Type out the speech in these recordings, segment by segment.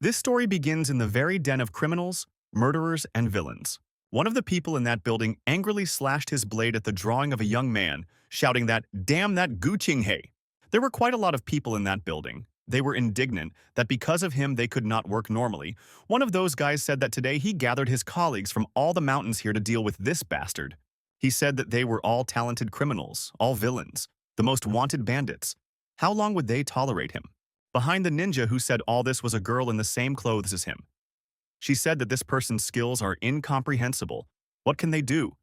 This story begins in the very den of criminals, murderers, and villains. One of the people in that building angrily slashed his blade at the drawing of a young man, shouting that, "Damn that Gu Qinghe!" There were quite a lot of people in that building. They were indignant that because of him they could not work normally. One of those guys said that today he gathered his colleagues from all the mountains here to deal with this bastard. He said that they were all talented criminals, all villains, the most wanted bandits. How long would they tolerate him? Behind the ninja who said all this was a girl in the same clothes as him. She said that this person's skills are incomprehensible. What can they do?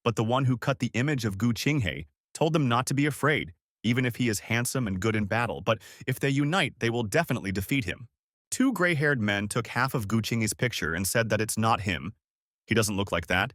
But the one who cut the image of Gu Qinghe told them not to be afraid, even if he is handsome and good in battle, but if they unite, they will definitely defeat him. Two gray-haired men took half of Gu Qinghe's picture and said that it's not him. He doesn't look like that.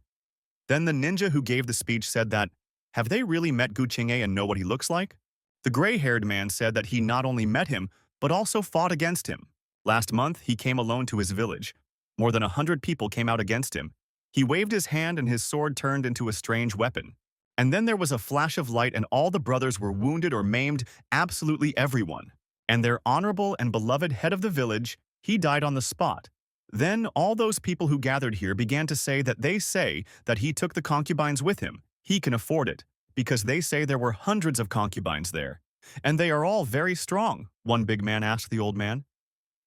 Then the ninja who gave the speech said that, have they really met Gu Qinghe and know what he looks like? The gray-haired man said that he not only met him, but also fought against him. Last month, he came alone to his village. More than 100 people came out against him. He waved his hand and his sword turned into a strange weapon. And then there was a flash of light and all the brothers were wounded or maimed, absolutely everyone. And their honorable and beloved head of the village, he died on the spot. Then all those people who gathered here began to say that he took the concubines with him. He can afford it, because they say there were hundreds of concubines there. And they are all very strong, one big man asked the old man.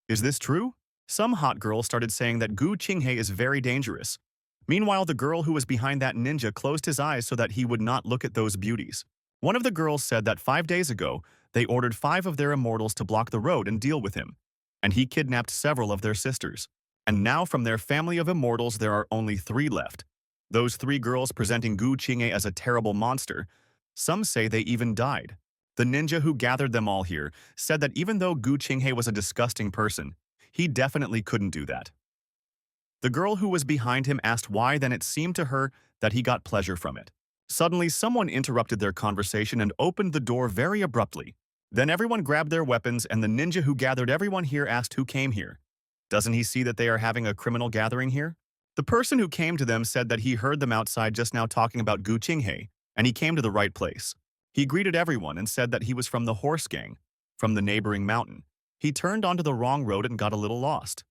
Is this true? Some hot girl started saying that Gu Qinghe is very dangerous. Meanwhile, the girl who was behind that ninja closed his eyes so that he would not look at those beauties. One of the girls said that 5 days ago, they ordered 5 of their immortals to block the road and deal with him. And he kidnapped several of their sisters. And now from their family of immortals there are only 3 left. Those 3 girls presenting Gu Qinghe as a terrible monster. Some say they even died. The ninja who gathered them all here said that even though Gu Qinghe was a disgusting person, he definitely couldn't do that. The girl who was behind him asked why, then it seemed to her that he got pleasure from it. Suddenly, someone interrupted their conversation and opened the door very abruptly. Then everyone grabbed their weapons and the ninja who gathered everyone here asked who came here. Doesn't he see that they are having a criminal gathering here? The person who came to them said that he heard them outside just now talking about Gu Qinghe, and he came to the right place. He greeted everyone and said that he was from the horse gang, from the neighboring mountain. He turned onto the wrong road and got a little lost.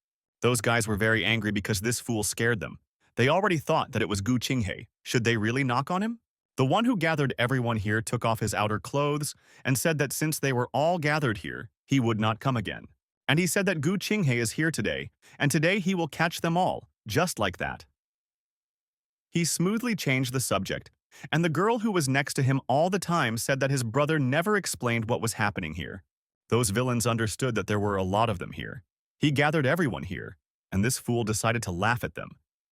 Those guys were very angry because this fool scared them. They already thought that it was Gu Qinghe. Should they really knock on him? The one who gathered everyone here took off his outer clothes and said that since they were all gathered here, he would not come again. And he said that Gu Qinghe is here today, and today he will catch them all, just like that. He smoothly changed the subject, and the girl who was next to him all the time said that his brother never explained what was happening here. Those villains understood that there were a lot of them here. He gathered everyone here, and this fool decided to laugh at them.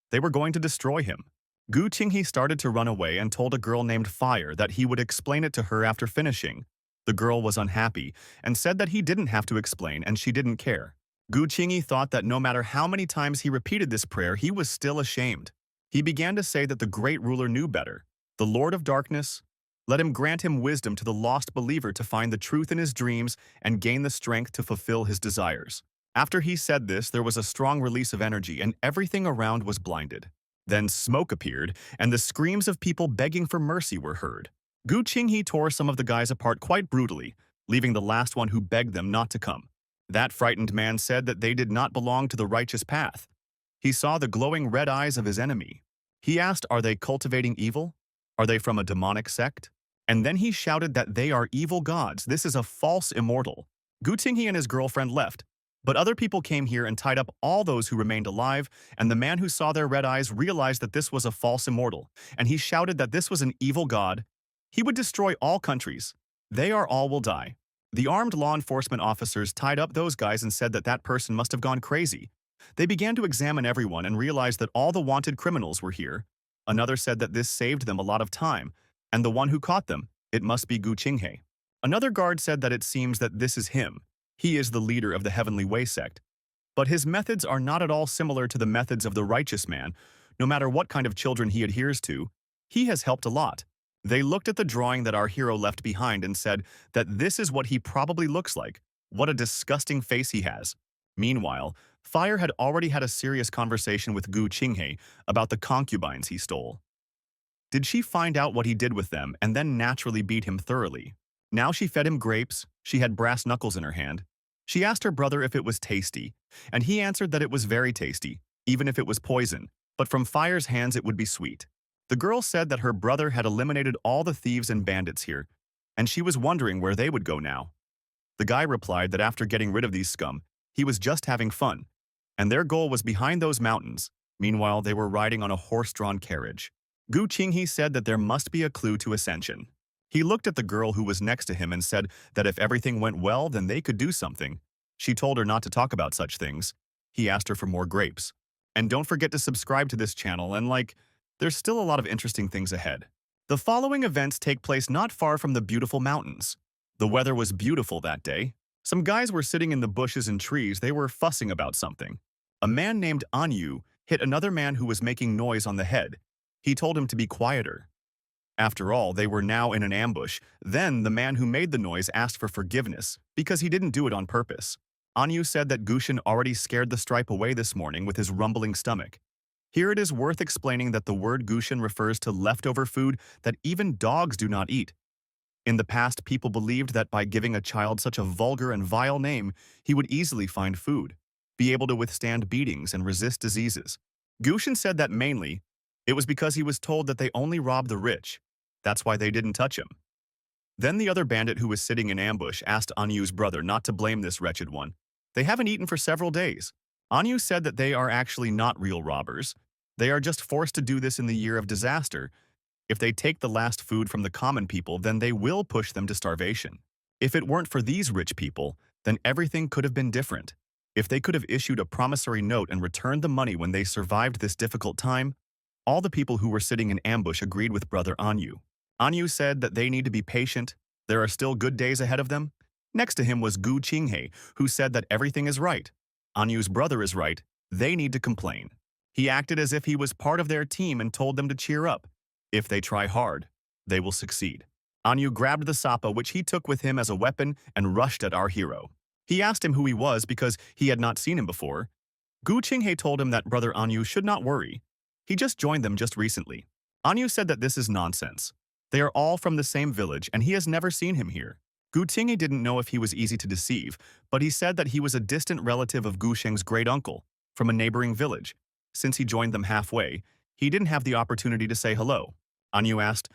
They were going to destroy him. Gu Qinghe started to run away and told a girl named Fire that he would explain it to her after finishing. The girl was unhappy and said that he didn't have to explain and she didn't care. Gu Qinghe thought that no matter how many times he repeated this prayer, he was still ashamed. He began to say that the great ruler knew better. The Lord of Darkness, let him grant him wisdom to the lost believer to find the truth in his dreams and gain the strength to fulfill his desires. After he said this, there was a strong release of energy and everything around was blinded. Then smoke appeared, and the screams of people begging for mercy were heard. Gu Qinghe tore some of the guys apart quite brutally, leaving the last one who begged them not to come. That frightened man said that they did not belong to the righteous path. He saw the glowing red eyes of his enemy. He asked, are they cultivating evil? Are they from a demonic sect? And then he shouted that they are evil gods. This is a false immortal. Gu Qinghe and his girlfriend left. But other people came here and tied up all those who remained alive, and the man who saw their red eyes realized that this was a false immortal, and he shouted that this was an evil god. He would destroy all countries. They are all will die. The armed law enforcement officers tied up those guys and said that that person must have gone crazy. They began to examine everyone and realized that all the wanted criminals were here. Another said that this saved them a lot of time, and the one who caught them, it must be Gu Qinghe. Another guard said that it seems that this is him. He is the leader of the Heavenly Way sect. But his methods are not at all similar to the methods of the righteous man. No matter what kind of children he adheres to, he has helped a lot. They looked at the drawing that our hero left behind and said that this is what he probably looks like. What a disgusting face he has. Meanwhile, Fire had already had a serious conversation with Gu Qinghe about the concubines he stole. Did she find out what he did with them and then naturally beat him thoroughly? Now she fed him grapes, she had brass knuckles in her hand. She asked her brother if it was tasty, and he answered that it was very tasty, even if it was poison, but from fire's hands it would be sweet. The girl said that her brother had eliminated all the thieves and bandits here, and she was wondering where they would go now. The guy replied that after getting rid of these scum, he was just having fun, and their goal was behind those mountains. Meanwhile, they were riding on a horse-drawn carriage. Gu Qinghe said that there must be a clue to ascension. He looked at the girl who was next to him and said that if everything went well, then they could do something. She told her not to talk about such things. He asked her for more grapes. And don't forget to subscribe to this channel and there's still a lot of interesting things ahead. The following events take place not far from the beautiful mountains. The weather was beautiful that day. Some guys were sitting in the bushes and trees. They were fussing about something. A man named Anyu hit another man who was making noise on the head. He told him to be quieter. After all, they were now in an ambush. Then the man who made the noise asked for forgiveness because he didn't do it on purpose. Anyu said that Gushin already scared the stripe away this morning with his rumbling stomach. Here it is worth explaining that the word Gushin refers to leftover food that even dogs do not eat. In the past, people believed that by giving a child such a vulgar and vile name, he would easily find food, be able to withstand beatings and resist diseases. Gushin said that mainly, it was because he was told that they only rob the rich. That's why they didn't touch him. Then the other bandit who was sitting in ambush asked Anyu's brother not to blame this wretched one. They haven't eaten for several days. Anyu said that they are actually not real robbers. They are just forced to do this in the year of disaster. If they take the last food from the common people, then they will push them to starvation. If it weren't for these rich people, then everything could have been different. If they could have issued a promissory note and returned the money when they survived this difficult time, all the people who were sitting in ambush agreed with Brother Anyu. Anyu said that they need to be patient. There are still good days ahead of them. Next to him was Gu Qinghe, who said that everything is right. Anyu's brother is right. They need to complain. He acted as if he was part of their team and told them to cheer up. If they try hard, they will succeed. Anyu grabbed the sapa which he took with him as a weapon and rushed at our hero. He asked him who he was because he had not seen him before. Gu Qinghe told him that Brother Anyu should not worry. He just joined them just recently. Anyu said that this is nonsense. They are all from the same village and he has never seen him here. Gu Qinghe didn't know if he was easy to deceive, but he said that he was a distant relative of Gu Sheng's great uncle from a neighboring village. Since he joined them halfway, he didn't have the opportunity to say hello. Anyu asked,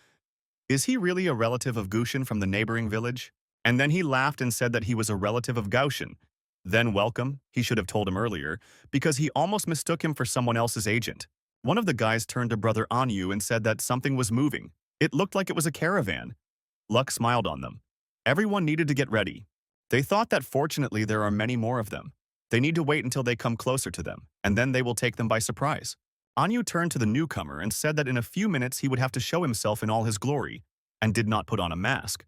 "Is he really a relative of Gushin from the neighboring village?" And then he laughed and said that he was a relative of Gaoshin. Then welcome, he should have told him earlier, because he almost mistook him for someone else's agent. One of the guys turned to Brother Anyu and said that something was moving. It looked like it was a caravan. Luck smiled on them. Everyone needed to get ready. They thought that fortunately there are many more of them. They need to wait until they come closer to them, and then they will take them by surprise. Anyu turned to the newcomer and said that in a few minutes he would have to show himself in all his glory, and did not put on a mask.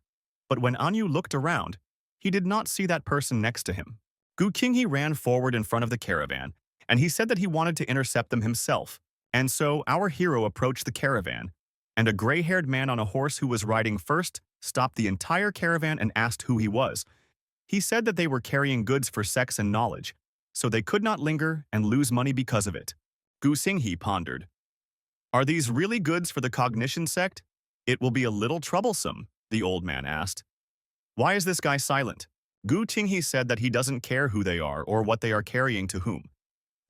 But when Anyu looked around, he did not see that person next to him. Gu Qinghe ran forward in front of the caravan, and he said that he wanted to intercept them himself. And so our hero approached the caravan, and a gray-haired man on a horse who was riding first stopped the entire caravan and asked who he was. He said that they were carrying goods for sex and knowledge, so they could not linger and lose money because of it. Gu Qinghe pondered. Are these really goods for the cognition sect? It will be a little troublesome, the old man asked. Why is this guy silent? Gu Qinghe said that he doesn't care who they are or what they are carrying to whom.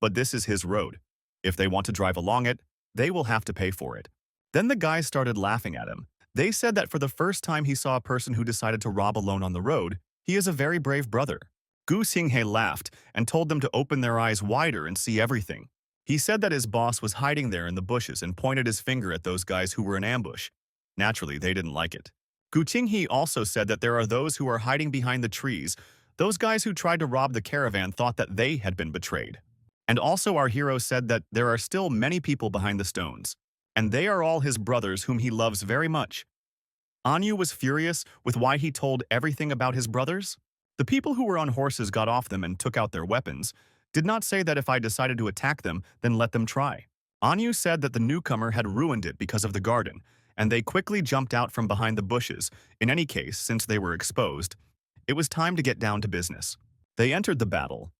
But this is his road. If they want to drive along it, they will have to pay for it. Then the guys started laughing at him. They said that for the first time he saw a person who decided to rob alone on the road, he is a very brave brother. Gu Qinghe laughed and told them to open their eyes wider and see everything. He said that his boss was hiding there in the bushes and pointed his finger at those guys who were in ambush. Naturally, they didn't like it. Gu Qinghe also said that there are those who are hiding behind the trees. Those guys who tried to rob the caravan thought that they had been betrayed. And also our hero said that there are still many people behind the stones, and they are all his brothers whom he loves very much. Anyu was furious with why he told everything about his brothers. The people who were on horses got off them and took out their weapons, did not say that if I decided to attack them, then let them try. Anyu said that the newcomer had ruined it because of the garden, and they quickly jumped out from behind the bushes. In any case, since they were exposed, it was time to get down to business. They entered the battle.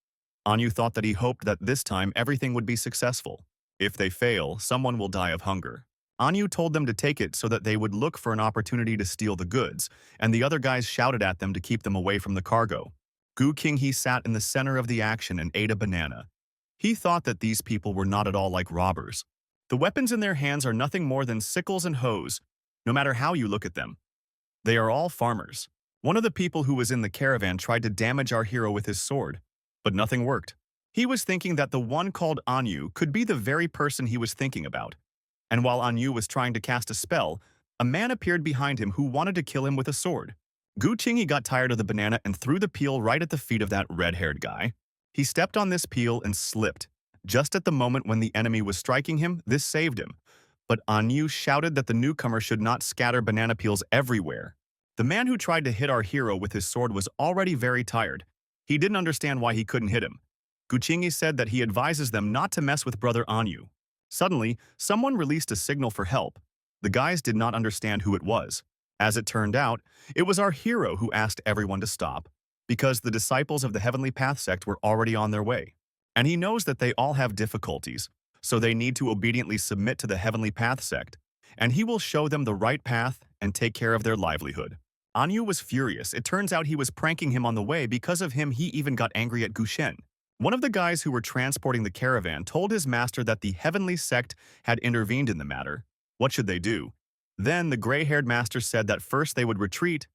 Anyu thought that he hoped that this time everything would be successful. If they fail, someone will die of hunger. Anyu told them to take it so that they would look for an opportunity to steal the goods, and the other guys shouted at them to keep them away from the cargo. Gu Qinghe sat in the center of the action and ate a banana. He thought that these people were not at all like robbers. The weapons in their hands are nothing more than sickles and hoes, no matter how you look at them. They are all farmers. One of the people who was in the caravan tried to damage our hero with his sword, but nothing worked. He was thinking that the one called Anyu could be the very person he was thinking about. And while Anyu was trying to cast a spell, a man appeared behind him who wanted to kill him with a sword. Gu Qinghe got tired of the banana and threw the peel right at the feet of that red-haired guy. He stepped on this peel and slipped. Just at the moment when the enemy was striking him, this saved him. But Anyu shouted that the newcomer should not scatter banana peels everywhere. The man who tried to hit our hero with his sword was already very tired. He didn't understand why he couldn't hit him. Gu Qinghe said that he advises them not to mess with brother Anyu. Suddenly, someone released a signal for help. The guys did not understand who it was. As it turned out, it was our hero who asked everyone to stop, because the disciples of the Heavenly Path sect were already on their way. And he knows that they all have difficulties, so they need to obediently submit to the Heavenly Path sect, and he will show them the right path and take care of their livelihood. Anyu was furious. It turns out he was pranking him on the way. Because of him, he even got angry at Gushen. One of the guys who were transporting the caravan told his master that the Heavenly Sect had intervened in the matter. What should they do? Then the gray-haired master said that first they would retreat,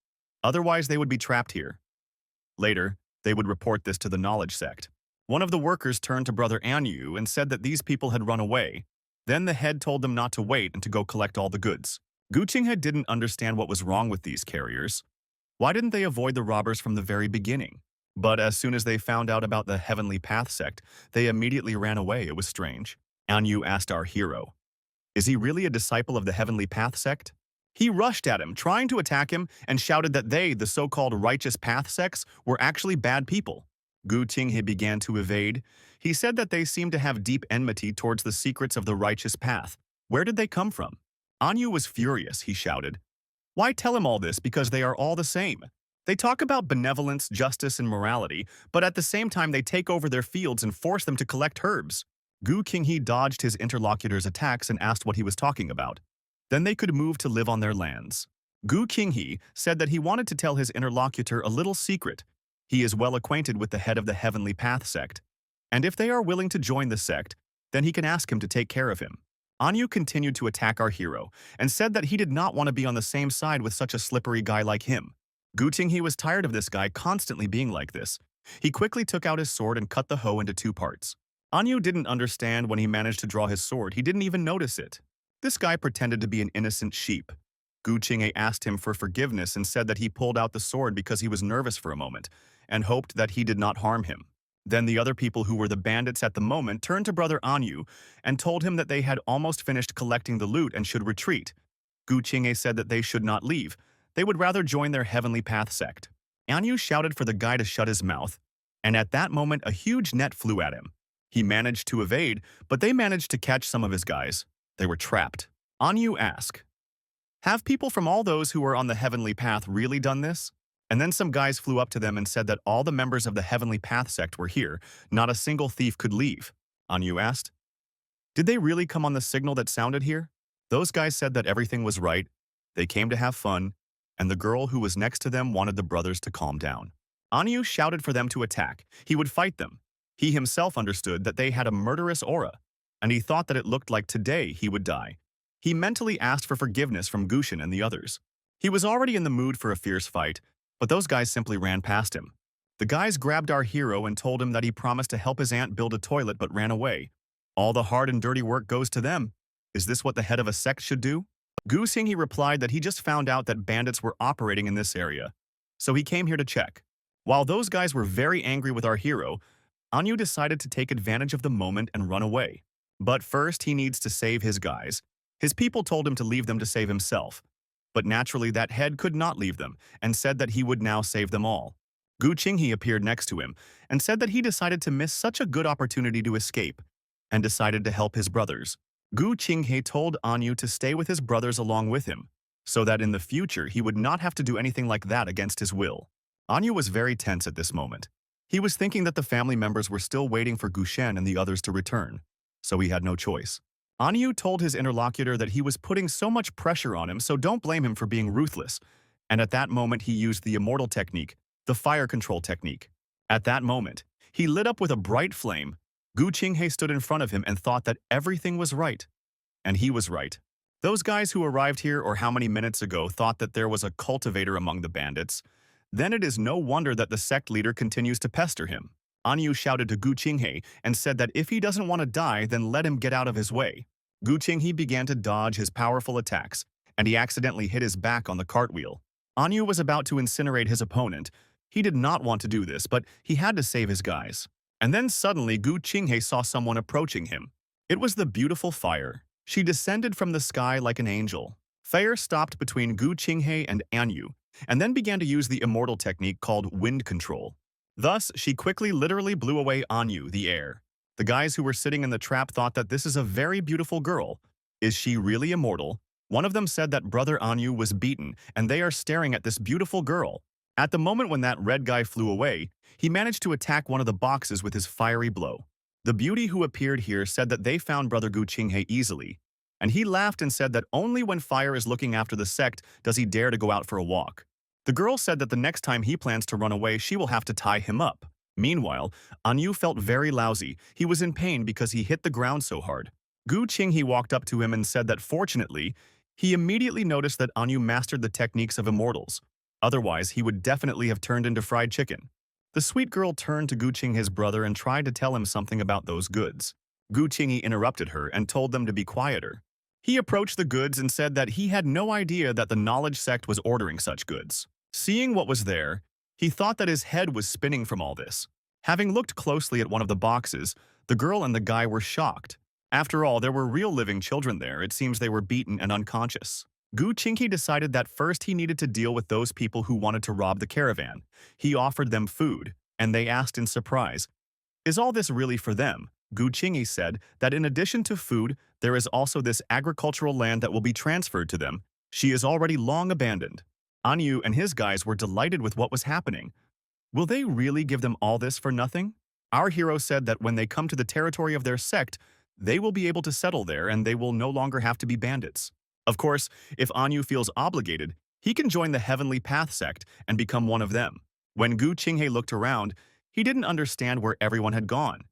otherwise they would be trapped here. Later, they would report this to the Knowledge Sect. One of the workers turned to Brother Anyu and said that these people had run away. Then the head told them not to wait and to go collect all the goods. Gu Qinghe didn't understand what was wrong with these carriers. Why didn't they avoid the robbers from the very beginning? But as soon as they found out about the Heavenly Path sect, they immediately ran away. It was strange. Anyu asked our hero, "Is he really a disciple of the Heavenly Path sect?" He rushed at him, trying to attack him, and shouted that they, the so-called righteous path sects, were actually bad people. Gu Qinghe began to evade. He said that they seemed to have deep enmity towards the secrets of the righteous path. Where did they come from? Anyu was furious. He shouted, "Why tell him all this? Because they are all the same. They talk about benevolence, justice, and morality, but at the same time they take over their fields and force them to collect herbs." Gu Qinghe dodged his interlocutor's attacks and asked what he was talking about. Then they could move to live on their lands. Gu Qinghe said that he wanted to tell his interlocutor a little secret. He is well acquainted with the head of the Heavenly Path sect, and if they are willing to join the sect, then he can ask him to take care of him. Anyu continued to attack our hero and said that he did not want to be on the same side with such a slippery guy like him. Gu Qinghe was tired of this guy constantly being like this. He quickly took out his sword and cut the hoe into 2 parts. Anyu didn't understand when he managed to draw his sword. He didn't even notice it. This guy pretended to be an innocent sheep. Gu Qinghe asked him for forgiveness and said that he pulled out the sword because he was nervous for a moment and hoped that he did not harm him. Then the other people who were the bandits at the moment turned to Brother Anyu and told him that they had almost finished collecting the loot and should retreat. Gu Qinghe said that they should not leave. They would rather join their Heavenly Path sect. Anyu shouted for the guy to shut his mouth, and at that moment a huge net flew at him. He managed to evade, but they managed to catch some of his guys. They were trapped. Anyu asked, "Have people from all those who are on the Heavenly Path really done this?" And then some guys flew up to them and said that all the members of the Heavenly Path sect were here. Not a single thief could leave. Anyu asked, "Did they really come on the signal that sounded here?" Those guys said that everything was right. They came to have fun, and the girl who was next to them wanted the brothers to calm down. Anyu shouted for them to attack. He would fight them. He himself understood that they had a murderous aura, and he thought that it looked like today he would die. He mentally asked for forgiveness from Gushin and the others. He was already in the mood for a fierce fight, but those guys simply ran past him. The guys grabbed our hero and told him that he promised to help his aunt build a toilet but ran away. All the hard and dirty work goes to them. Is this what the head of a sect should do? Gu Qinghe replied that he just found out that bandits were operating in this area, so he came here to check. While those guys were very angry with our hero, Anyu decided to take advantage of the moment and run away. But first, he needs to save his guys. His people told him to leave them to save himself. But naturally, that head could not leave them and said that he would now save them all. Gu Qinghe appeared next to him and said that he decided to miss such a good opportunity to escape and decided to help his brothers. Gu Qinghe told Anyu to stay with his brothers along with him, so that in the future he would not have to do anything like that against his will. Anyu was very tense at this moment. He was thinking that the family members were still waiting for Gushen and the others to return, so he had no choice. Anyu told his interlocutor that he was putting so much pressure on him, so don't blame him for being ruthless. And at that moment he used the immortal technique, the fire control technique. At that moment, he lit up with a bright flame. Gu Qinghe stood in front of him and thought that everything was right. And he was right. Those guys who arrived here or how many minutes ago thought that there was a cultivator among the bandits. Then it is no wonder that the sect leader continues to pester him. Anyu shouted to Gu Qinghe and said that if he doesn't want to die, then let him get out of his way. Gu Qinghe began to dodge his powerful attacks, and he accidentally hit his back on the cartwheel. Anyu was about to incinerate his opponent. He did not want to do this, but he had to save his guys. And then suddenly Gu Qinghe saw someone approaching him. It was the beautiful Fire. She descended from the sky like an angel. Fire stopped between Gu Qinghe and Anyu, and then began to use the immortal technique called wind control. Thus, she quickly literally blew away Anyu, the air. The guys who were sitting in the trap thought that this is a very beautiful girl. Is she really immortal? One of them said that brother Anyu was beaten, and they are staring at this beautiful girl. At the moment when that red guy flew away, he managed to attack one of the boxes with his fiery blow. The beauty who appeared here said that they found brother Gu Qinghe easily, and he laughed and said that only when Fire is looking after the sect does he dare to go out for a walk. The girl said that the next time he plans to run away, she will have to tie him up. Meanwhile, Anyu felt very lousy. He was in pain because he hit the ground so hard. Gu Qinghe walked up to him and said that fortunately, he immediately noticed that Anyu mastered the techniques of immortals. Otherwise, he would definitely have turned into fried chicken. The sweet girl turned to Gu Qinghe's brother and tried to tell him something about those goods. Gu Qinghe interrupted her and told them to be quieter. He approached the goods and said that he had no idea that the knowledge sect was ordering such goods. Seeing what was there, he thought that his head was spinning from all this. Having looked closely at one of the boxes, the girl and the guy were shocked. After all, there were real living children there. It seems they were beaten and unconscious. Gu Qinghe decided that first he needed to deal with those people who wanted to rob the caravan. He offered them food, and they asked in surprise, "Is all this really for them?" Gu Qinghe said that in addition to food, there is also this agricultural land that will be transferred to them. She is already long abandoned. Anyu and his guys were delighted with what was happening. Will they really give them all this for nothing? Our hero said that when they come to the territory of their sect, they will be able to settle there and they will no longer have to be bandits. Of course, if Anyu feels obligated, he can join the Heavenly Path sect and become one of them. When Gu Qinghe looked around, he didn't understand where everyone had gone.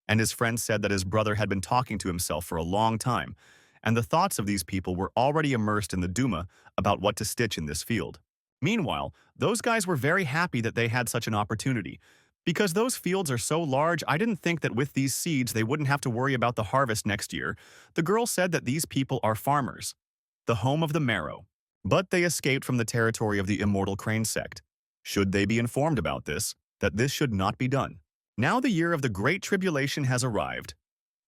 And his friend said that his brother had been talking to himself for a long time, and the thoughts of these people were already immersed in the Duma about what to stitch in this field. Meanwhile, those guys were very happy that they had such an opportunity. Because those fields are so large, I didn't think that with these seeds they wouldn't have to worry about the harvest next year. The girl said that these people are farmers, the home of the marrow. But they escaped from the territory of the immortal crane sect. Should they be informed about this, that this should not be done? Now the year of the Great Tribulation has arrived,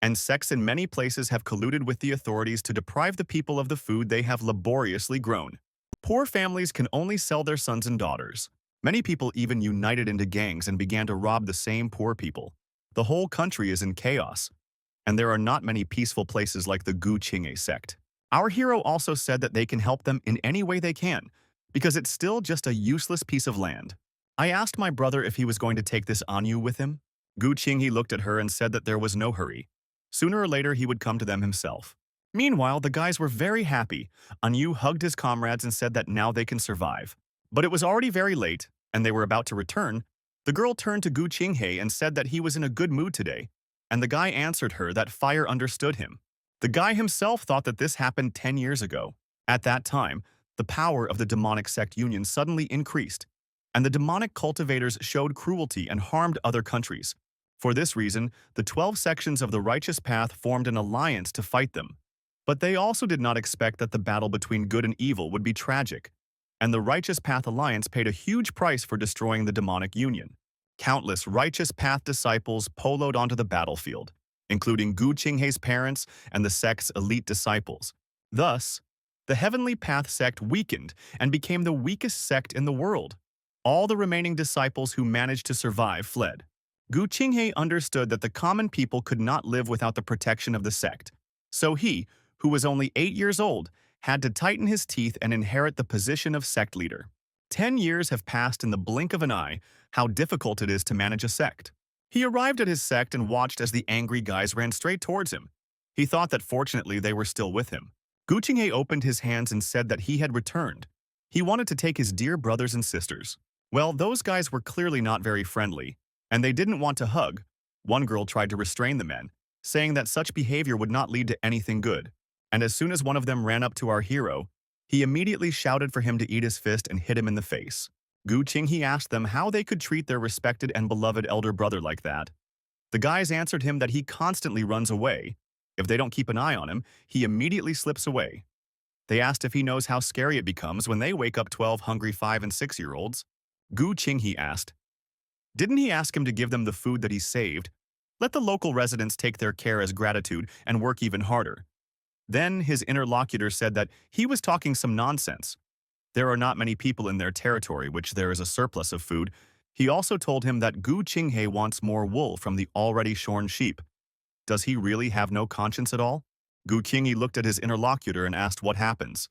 and sects in many places have colluded with the authorities to deprive the people of the food they have laboriously grown. Poor families can only sell their sons and daughters. Many people even united into gangs and began to rob the same poor people. The whole country is in chaos, and there are not many peaceful places like the Gu Qinghe sect. Our hero also said that they can help them in any way they can, because it's still just a useless piece of land. I asked my brother if he was going to take this Anyu with him. Gu Qinghe looked at her and said that there was no hurry. Sooner or later he would come to them himself. Meanwhile, the guys were very happy. Anyu hugged his comrades and said that now they can survive. But it was already very late, and they were about to return. The girl turned to Gu Qinghe and said that he was in a good mood today, and the guy answered her that Fire understood him. The guy himself thought that this happened 10 years ago. At that time, the power of the demonic sect union suddenly increased, and the demonic cultivators showed cruelty and harmed other countries. For this reason, the 12 sections of the righteous path formed an alliance to fight them. But they also did not expect that the battle between good and evil would be tragic, and the Righteous Path Alliance paid a huge price for destroying the demonic union. Countless Righteous Path disciples poloed onto the battlefield, including Gu Qinghe's parents and the sect's elite disciples. Thus, the Heavenly Path sect weakened and became the weakest sect in the world. All the remaining disciples who managed to survive fled. Gu Qinghe understood that the common people could not live without the protection of the sect. So he, who was only 8 years old, had to tighten his teeth and inherit the position of sect leader. 10 years have passed in the blink of an eye. How difficult it is to manage a sect. He arrived at his sect and watched as the angry guys ran straight towards him. He thought that fortunately they were still with him. Gu Qinghe opened his hands and said that he had returned. He wanted to take his dear brothers and sisters. Well, those guys were clearly not very friendly. and they didn't want to hug. One girl tried to restrain the men, saying that such behavior would not lead to anything good. And as soon as one of them ran up to our hero, he immediately shouted for him to eat his fist and hit him in the face. Gu Qinghe asked them how they could treat their respected and beloved elder brother like that. The guys answered him that he constantly runs away. If they don't keep an eye on him, he immediately slips away. They asked if he knows how scary it becomes when they wake up 12 hungry 5- and 6-year-olds. Gu Qinghe asked, didn't he ask him to give them the food that he saved? Let the local residents take their care as gratitude and work even harder. Then his interlocutor said that he was talking some nonsense. There are not many people in their territory which there is a surplus of food. He also told him that Gu Qinghe wants more wool from the already shorn sheep. Does he really have no conscience at all? Gu Qinghe looked at his interlocutor and asked what happens.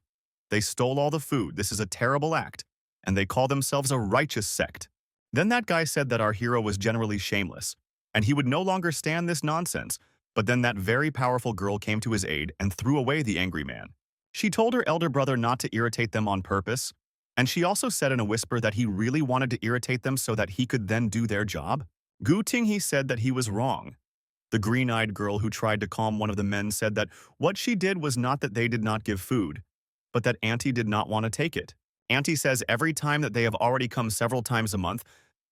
They stole all the food, this is a terrible act, and they call themselves a righteous sect. Then that guy said that our hero was generally shameless, and he would no longer stand this nonsense, but then that very powerful girl came to his aid and threw away the angry man. She told her elder brother not to irritate them on purpose, and she also said in a whisper that he really wanted to irritate them so that he could then do their job. Gu Qinghe said that he was wrong. The green-eyed girl who tried to calm one of the men said that what she did was not that they did not give food, but that Auntie did not want to take it. Auntie says every time that they have already come several times a month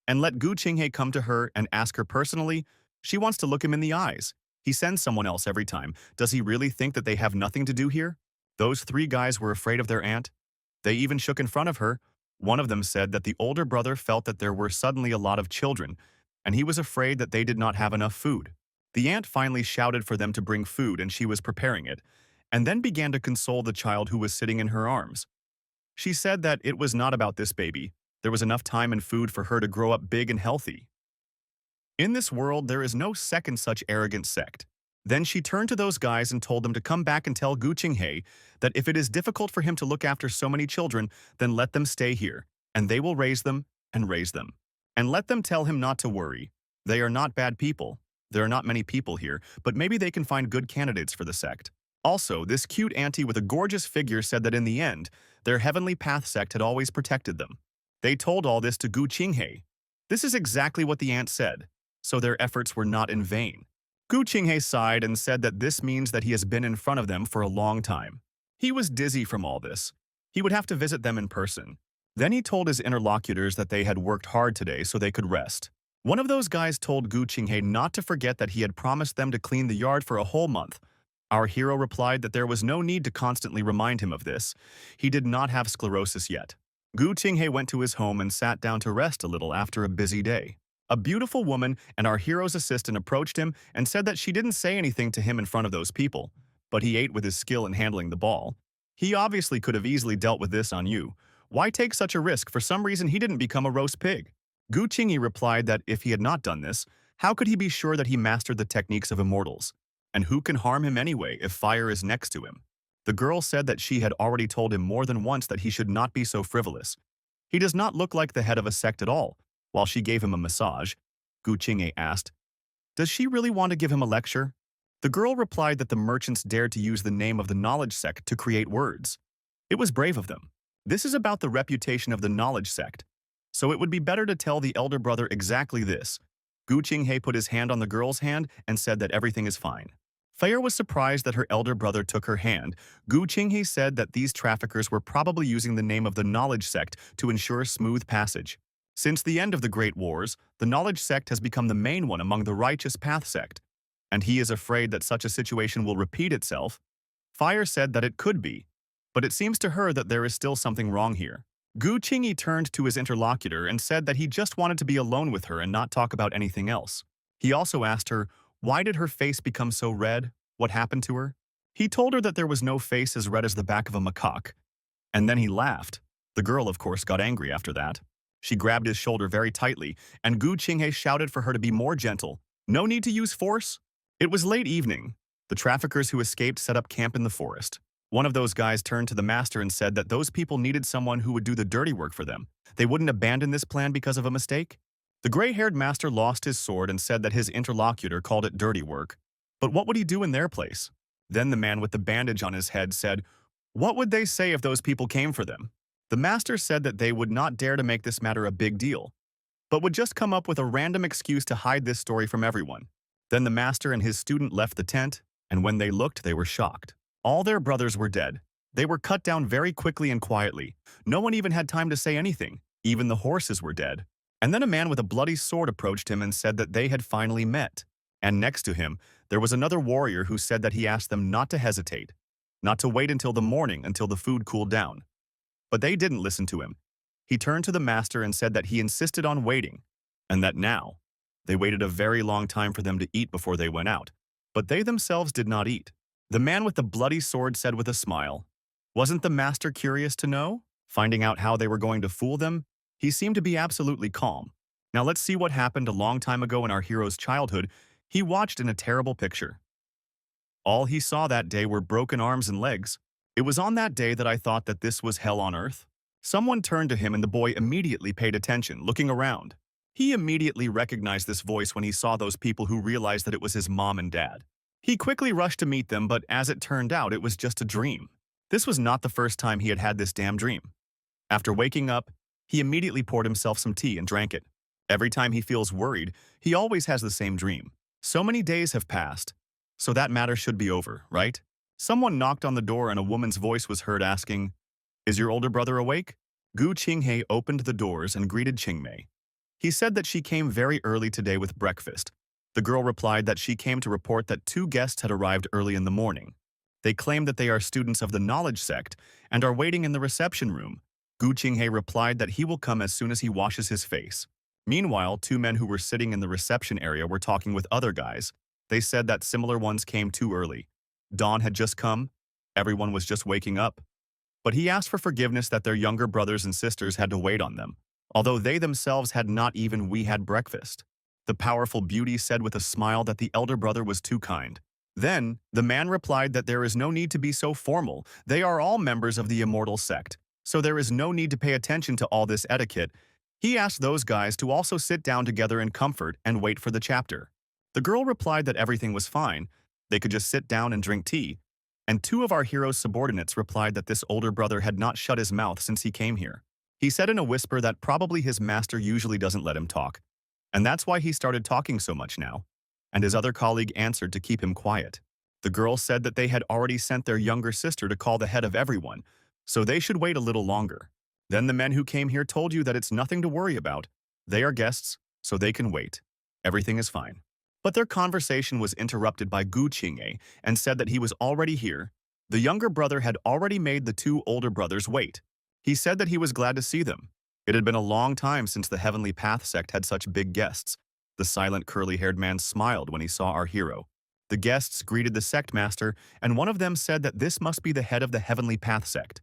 and let Gu Qinghe come to her and ask her personally, she wants to look him in the eyes. He sends someone else every time. Does he really think that they have nothing to do here? Those 3 guys were afraid of their aunt. They even shook in front of her. One of them said that the older brother felt that there were suddenly a lot of children, and he was afraid that they did not have enough food. The aunt finally shouted for them to bring food, and she was preparing it, and then began to console the child who was sitting in her arms. She said that it was not about this baby. There was enough time and food for her to grow up big and healthy. In this world, there is no second such arrogant sect. Then she turned to those guys and told them to come back and tell Gu Qinghe that if it is difficult for him to look after so many children, then let them stay here, and they will raise them and raise them. And let them tell him not to worry. They are not bad people. There are not many people here, but maybe they can find good candidates for the sect. Also, this cute auntie with a gorgeous figure said that in the end, their Heavenly Path sect had always protected them. They told all this to Gu Qinghe. This is exactly what the aunt said, so their efforts were not in vain. Gu Qinghe sighed and said that this means that he has been in front of them for a long time. He was dizzy from all this. He would have to visit them in person. Then he told his interlocutors that they had worked hard today so they could rest. One of those guys told Gu Qinghe not to forget that he had promised them to clean the yard for a whole month. Our hero replied that there was no need to constantly remind him of this. He did not have sclerosis yet. Gu Qinghe went to his home and sat down to rest a little after a busy day. A beautiful woman and our hero's assistant approached him and said that she didn't say anything to him in front of those people, but he ate with his skill in handling the ball. He obviously could have easily dealt with this on you. Why take such a risk? For some reason, he didn't become a roast pig. Gu Qinghe replied that if he had not done this, how could he be sure that he mastered the techniques of immortals? And who can harm him anyway if fire is next to him? The girl said that she had already told him more than once that he should not be so frivolous. He does not look like the head of a sect at all. While she gave him a massage, Gu Qinghe asked, does she really want to give him a lecture? The girl replied that the merchants dared to use the name of the knowledge sect to create words. It was brave of them. This is about the reputation of the knowledge sect. So it would be better to tell the elder brother exactly this. Gu Qinghe put his hand on the girl's hand and said that everything is fine. Fire was surprised that her elder brother took her hand. Gu Qinghe said that these traffickers were probably using the name of the knowledge sect to ensure smooth passage. Since the end of the Great Wars, the knowledge sect has become the main one among the righteous path sect, and he is afraid that such a situation will repeat itself. Fire said that it could be, but it seems to her that there is still something wrong here. Gu Qinghe turned to his interlocutor and said that he just wanted to be alone with her and not talk about anything else. He also asked her, why did her face become so red? What happened to her? He told her that there was no face as red as the back of a macaque, and then he laughed. The girl, of course, got angry after that. She grabbed his shoulder very tightly, and Gu Qinghe shouted for her to be more gentle. No need to use force. It was late evening. The traffickers who escaped set up camp in the forest. One of those guys turned to the master and said that those people needed someone who would do the dirty work for them. They wouldn't abandon this plan because of a mistake. The gray-haired master lost his sword and said that his interlocutor called it dirty work. But what would he do in their place? Then the man with the bandage on his head said, what would they say if those people came for them? The master said that they would not dare to make this matter a big deal. but would just come up with a random excuse to hide this story from everyone. Then the master and his student left the tent, and when they looked, they were shocked. All their brothers were dead. They were cut down very quickly and quietly. No one even had time to say anything. Even the horses were dead. And then a man with a bloody sword approached him and said that they had finally met. And next to him, there was another warrior who said that he asked them not to hesitate, not to wait until the morning until the food cooled down. But they didn't listen to him. He turned to the master and said that he insisted on waiting, and that now, they waited a very long time for them to eat before they went out. But they themselves did not eat. The man with the bloody sword said with a smile, "Wasn't the master curious to know?" Finding out how they were going to fool them, he seemed to be absolutely calm. Now let's see what happened a long time ago in our hero's childhood. He watched in a terrible picture. All he saw that day were broken arms and legs. It was on that day that I thought that this was hell on earth. Someone turned to him and the boy immediately paid attention, looking around. He immediately recognized this voice when he saw those people who realized that it was his mom and dad. He quickly rushed to meet them, but as it turned out, it was just a dream. This was not the first time he had had this damn dream. After waking up, he immediately poured himself some tea and drank it. Every time he feels worried, he always has the same dream. So many days have passed, so that matter should be over, right? Someone knocked on the door and a woman's voice was heard asking, "Is your older brother awake?" Gu Qinghe opened the doors and greeted Qingmei. He said that she came very early today with breakfast. The girl replied that she came to report that 2 guests had arrived early in the morning. They claim that they are students of the knowledge sect and are waiting in the reception room. Gu Qinghe replied that he will come as soon as he washes his face. Meanwhile, 2 men who were sitting in the reception area were talking with other guys. They said that similar ones came too early. Dawn had just come. Everyone was just waking up. But he asked for forgiveness that their younger brothers and sisters had to wait on them, although they themselves had not even had breakfast. The powerful beauty said with a smile that the elder brother was too kind. Then, the man replied that there is no need to be so formal. They are all members of the immortal sect, so there is no need to pay attention to all this etiquette. He asked those guys to also sit down together in comfort and wait for the chapter. The girl replied that everything was fine. They could just sit down and drink tea. And 2 of our hero's subordinates replied that this older brother had not shut his mouth since he came here. He said in a whisper that probably his master usually doesn't let him talk, and that's why he started talking so much now. And his other colleague answered to keep him quiet. The girl said that they had already sent their younger sister to call the head of everyone, so they should wait a little longer. Then the men who came here told you that it's nothing to worry about. They are guests, so they can wait. Everything is fine. But their conversation was interrupted by Gu Qinghe and said that he was already here. The younger brother had already made the 2 older brothers wait. He said that he was glad to see them. It had been a long time since the Heavenly Path sect had such big guests. The silent curly-haired man smiled when he saw our hero. The guests greeted the sect master, and one of them said that this must be the head of the Heavenly Path sect.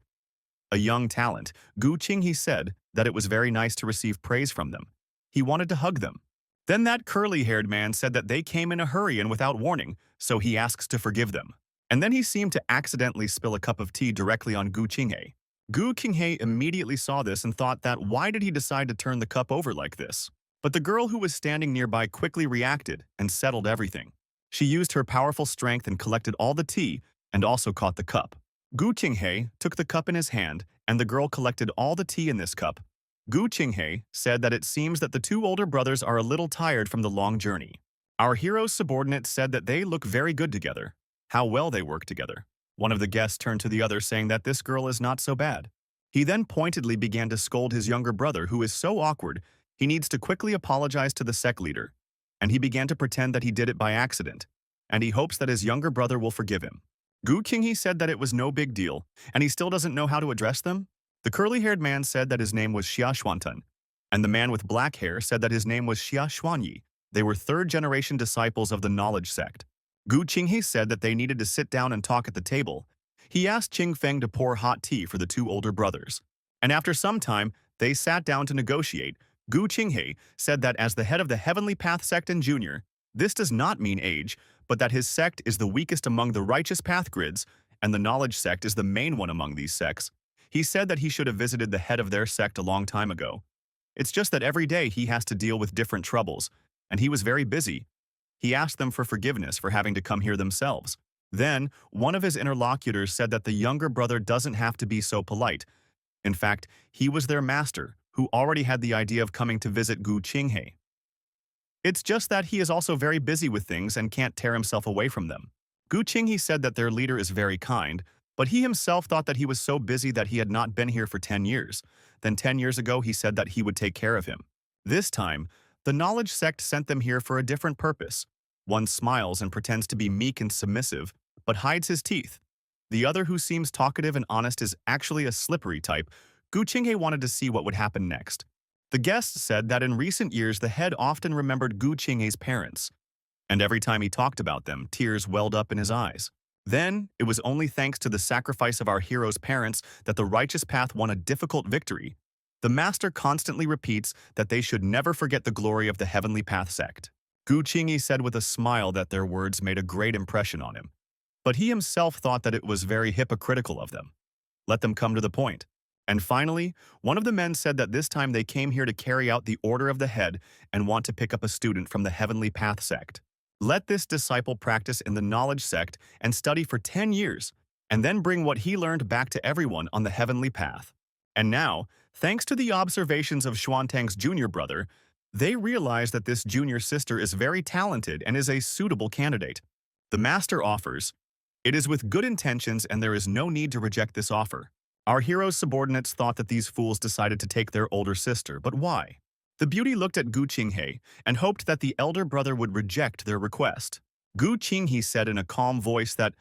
A young talent, Gu Qinghe said that it was very nice to receive praise from them. He wanted to hug them. Then that curly-haired man said that they came in a hurry and without warning, so he asks to forgive them. And then he seemed to accidentally spill a cup of tea directly on Gu Qinghe. Gu Qinghe immediately saw this and thought that why did he decide to turn the cup over like this? But the girl who was standing nearby quickly reacted and settled everything. She used her powerful strength and collected all the tea and also caught the cup. Gu Qinghe took the cup in his hand and the girl collected all the tea in this cup. Gu Qinghe said that it seems that the 2 older brothers are a little tired from the long journey. Our hero's subordinate said that they look very good together. How well they work together. One of the guests turned to the other saying that this girl is not so bad. He then pointedly began to scold his younger brother who is so awkward, he needs to quickly apologize to the sect leader. And he began to pretend that he did it by accident, and he hopes that his younger brother will forgive him. Gu Qinghe said that it was no big deal, and he still doesn't know how to address them. The curly-haired man said that his name was Xia Xuantun, and the man with black hair said that his name was Xia Xuanyi. They were 3rd-generation disciples of the knowledge sect. Gu Qinghe said that they needed to sit down and talk at the table. He asked Qing Feng to pour hot tea for the 2 older brothers. And after some time, they sat down to negotiate. Gu Qinghe said that as the head of the Heavenly Path sect and junior, this does not mean age, but that his sect is the weakest among the righteous path grids, and the knowledge sect is the main one among these sects. He said that he should have visited the head of their sect a long time ago. It's just that every day he has to deal with different troubles, and he was very busy. He asked them for forgiveness for having to come here themselves. Then, one of his interlocutors said that the younger brother doesn't have to be so polite. In fact, he was their master, who already had the idea of coming to visit Gu Qinghe. It's just that he is also very busy with things and can't tear himself away from them. Gu Qinghe said that their leader is very kind, but he himself thought that he was so busy that he had not been here for 10 years. Then 10 years ago, he said that he would take care of him. This time, the knowledge sect sent them here for a different purpose. One smiles and pretends to be meek and submissive, but hides his teeth. The other, who seems talkative and honest, is actually a slippery type. Gu Qinghe wanted to see what would happen next. The guest said that in recent years the head often remembered Gu Qinghe's parents, and every time he talked about them, tears welled up in his eyes. Then, it was only thanks to the sacrifice of our hero's parents that the righteous path won a difficult victory. The master constantly repeats that they should never forget the glory of the Heavenly Path sect. Gu Qinghe said with a smile that their words made a great impression on him, but he himself thought that it was very hypocritical of them. Let them come to the point. And finally, one of the men said that this time they came here to carry out the order of the head and want to pick up a student from the Heavenly Path sect. Let this disciple practice in the knowledge sect and study for 10 years, and then bring what he learned back to everyone on the heavenly path. And now, thanks to the observations of Xuantang's junior brother, they realize that this junior sister is very talented and is a suitable candidate. The master offers. It is with good intentions, and there is no need to reject this offer. Our hero's subordinates thought that these fools decided to take their older sister, but why? The beauty looked at Gu Qinghe and hoped that the elder brother would reject their request. Gu Qinghe said in a calm voice that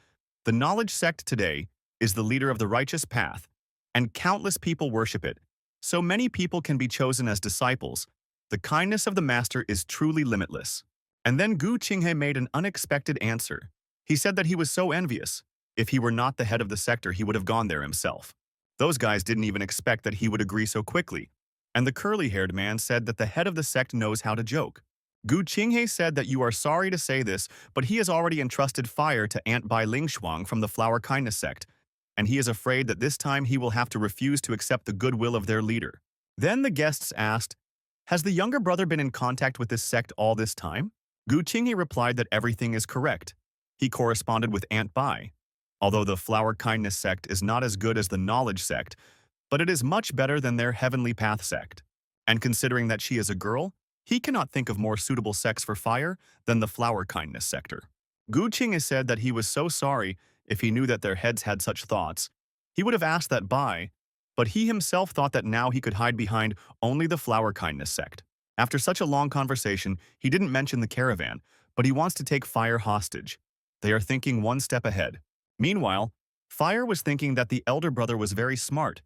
the knowledge sect today is the leader of the righteous path, and countless people worship it. So many people can be chosen as disciples. The kindness of the master is truly limitless. And then Gu Qinghe made an unexpected answer. He said that he was so envious. If he were not the head of the sector, he would have gone there himself. Those guys didn't even expect that he would agree so quickly. And the curly-haired man said that the head of the sect knows how to joke. Gu Qinghe said that you are sorry to say this, but he has already entrusted fire to Aunt Bai Lingshuang from the Flower Kindness sect, and he is afraid that this time he will have to refuse to accept the goodwill of their leader. Then the guests asked, has the younger brother been in contact with this sect all this time? Gu Qinghe replied that everything is correct. He corresponded with Aunt Bai. Although the Flower Kindness sect is not as good as the Knowledge sect, but it is much better than their Heavenly Path sect. And considering that she is a girl, he cannot think of more suitable sects for fire than the Flower Kindness sector. Gu Qinghe said that he was so sorry if he knew that their heads had such thoughts. He would have asked that Bai, but he himself thought that now he could hide behind only the Flower Kindness sect. After such a long conversation, he didn't mention the caravan, but he wants to take Fire hostage. They are thinking one step ahead. Meanwhile, Fire was thinking that the elder brother was very smart.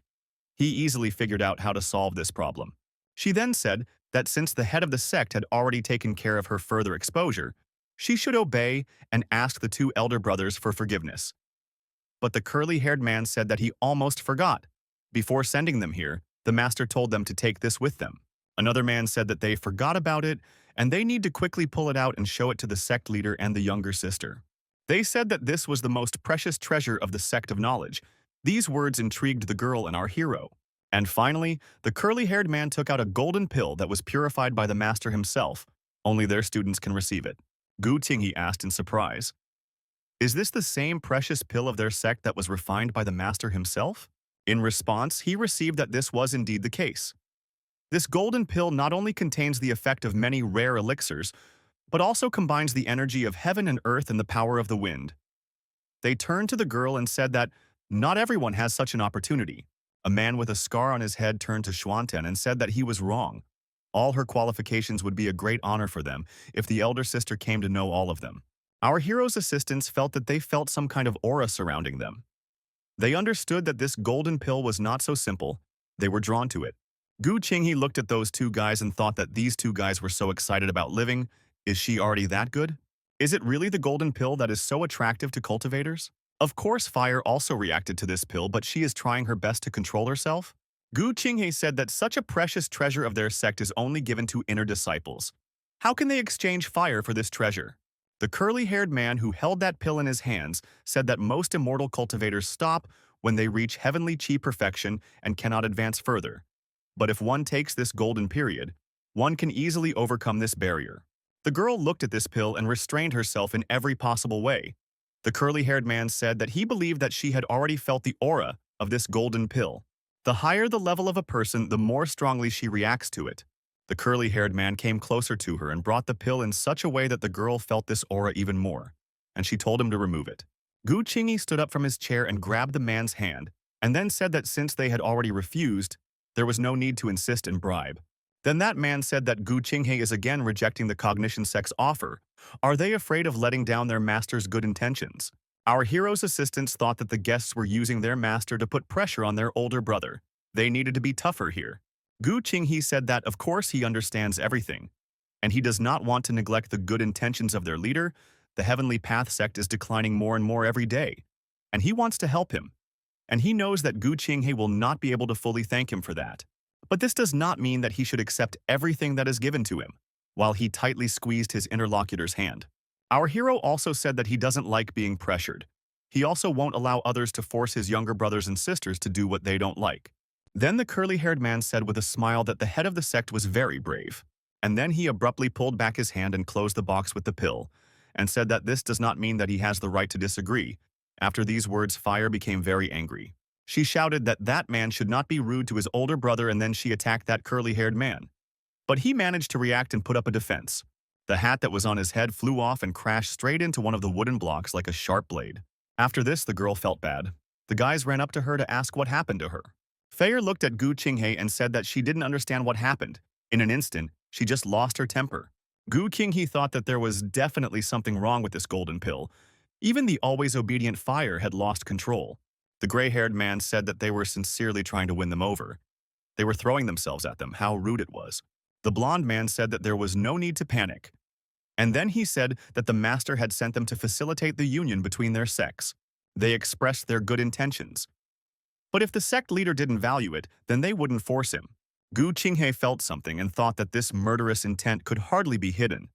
He easily figured out how to solve this problem. She then said that since the head of the sect had already taken care of her further exposure, she should obey and ask the two elder brothers for forgiveness. But the curly-haired man said that he almost forgot. Before sending them here, the master told them to take this with them. Another man said that they forgot about it, and they need to quickly pull it out and show it to the sect leader and the younger sister. They said that this was the most precious treasure of the sect of knowledge. These words intrigued the girl and our hero. And finally, the curly-haired man took out a golden pill that was purified by the master himself. Only their students can receive it. Gu Qinghe asked in surprise, is this the same precious pill of their sect that was refined by the master himself? In response, he received that this was indeed the case. This golden pill not only contains the effect of many rare elixirs, but also combines the energy of heaven and earth and the power of the wind. They turned to the girl and said that not everyone has such an opportunity. A man with a scar on his head turned to Xuanten and said that he was wrong. All her qualifications would be a great honor for them if the elder sister came to know all of them. Our hero's assistants felt that they felt some kind of aura surrounding them. They understood that this golden pill was not so simple. They were drawn to it. Gu Qinghe looked at those two guys and thought that these two guys were so excited about living. Is she already that good? Is it really the golden pill that is so attractive to cultivators? Of course, Fire also reacted to this pill, but she is trying her best to control herself. Gu Qinghe said that such a precious treasure of their sect is only given to inner disciples. How can they exchange fire for this treasure? The curly-haired man who held that pill in his hands said that most immortal cultivators stop when they reach heavenly chi perfection and cannot advance further. But if one takes this golden period, one can easily overcome this barrier. The girl looked at this pill and restrained herself in every possible way. The curly-haired man said that he believed that she had already felt the aura of this golden pill. The higher the level of a person, the more strongly she reacts to it. The curly-haired man came closer to her and brought the pill in such a way that the girl felt this aura even more, and she told him to remove it. Gu Qingyi stood up from his chair and grabbed the man's hand, and then said that since they had already refused, there was no need to insist and bribe. Then that man said that Gu Qinghe is again rejecting the cognition sex offer. Are they afraid of letting down their master's good intentions? Our hero's assistants thought that the guests were using their master to put pressure on their older brother. They needed to be tougher here. Gu Qinghe said that of course he understands everything, and he does not want to neglect the good intentions of their leader. The Heavenly Path sect is declining more and more every day, and he wants to help him. And he knows that Gu Qinghe will not be able to fully thank him for that. But this does not mean that he should accept everything that is given to him, while he tightly squeezed his interlocutor's hand. Our hero also said that he doesn't like being pressured. He also won't allow others to force his younger brothers and sisters to do what they don't like. Then the curly-haired man said with a smile that the head of the sect was very brave. And then he abruptly pulled back his hand and closed the box with the pill, and said that this does not mean that he has the right to disagree. After these words, Fire became very angry. She shouted that that man should not be rude to his older brother, and then she attacked that curly-haired man. But he managed to react and put up a defense. The hat that was on his head flew off and crashed straight into one of the wooden blocks like a sharp blade. After this, the girl felt bad. The guys ran up to her to ask what happened to her. Fayer looked at Gu Qinghe and said that she didn't understand what happened. In an instant, she just lost her temper. Gu Qinghe thought that there was definitely something wrong with this golden pill. Even the always obedient Fire had lost control. The gray-haired man said that they were sincerely trying to win them over. They were throwing themselves at them, how rude it was. The blonde man said that there was no need to panic. And then he said that the master had sent them to facilitate the union between their sects. They expressed their good intentions. But if the sect leader didn't value it, then they wouldn't force him. Gu Qinghe felt something and thought that this murderous intent could hardly be hidden.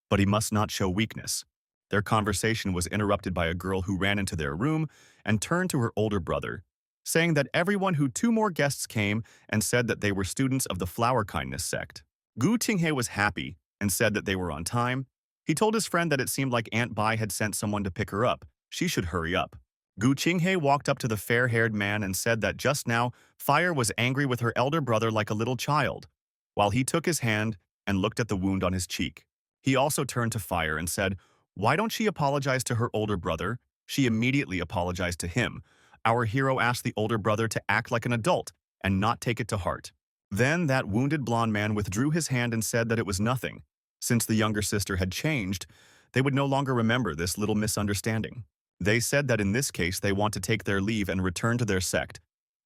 But he must not show weakness. Their conversation was interrupted by a girl who ran into their room and turned to her older brother, saying that everyone who two more guests came and said that they were students of the Flower Kindness sect. Gu Qinghe was happy and said that they were on time. He told his friend that it seemed like Aunt Bai had sent someone to pick her up. She should hurry up. Gu Qinghe walked up to the fair-haired man and said that just now, Fire was angry with her elder brother like a little child, while he took his hand and looked at the wound on his cheek. He also turned to Fire and said, "Why don't she apologize to her older brother?" She immediately apologized to him. Our hero asked the older brother to act like an adult and not take it to heart. Then that wounded blonde man withdrew his hand and said that it was nothing. Since the younger sister had changed, they would no longer remember this little misunderstanding. They said that in this case they want to take their leave and return to their sect.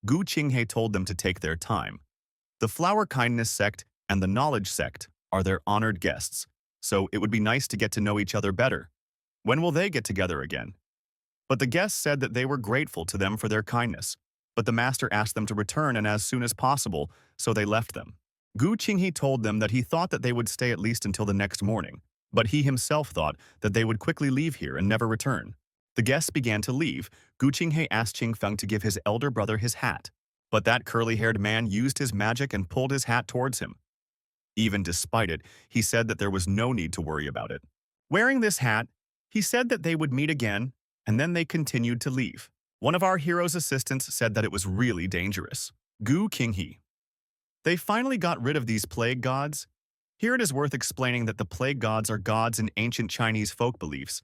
Gu Qinghe told them to take their time. The Flower Kindness sect and the Knowledge sect are their honored guests, so it would be nice to get to know each other better. When will they get together again? But the guests said that they were grateful to them for their kindness, but the master asked them to return and as soon as possible, so they left them. Gu Qinghe told them that he thought that they would stay at least until the next morning, but he himself thought that they would quickly leave here and never return. The guests began to leave. Gu Qinghe asked Qingfeng to give his elder brother his hat, but that curly-haired man used his magic and pulled his hat towards him. Even despite it, he said that there was no need to worry about it. Wearing this hat, he said that they would meet again, and then they continued to leave. One of our hero's assistants said that it was really dangerous. Gu Qinghe. They finally got rid of these plague gods. Here it is worth explaining that the plague gods are gods in ancient Chinese folk beliefs.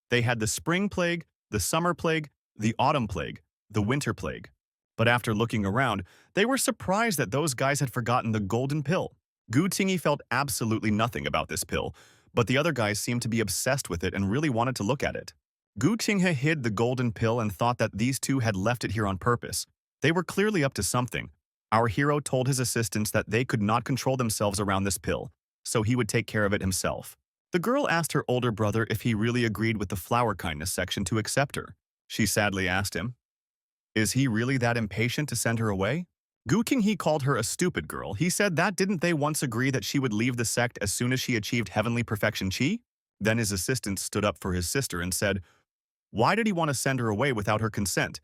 They had the spring plague, the summer plague, the autumn plague, the winter plague. But after looking around, they were surprised that those guys had forgotten the golden pill. Gu Qinghe felt absolutely nothing about this pill, but the other guys seemed to be obsessed with it and really wanted to look at it. Gu Qinghe hid the golden pill and thought that these two had left it here on purpose. They were clearly up to something. Our hero told his assistants that they could not control themselves around this pill, so he would take care of it himself. The girl asked her older brother if he really agreed with the Flower Kindness section to accept her. She sadly asked him, "Is he really that impatient to send her away?" Gu Qinghe called her a stupid girl. He said that didn't they once agree that she would leave the sect as soon as she achieved heavenly perfection chi? Then his assistant stood up for his sister and said, why did he want to send her away without her consent?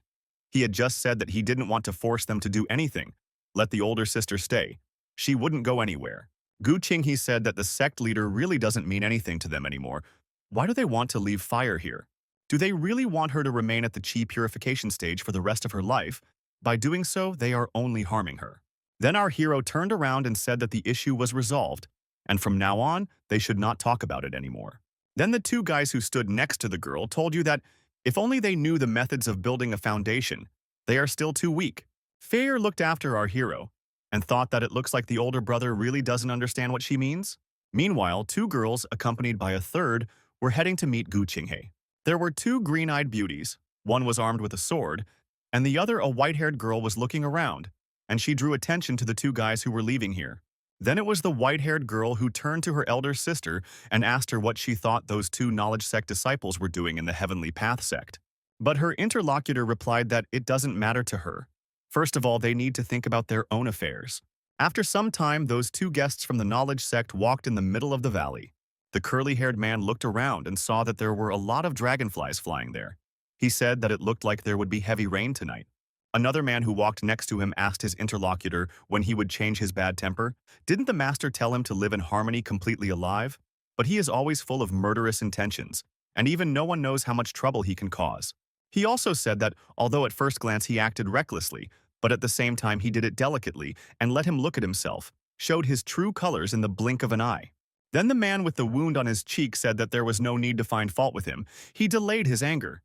He had just said that he didn't want to force them to do anything. Let the older sister stay. She wouldn't go anywhere. Gu Qinghe said that the sect leader really doesn't mean anything to them anymore. Why do they want to leave Fire here? Do they really want her to remain at the chi purification stage for the rest of her life? By doing so, they are only harming her. Then our hero turned around and said that the issue was resolved, and from now on, they should not talk about it anymore. Then the two guys who stood next to the girl told you that if only they knew the methods of building a foundation, they are still too weak. Fair looked after our hero and thought that it looks like the older brother really doesn't understand what she means. Meanwhile, two girls, accompanied by a third, were heading to meet Gu Qinghe. There were two green-eyed beauties. One was armed with a sword, and the other, a white-haired girl, was looking around, and she drew attention to the two guys who were leaving here. Then it was the white-haired girl who turned to her elder sister and asked her what she thought those two knowledge sect disciples were doing in the Heavenly Path sect. But her interlocutor replied that it doesn't matter to her. First of all, they need to think about their own affairs. After some time, those two guests from the knowledge sect walked in the middle of the valley. The curly-haired man looked around and saw that there were a lot of dragonflies flying there. He said that it looked like there would be heavy rain tonight. Another man who walked next to him asked his interlocutor when he would change his bad temper. Didn't the master tell him to live in harmony completely alive? But he is always full of murderous intentions, and even no one knows how much trouble he can cause. He also said that although at first glance he acted recklessly, but at the same time he did it delicately and let him look at himself, showed his true colors in the blink of an eye. Then the man with the wound on his cheek said that there was no need to find fault with him. He delayed his anger.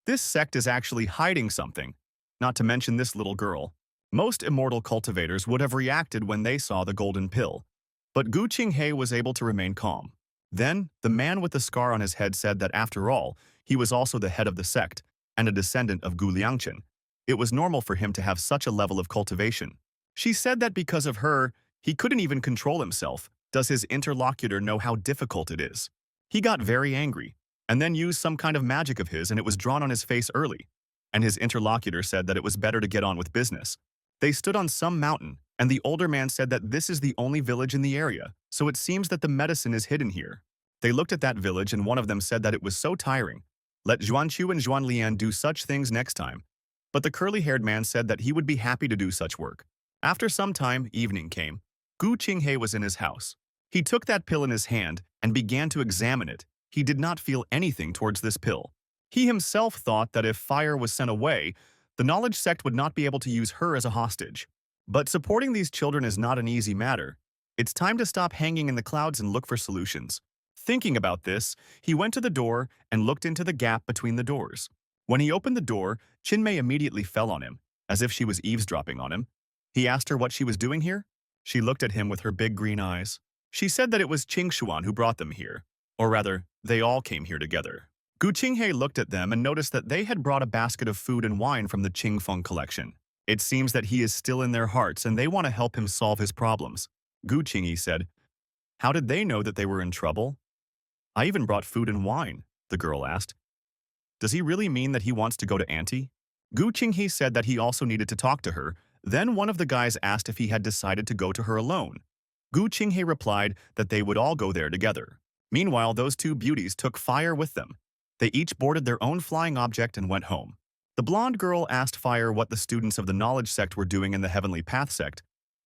This sect is actually hiding something, not to mention this little girl. Most immortal cultivators would have reacted when they saw the golden pill, but Gu Qinghe was able to remain calm. Then, the man with the scar on his head said that after all, he was also the head of the sect and a descendant of Gu Liangchen. It was normal for him to have such a level of cultivation. She said that because of her, he couldn't even control himself. Does his interlocutor know how difficult it is? He got very angry, and then used some kind of magic of his, and it was drawn on his face early. And his interlocutor said that it was better to get on with business. They stood on some mountain, and the older man said that this is the only village in the area, so it seems that the medicine is hidden here. They looked at that village, and one of them said that it was so tiring. Let Zhuanqiu and Zhuanlian do such things next time. But the curly-haired man said that he would be happy to do such work. After some time, evening came. Gu Qinghe was in his house. He took that pill in his hand and began to examine it. He did not feel anything towards this pill. He himself thought that if fire was sent away, the knowledge sect would not be able to use her as a hostage. But supporting these children is not an easy matter. It's time to stop hanging in the clouds and look for solutions. Thinking about this, he went to the door and looked into the gap between the doors. When he opened the door, Chinmei immediately fell on him, as if she was eavesdropping on him. He asked her what she was doing here. She looked at him with her big green eyes. She said that it was Qing Xuan who brought them here. Or rather, they all came here together. Gu Qinghe looked at them and noticed that they had brought a basket of food and wine from the Qingfeng collection. It seems that he is still in their hearts and they want to help him solve his problems. Gu Qinghe said, "How did they know that they were in trouble?" "I even brought food and wine," the girl asked. "Does he really mean that he wants to go to Auntie?" Gu Qinghe said that he also needed to talk to her. Then one of the guys asked if he had decided to go to her alone. Gu Qinghe replied that they would all go there together. Meanwhile, those two beauties took fire with them. They each boarded their own flying object and went home. The blonde girl asked Fire what the students of the knowledge sect were doing in the Heavenly Path sect.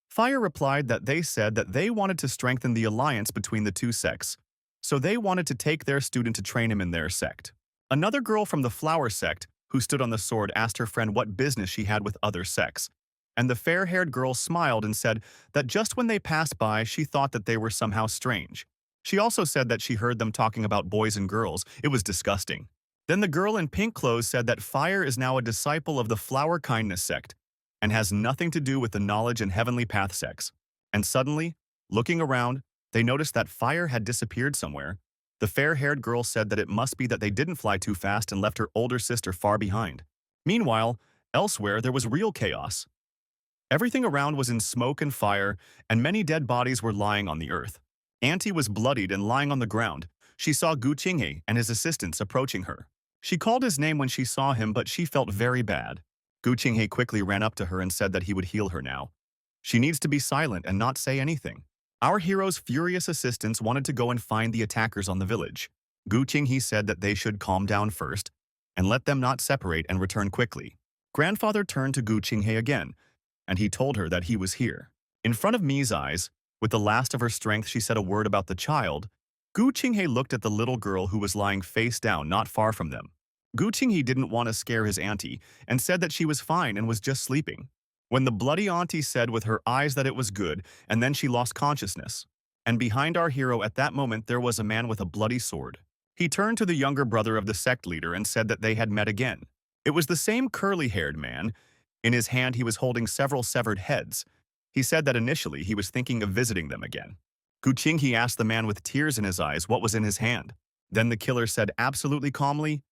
Fire replied that they said that they wanted to strengthen the alliance between the two sects, so they wanted to take their student to train him in their sect. Another girl from the flower sect, who stood on the sword, asked her friend what business she had with other sects. And the fair-haired girl smiled and said that just when they passed by, she thought that they were somehow strange. She also said that she heard them talking about boys and girls. It was disgusting. Then the girl in pink clothes said that Fire is now a disciple of the Flower Kindness sect and has nothing to do with the Knowledge and Heavenly Path sects. And suddenly, looking around, they noticed that Fire had disappeared somewhere. The fair-haired girl said that it must be that they didn't fly too fast and left her older sister far behind. Meanwhile, elsewhere there was real chaos. Everything around was in smoke and fire, and many dead bodies were lying on the earth. Auntie was bloodied and lying on the ground. She saw Gu Qinghe and his assistants approaching her. She called his name when she saw him, but she felt very bad. Gu Qinghe quickly ran up to her and said that he would heal her now. She needs to be silent and not say anything. Our hero's furious assistants wanted to go and find the attackers on the village. Gu Qinghe said that they should calm down first and let them not separate and return quickly. Grandfather turned to Gu Qinghe again, and he told her that he was here. In front of Mi's eyes, with the last of her strength, she said a word about the child. Gu Qinghe looked at the little girl who was lying face down not far from them. Gu Qinghe didn't want to scare his auntie and said that she was fine and was just sleeping. When the bloody auntie said with her eyes that it was good, and then she lost consciousness. And behind our hero at that moment there was a man with a bloody sword. He turned to the younger brother of the sect leader and said that they had met again. It was the same curly-haired man. In his hand he was holding several severed heads. He said that initially he was thinking of visiting them again. Gu Qinghe asked the man with tears in his eyes what was in his hand. Then the killer said absolutely calmly,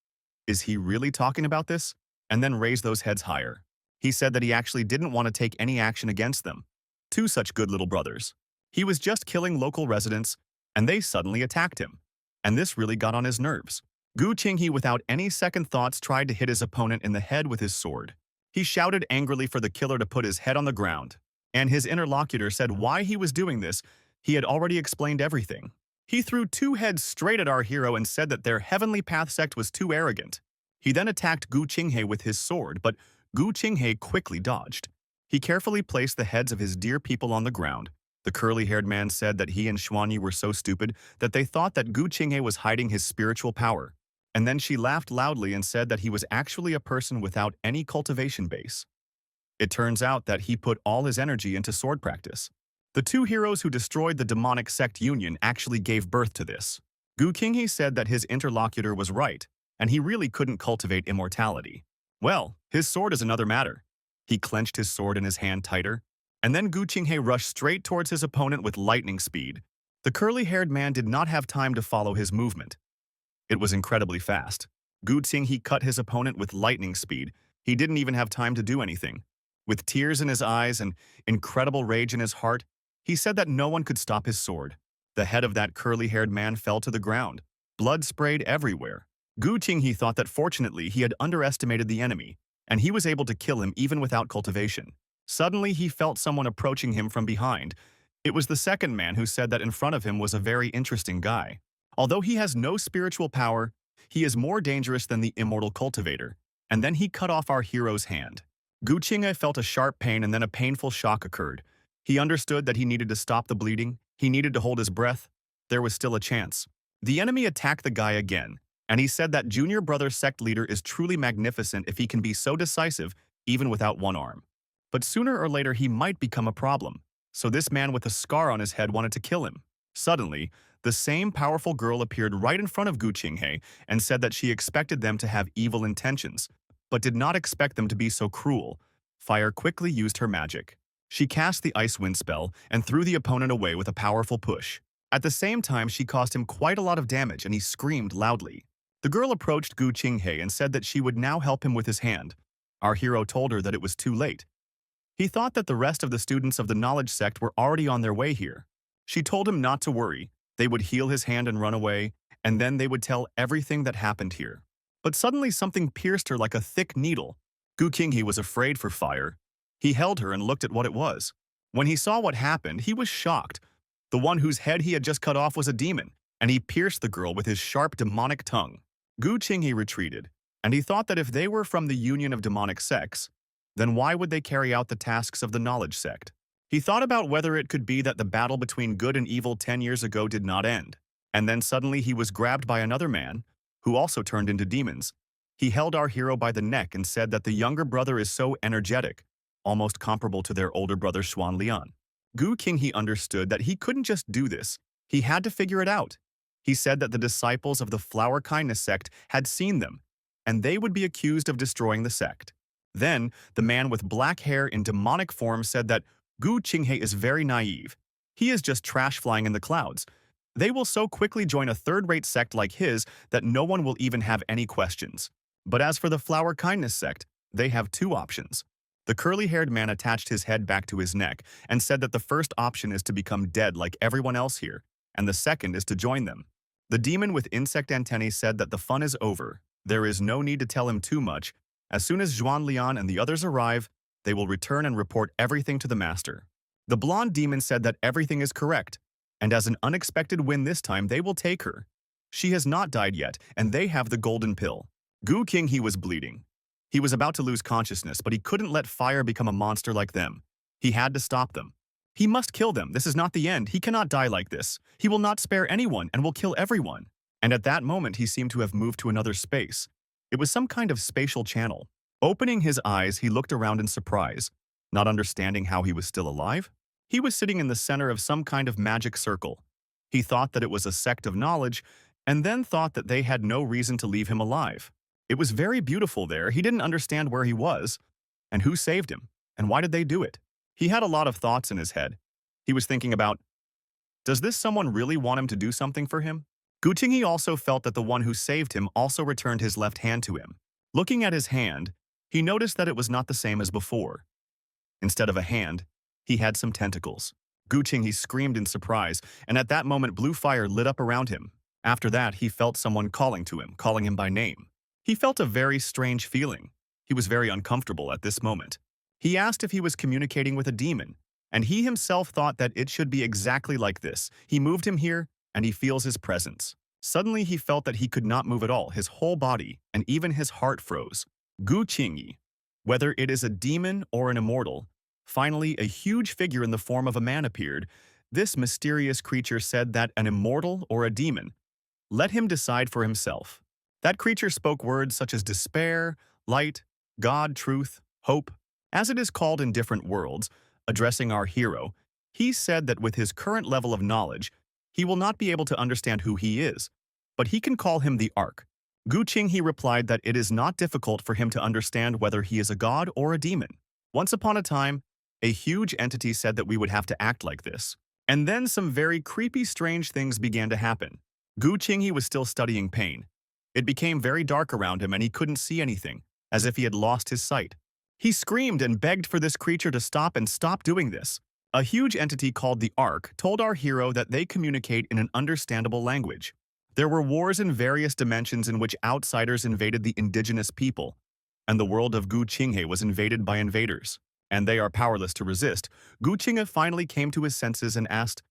"Is he really talking about this?" and then raised those heads higher. He said that he actually didn't want to take any action against them. Two such good little brothers. He was just killing local residents, and they suddenly attacked him. And this really got on his nerves. Gu Qinghe, without any second thoughts, tried to hit his opponent in the head with his sword. He shouted angrily for the killer to put his head on the ground. And his interlocutor said why he was doing this. He had already explained everything. He threw two heads straight at our hero and said that their Heavenly Path sect was too arrogant. He then attacked Gu Qinghe with his sword, but Gu Qinghe quickly dodged. He carefully placed the heads of his dear people on the ground. The curly-haired man said that he and Xuanyi were so stupid that they thought that Gu Qinghe was hiding his spiritual power. And then she laughed loudly and said that he was actually a person without any cultivation base. It turns out that he put all his energy into sword practice. The two heroes who destroyed the demonic sect union actually gave birth to this. Gu Qinghe said that his interlocutor was right, and he really couldn't cultivate immortality. Well, his sword is another matter. He clenched his sword in his hand tighter, and then Gu Qinghe rushed straight towards his opponent with lightning speed. The curly-haired man did not have time to follow his movement. It was incredibly fast. Gu Qinghe cut his opponent with lightning speed. He didn't even have time to do anything. With tears in his eyes and incredible rage in his heart, he said that no one could stop his sword. The head of that curly-haired man fell to the ground. Blood sprayed everywhere. Gu Qinghe thought that fortunately he had underestimated the enemy, and he was able to kill him even without cultivation. Suddenly he felt someone approaching him from behind. It was the second man who said that in front of him was a very interesting guy. Although he has no spiritual power, he is more dangerous than the immortal cultivator. And then he cut off our hero's hand. Gu Qinghe felt a sharp pain and then a painful shock occurred. He understood that he needed to stop the bleeding. He needed to hold his breath. There was still a chance. The enemy attacked the guy again, and he said that junior brother sect leader is truly magnificent if he can be so decisive, even without one arm. But sooner or later he might become a problem. So this man with a scar on his head wanted to kill him. Suddenly, the same powerful girl appeared right in front of Gu Qinghe and said that she expected them to have evil intentions, but did not expect them to be so cruel. Fire quickly used her magic. She cast the ice wind spell and threw the opponent away with a powerful push. At the same time, she caused him quite a lot of damage and he screamed loudly. The girl approached Gu Qinghe and said that she would now help him with his hand. Our hero told her that it was too late. He thought that the rest of the students of the knowledge sect were already on their way here. She told him not to worry. They would heal his hand and run away, and then they would tell everything that happened here. But suddenly something pierced her like a thick needle. Gu Qinghe was afraid for fire. He held her and looked at what it was. When he saw what happened, he was shocked. The one whose head he had just cut off was a demon, and he pierced the girl with his sharp demonic tongue. Gu Qinghe retreated, and he thought that if they were from the union of demonic sects, then why would they carry out the tasks of the knowledge sect? He thought about whether it could be that the battle between good and evil 10 years ago did not end. And then suddenly he was grabbed by another man, who also turned into demons. He held our hero by the neck and said that the younger brother is so energetic, almost comparable to their older brother Xuan Lian. Gu Qinghe understood that he couldn't just do this. He had to figure it out. He said that the disciples of the Flower Kindness sect had seen them, and they would be accused of destroying the sect. Then, the man with black hair in demonic form said that Gu Qinghe is very naive. He is just trash flying in the clouds. They will so quickly join a third-rate sect like his that no one will even have any questions. But as for the Flower Kindness sect, they have two options. The curly-haired man attached his head back to his neck and said that the first option is to become dead like everyone else here, and the second is to join them. The demon with insect antennae said that the fun is over. There is no need to tell him too much. As soon as Xuan Lian and the others arrive, they will return and report everything to the master. The blonde demon said that everything is correct, and as an unexpected win this time, they will take her. She has not died yet, and they have the golden pill. Gu Qinghe was bleeding. He was about to lose consciousness, but he couldn't let fire become a monster like them. He had to stop them. He must kill them. This is not the end. He cannot die like this. He will not spare anyone and will kill everyone. And at that moment, he seemed to have moved to another space. It was some kind of spatial channel. Opening his eyes, he looked around in surprise, not understanding how he was still alive. He was sitting in the center of some kind of magic circle. He thought that it was a sect of knowledge, and then thought that they had no reason to leave him alive. It was very beautiful there. He didn't understand where he was, and who saved him, and why did they do it. He had a lot of thoughts in his head. He was thinking about, does this someone really want him to do something for him? Gucinghe also felt that the one who saved him also returned his left hand to him. Looking at his hand, he noticed that it was not the same as before. Instead of a hand, he had some tentacles. Gucinghe screamed in surprise, and at that moment blue fire lit up around him. After that, he felt someone calling to him, calling him by name. He felt a very strange feeling. He was very uncomfortable at this moment. He asked if he was communicating with a demon, and he himself thought that it should be exactly like this. He moved him here, and he feels his presence. Suddenly, he felt that he could not move at all. His whole body, and even his heart froze. Gucinghe, whether it is a demon or an immortal, finally a huge figure in the form of a man appeared. This mysterious creature said that an immortal or a demon, let him decide for himself. That creature spoke words such as despair, light, God, truth, hope, as it is called in different worlds. Addressing our hero, he said that with his current level of knowledge, he will not be able to understand who he is, but he can call him the Ark. Gucinghe replied that it is not difficult for him to understand whether he is a god or a demon. Once upon a time, a huge entity said that we would have to act like this. And then some very creepy, strange things began to happen. Gucinghe was still studying pain. It became very dark around him and he couldn't see anything, as if he had lost his sight. He screamed and begged for this creature to stop and stop doing this. A huge entity called the Ark told our hero that they communicate in an understandable language. There were wars in various dimensions in which outsiders invaded the indigenous people, and the world of Gucinghe was invaded by invaders, and they are powerless to resist. Gucinghe finally came to his senses and asked,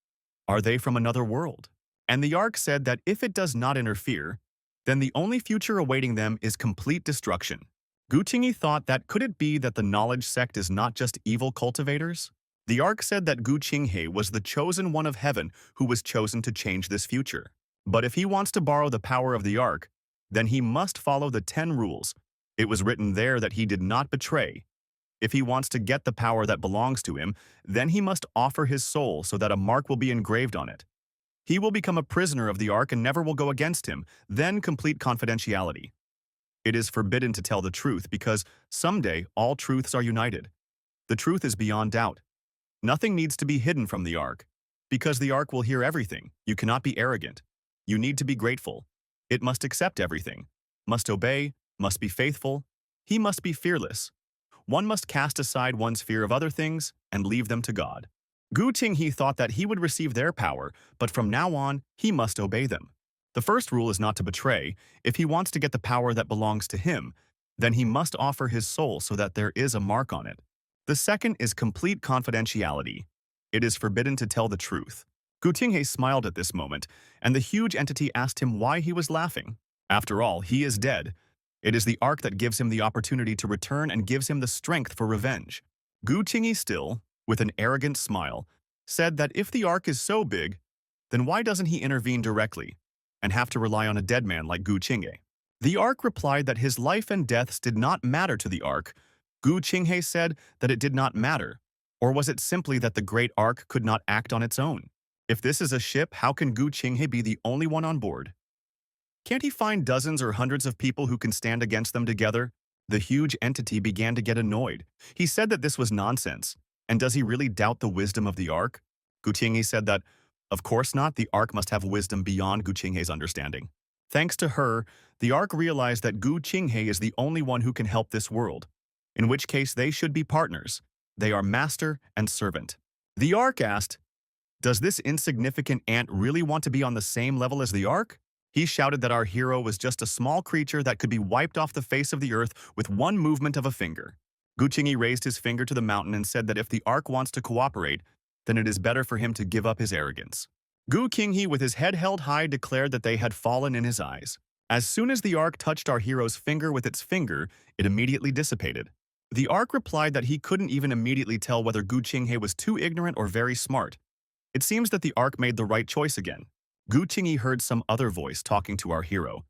are they from another world? And the Ark said that if it does not interfere, then the only future awaiting them is complete destruction. Gucinghe thought that could it be that the knowledge sect is not just evil cultivators? The Ark said that Gucinghe was the chosen one of heaven who was chosen to change this future. But if he wants to borrow the power of the Ark, then he must follow the 10 rules. It was written there that he did not betray. If he wants to get the power that belongs to him, then he must offer his soul so that a mark will be engraved on it. He will become a prisoner of the Ark and never will go against him, then complete confidentiality. It is forbidden to tell the truth because someday all truths are united. The truth is beyond doubt. Nothing needs to be hidden from the Ark, because the Ark will hear everything. You cannot be arrogant. You need to be grateful. It must accept everything, must obey, must be faithful. He must be fearless. One must cast aside one's fear of other things and leave them to God. Gucinghe thought that he would receive their power, but from now on, he must obey them. The first rule is not to betray. If he wants to get the power that belongs to him, then he must offer his soul so that there is a mark on it. The second is complete confidentiality. It is forbidden to tell the truth. Gucinghe smiled at this moment, and the huge entity asked him why he was laughing. After all, he is dead. It is the Ark that gives him the opportunity to return and gives him the strength for revenge. Gucinghe still, with an arrogant smile, said that if the Ark is so big, then why doesn't he intervene directly and have to rely on a dead man like Gucinghe? The Ark replied that his life and deaths did not matter to the Ark. Gucinghe said that it did not matter, or was it simply that the great Ark could not act on its own? If this is a ship, how can Gucinghe be the only one on board? Can't he find dozens or hundreds of people who can stand against them together? The huge entity began to get annoyed. He said that this was nonsense. And does he really doubt the wisdom of the Ark? Gucinghe said that, of course not, the Ark must have wisdom beyond Gucinghe's understanding. Thanks to her, the Ark realized that Gucinghe is the only one who can help this world, in which case they should be partners. They are master and servant. The Ark asked, does this insignificant ant really want to be on the same level as the Ark? He shouted that our hero was just a small creature that could be wiped off the face of the earth with one movement of a finger. Gucinghe raised his finger to the mountain and said that if the Ark wants to cooperate, then it is better for him to give up his arrogance. Gucinghe, with his head held high, declared that they had fallen in his eyes. As soon as the Ark touched our hero's finger with its finger, it immediately dissipated. The Ark replied that he couldn't even immediately tell whether Gucinghe was too ignorant or very smart. It seems that the Ark made the right choice again. Gucinghe heard some other voice talking to our hero.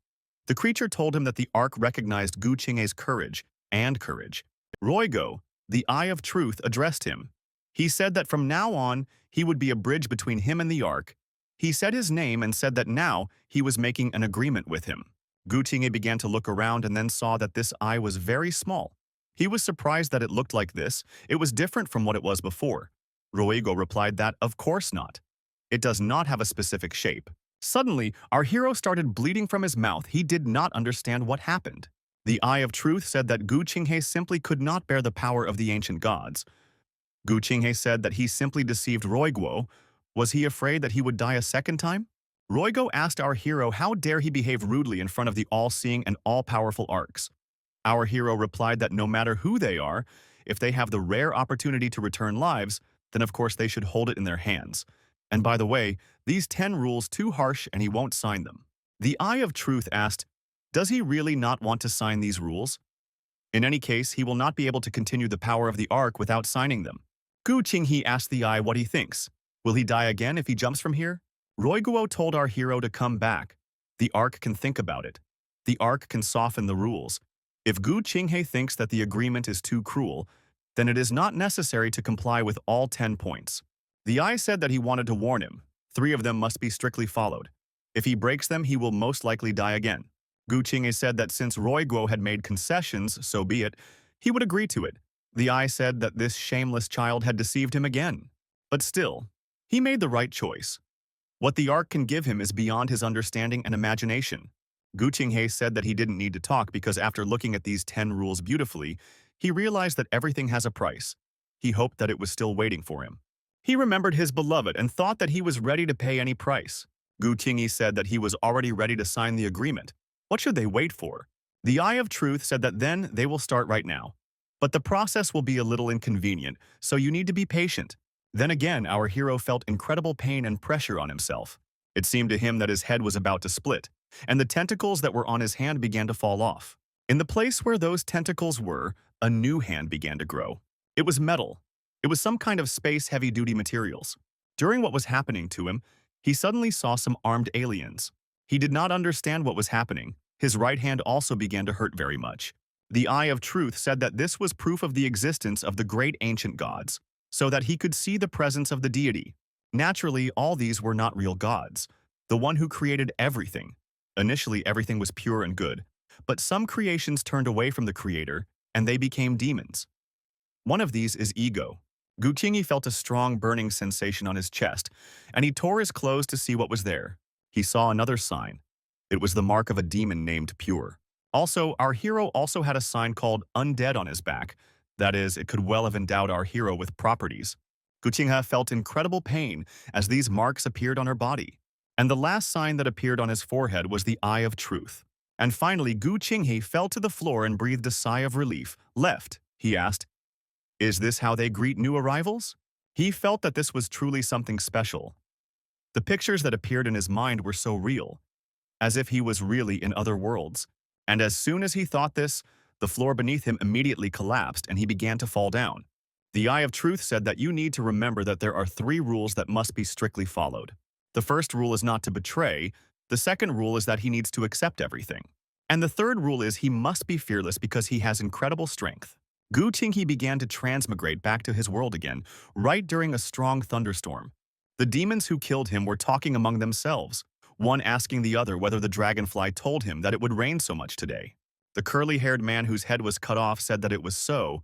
The creature told him that the ark recognized Gu Qinghe's courage and courage. Roigo, the Eye of Truth, addressed him. He said that from now on, he would be a bridge between him and the ark. He said his name and said that now he was making an agreement with him. Gu Qinghe began to look around and then saw that this eye was very small. He was surprised that it looked like this. It was different from what it was before. Roigo replied that, of course not. It does not have a specific shape. Suddenly, our hero started bleeding from his mouth. He did not understand what happened. The Eye of Truth said that Gu Qinghe simply could not bear the power of the ancient gods. Gu Qinghe said that he simply deceived Roiguo. Was he afraid that he would die a second time? Roigo asked our hero how dare he behave rudely in front of the all-seeing and all-powerful arcs. Our hero replied that no matter who they are, if they have the rare opportunity to return lives, then of course they should hold it in their hands. And by the way, these 10 rules too harsh and he won't sign them. The Eye of Truth asked, does he really not want to sign these rules? In any case, he will not be able to continue the power of the ark without signing them. Gu Qinghe asked the Eye what he thinks. Will he die again if he jumps from here? Roiguo told our hero to come back. The ark can think about it. The ark can soften the rules. If Gu Qinghe thinks that the agreement is too cruel, then it is not necessary to comply with all 10 points. The Eye said that he wanted to warn him. 3 of them must be strictly followed. If he breaks them, he will most likely die again. Gu Qinghe said that since Roiguo had made concessions, so be it, he would agree to it. The Eye said that this shameless child had deceived him again. But still, he made the right choice. What the ark can give him is beyond his understanding and imagination. Gu Qinghe said that he didn't need to talk because after looking at these 10 rules beautifully, he realized that everything has a price. He hoped that it was still waiting for him. He remembered his beloved and thought that he was ready to pay any price. Gu Qinghe said that he was already ready to sign the agreement. What should they wait for? The Eye of Truth said that then they will start right now. But the process will be a little inconvenient, so you need to be patient. Then again, our hero felt incredible pain and pressure on himself. It seemed to him that his head was about to split, and the tentacles that were on his hand began to fall off. In the place where those tentacles were, a new hand began to grow. It was metal. It was some kind of space heavy-duty materials. During what was happening to him, he suddenly saw some armed aliens. He did not understand what was happening. His right hand also began to hurt very much. The Eye of Truth said that this was proof of the existence of the great ancient gods, so that he could see the presence of the deity. Naturally, all these were not real gods, the one who created everything. Initially, everything was pure and good, but some creations turned away from the creator, and they became demons. One of these is ego. Gu Qinghe felt a strong burning sensation on his chest, and he tore his clothes to see what was there. He saw another sign. It was the mark of a demon named Pure. Also, our hero also had a sign called Undead on his back. That is, it could well have endowed our hero with properties. Gu Qinghe felt incredible pain as these marks appeared on her body. And the last sign that appeared on his forehead was the Eye of Truth. And finally, Gu Qinghe fell to the floor and breathed a sigh of relief. Left, he asked. Is this how they greet new arrivals? He felt that this was truly something special. The pictures that appeared in his mind were so real, as if he was really in other worlds. And as soon as he thought this, the floor beneath him immediately collapsed and he began to fall down. The Eye of Truth said that you need to remember that there are 3 rules that must be strictly followed. The first rule is not to betray, the second rule is that he needs to accept everything. And the third rule is he must be fearless because he has incredible strength. Gu Qinghe began to transmigrate back to his world again, right during a strong thunderstorm. The demons who killed him were talking among themselves, one asking the other whether the dragonfly told him that it would rain so much today. The curly-haired man whose head was cut off said that it was so.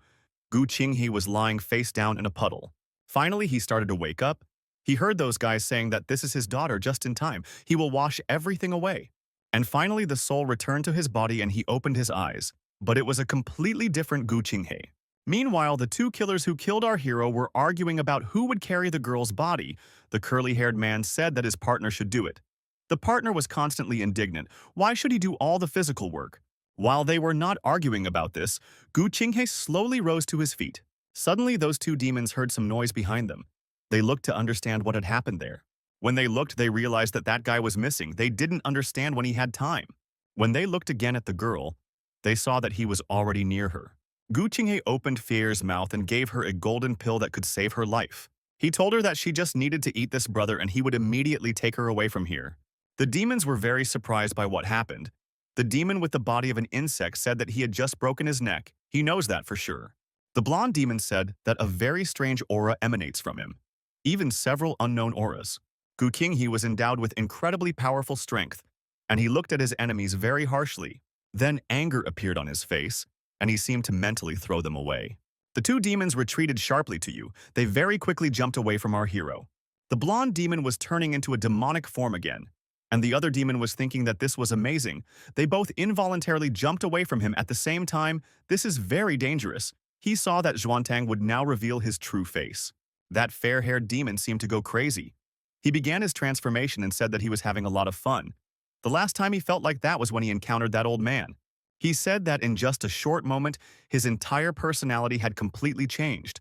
Gu Qinghe was lying face down in a puddle. Finally, he started to wake up. He heard those guys saying that this is his daughter just in time. He will wash everything away. And finally, the soul returned to his body and he opened his eyes. But it was a completely different Gu Qinghe. Meanwhile, the 2 killers who killed our hero were arguing about who would carry the girl's body. The curly-haired man said that his partner should do it. The partner was constantly indignant. Why should he do all the physical work? While they were not arguing about this, Gu Qinghe slowly rose to his feet. Suddenly, those 2 demons heard some noise behind them. They looked to understand what had happened there. When they looked, they realized that that guy was missing. They didn't understand when he had time. When they looked again at the girl, they saw that he was already near her. Gu Qinghe opened Fier's mouth and gave her a golden pill that could save her life. He told her that she just needed to eat this brother and he would immediately take her away from here. The demons were very surprised by what happened. The demon with the body of an insect said that he had just broken his neck. He knows that for sure. The blonde demon said that a very strange aura emanates from him, even several unknown auras. Gu Qinghe was endowed with incredibly powerful strength, and he looked at his enemies very harshly. Then anger appeared on his face, and he seemed to mentally throw them away. The two demons retreated sharply to you. They very quickly jumped away from our hero. The blonde demon was turning into a demonic form again, and the other demon was thinking that this was amazing. They both involuntarily jumped away from him at the same time. This is very dangerous. He saw that Xuantang would now reveal his true face. That fair-haired demon seemed to go crazy. He began his transformation and said that he was having a lot of fun. The last time he felt like that was when he encountered that old man. He said that in just a short moment, his entire personality had completely changed.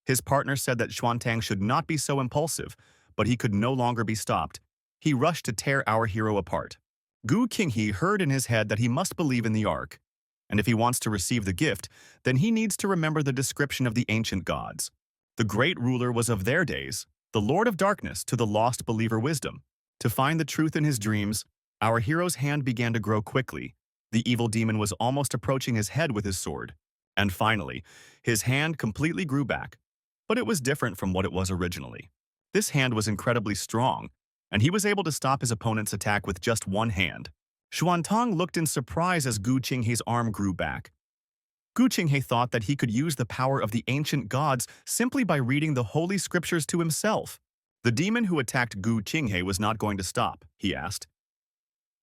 His partner said that Xuantang should not be so impulsive, but he could no longer be stopped. He rushed to tear our hero apart. Gu Qinghe heard in his head that he must believe in the Ark, and if he wants to receive the gift, then he needs to remember the description of the ancient gods. The great ruler was of their days, the Lord of Darkness to the lost believer wisdom. To find the truth in his dreams, our hero's hand began to grow quickly. The evil demon was almost approaching his head with his sword. And finally, his hand completely grew back. But it was different from what it was originally. This hand was incredibly strong, and he was able to stop his opponent's attack with just one hand. Xuantang looked in surprise as Gu Qinghe's arm grew back. Gu Qinghe thought that he could use the power of the ancient gods simply by reading the holy scriptures to himself. The demon who attacked Gu Qinghe was not going to stop, he asked.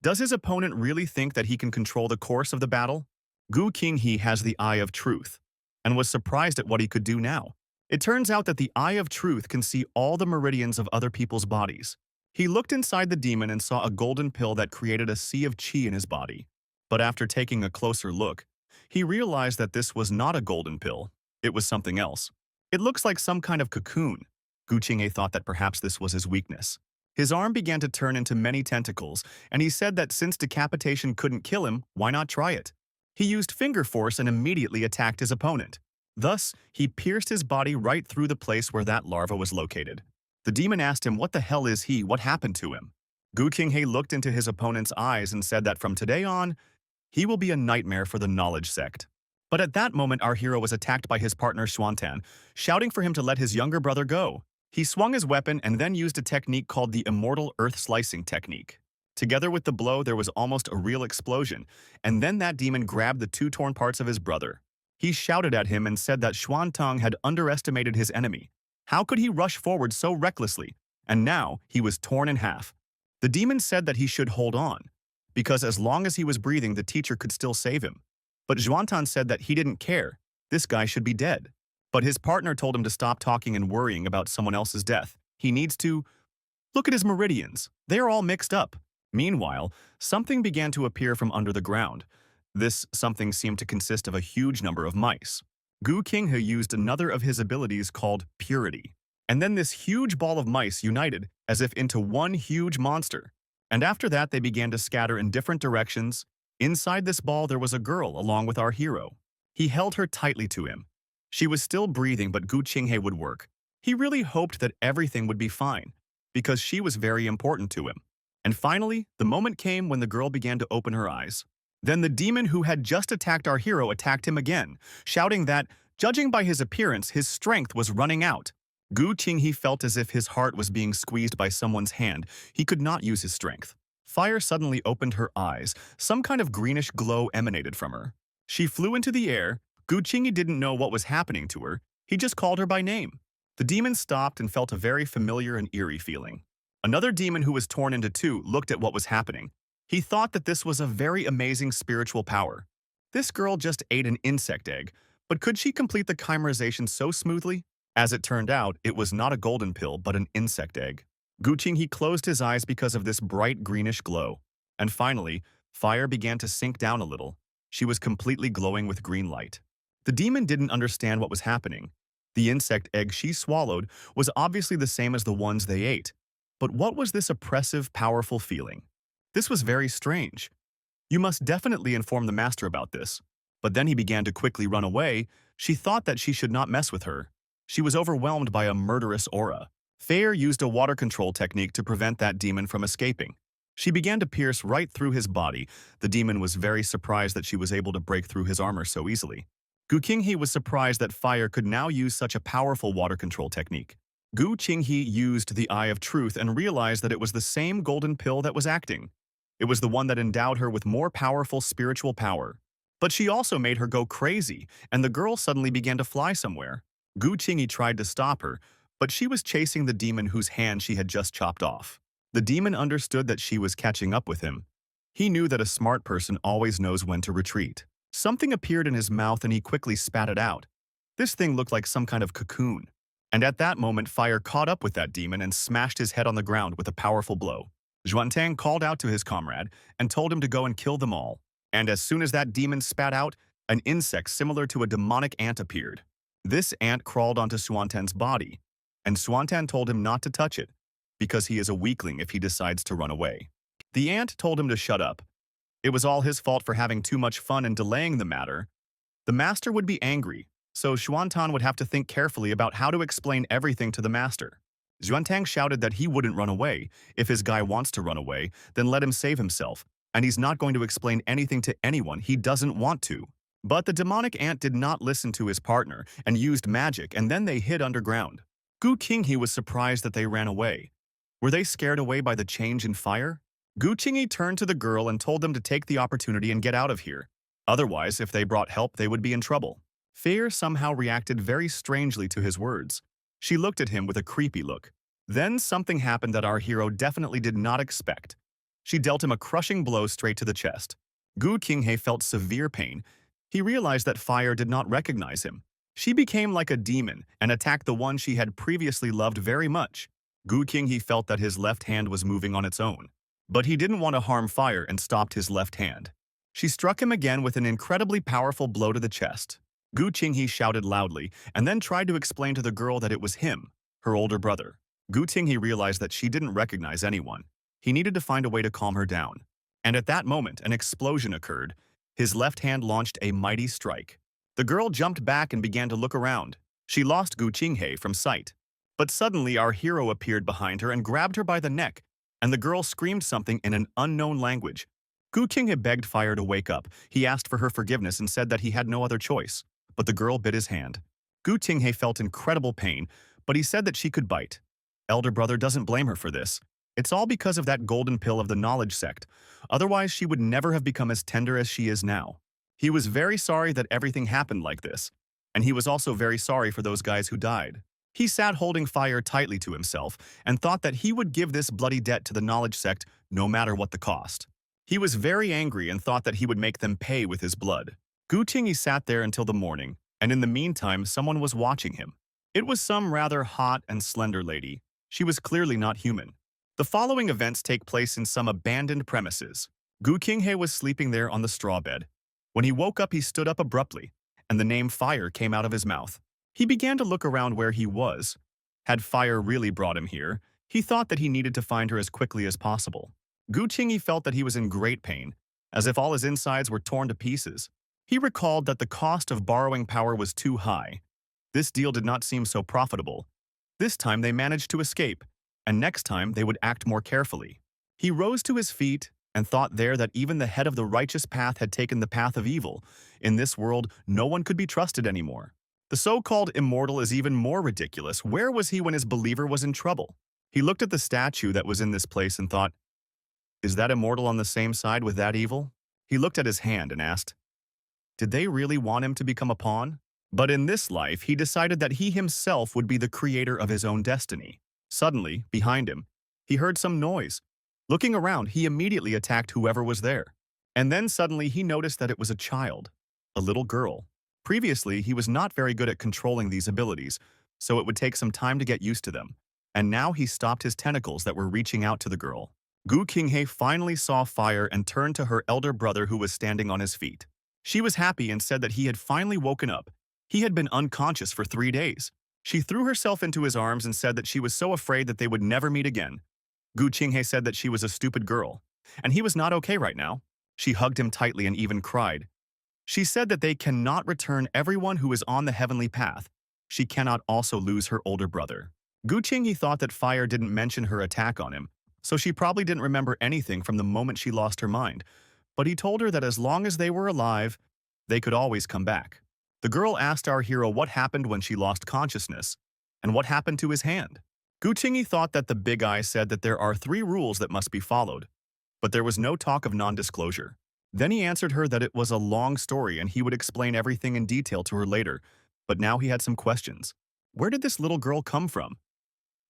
Does his opponent really think that he can control the course of the battle? Gu Qinghe has the Eye of Truth, and was surprised at what he could do now. It turns out that the Eye of Truth can see all the meridians of other people's bodies. He looked inside the demon and saw a golden pill that created a sea of qi in his body. But after taking a closer look, he realized that this was not a golden pill. It was something else. It looks like some kind of cocoon. Gu Qinghe thought that perhaps this was his weakness. His arm began to turn into many tentacles, and he said that since decapitation couldn't kill him, why not try it? He used finger force and immediately attacked his opponent. Thus, he pierced his body right through the place where that larva was located. The demon asked him what the hell is he, what happened to him? Gu Qinghe looked into his opponent's eyes and said that from today on, he will be a nightmare for the knowledge sect. But at that moment, our hero was attacked by his partner Xuantang, shouting for him to let his younger brother go. He swung his weapon and then used a technique called the Immortal Earth Slicing Technique. Together with the blow, there was almost a real explosion, and then that demon grabbed the two torn parts of his brother. He shouted at him and said that Xuantang had underestimated his enemy. How could he rush forward so recklessly? And now he was torn in half. The demon said that he should hold on, because as long as he was breathing, the teacher could still save him. But Xuantang said that he didn't care. This guy should be dead. But his partner told him to stop talking and worrying about someone else's death. He needs to look at his meridians. They are all mixed up. Meanwhile, something began to appear from under the ground. This something seemed to consist of a huge number of mice. Gu Qinghe used another of his abilities called Purity. And then this huge ball of mice united as if into one huge monster. And after that, they began to scatter in different directions. Inside this ball, there was a girl along with our hero. He held her tightly to him. She was still breathing, but Gu Qinghe would work. He really hoped that everything would be fine, because she was very important to him. And finally, the moment came when the girl began to open her eyes. Then the demon who had just attacked our hero attacked him again, shouting that, judging by his appearance, his strength was running out. Gu Qinghe felt as if his heart was being squeezed by someone's hand. He could not use his strength. Fire suddenly opened her eyes. Some kind of greenish glow emanated from her. She flew into the air. Gu Qinghe didn't know what was happening to her. He just called her by name. The demon stopped and felt a very familiar and eerie feeling. Another demon who was torn into two looked at what was happening. He thought that this was a very amazing spiritual power. This girl just ate an insect egg, but could she complete the chimerization so smoothly? As it turned out, it was not a golden pill, but an insect egg. Gu Qinghe closed his eyes because of this bright greenish glow. And finally, fire began to sink down a little. She was completely glowing with green light. The demon didn't understand what was happening. The insect egg she swallowed was obviously the same as the ones they ate. But what was this oppressive, powerful feeling? This was very strange. You must definitely inform the master about this. But then he began to quickly run away. She thought that she should not mess with her. She was overwhelmed by a murderous aura. Fair used a water control technique to prevent that demon from escaping. She began to pierce right through his body. The demon was very surprised that she was able to break through his armor so easily. Gu Qinghe was surprised that fire could now use such a powerful water control technique. Gu Qinghe used the Eye of Truth and realized that it was the same golden pill that was acting. It was the one that endowed her with more powerful spiritual power. But she also made her go crazy, and the girl suddenly began to fly somewhere. Gu Qinghe tried to stop her, but she was chasing the demon whose hand she had just chopped off. The demon understood that she was catching up with him. He knew that a smart person always knows when to retreat. Something appeared in his mouth and he quickly spat it out. This thing looked like some kind of cocoon. And at that moment, fire caught up with that demon and smashed his head on the ground with a powerful blow. Xuantang called out to his comrade and told him to go and kill them all. And as soon as that demon spat out, an insect similar to a demonic ant appeared. This ant crawled onto Xuantang's body, and Xuantang told him not to touch it, because he is a weakling if he decides to run away. The ant told him to shut up. It was all his fault for having too much fun and delaying the matter. The master would be angry, so Xuantan would have to think carefully about how to explain everything to the master. Xuantang shouted that he wouldn't run away. If his guy wants to run away, then let him save himself, and he's not going to explain anything to anyone he doesn't want to. But the demonic ant did not listen to his partner and used magic, and then they hid underground. Gu Qinghe was surprised that they ran away. Were they scared away by the change in fire? Gu Qinghe turned to the girl and told them to take the opportunity and get out of here. Otherwise, if they brought help, they would be in trouble. Fear somehow reacted very strangely to his words. She looked at him with a creepy look. Then something happened that our hero definitely did not expect. She dealt him a crushing blow straight to the chest. Gu Qinghe felt severe pain. He realized that fire did not recognize him. She became like a demon and attacked the one she had previously loved very much. Gu Qinghe felt that his left hand was moving on its own. But he didn't want to harm fire and stopped his left hand. She struck him again with an incredibly powerful blow to the chest. Gu Qinghe shouted loudly and then tried to explain to the girl that it was him, her older brother. Gu Qinghe realized that she didn't recognize anyone. He needed to find a way to calm her down. And at that moment, an explosion occurred. His left hand launched a mighty strike. The girl jumped back and began to look around. She lost Gu Qinghe from sight. But suddenly our hero appeared behind her and grabbed her by the neck, and the girl screamed something in an unknown language. Gu Qinghe begged Fire to wake up. He asked for her forgiveness and said that he had no other choice. But the girl bit his hand. Gu Qinghe felt incredible pain, but he said that she could bite. Elder brother doesn't blame her for this. It's all because of that golden pill of the knowledge sect. Otherwise, she would never have become as tender as she is now. He was very sorry that everything happened like this, and he was also very sorry for those guys who died. He sat holding Fire tightly to himself and thought that he would give this bloody debt to the knowledge sect no matter what the cost. He was very angry and thought that he would make them pay with his blood. Gu Qinghe sat there until the morning, and in the meantime someone was watching him. It was some rather hot and slender lady. She was clearly not human. The following events take place in some abandoned premises. Gu Qinghe was sleeping there on the straw bed. When he woke up, he stood up abruptly, and the name Fire came out of his mouth. He began to look around where he was. Had Fire really brought him here, he thought that he needed to find her as quickly as possible. Gu Qinghe felt that he was in great pain, as if all his insides were torn to pieces. He recalled that the cost of borrowing power was too high. This deal did not seem so profitable. This time they managed to escape, and next time they would act more carefully. He rose to his feet and thought there that even the head of the righteous path had taken the path of evil. In this world, no one could be trusted anymore. The so-called immortal is even more ridiculous. Where was he when his believer was in trouble? He looked at the statue that was in this place and thought, is that immortal on the same side with that evil? He looked at his hand and asked, did they really want him to become a pawn? But in this life, he decided that he himself would be the creator of his own destiny. Suddenly, behind him, he heard some noise. Looking around, he immediately attacked whoever was there. And then suddenly he noticed that it was a child, a little girl. Previously, he was not very good at controlling these abilities, so it would take some time to get used to them. And now he stopped his tentacles that were reaching out to the girl. Gu Qinghe finally saw Fire and turned to her elder brother who was standing on his feet. She was happy and said that he had finally woken up. He had been unconscious for 3 days. She threw herself into his arms and said that she was so afraid that they would never meet again. Gu Qinghe said that she was a stupid girl, and he was not okay right now. She hugged him tightly and even cried. She said that they cannot return everyone who is on the heavenly path. She cannot also lose her older brother. Gu Qinghe thought that Fire didn't mention her attack on him, so she probably didn't remember anything from the moment she lost her mind. But he told her that as long as they were alive, they could always come back. The girl asked our hero what happened when she lost consciousness, and what happened to his hand. Gu Qingyi thought that the big eye said that there are 3 rules that must be followed, but there was no talk of non-disclosure. Then he answered her that it was a long story and he would explain everything in detail to her later, but now he had some questions. Where did this little girl come from?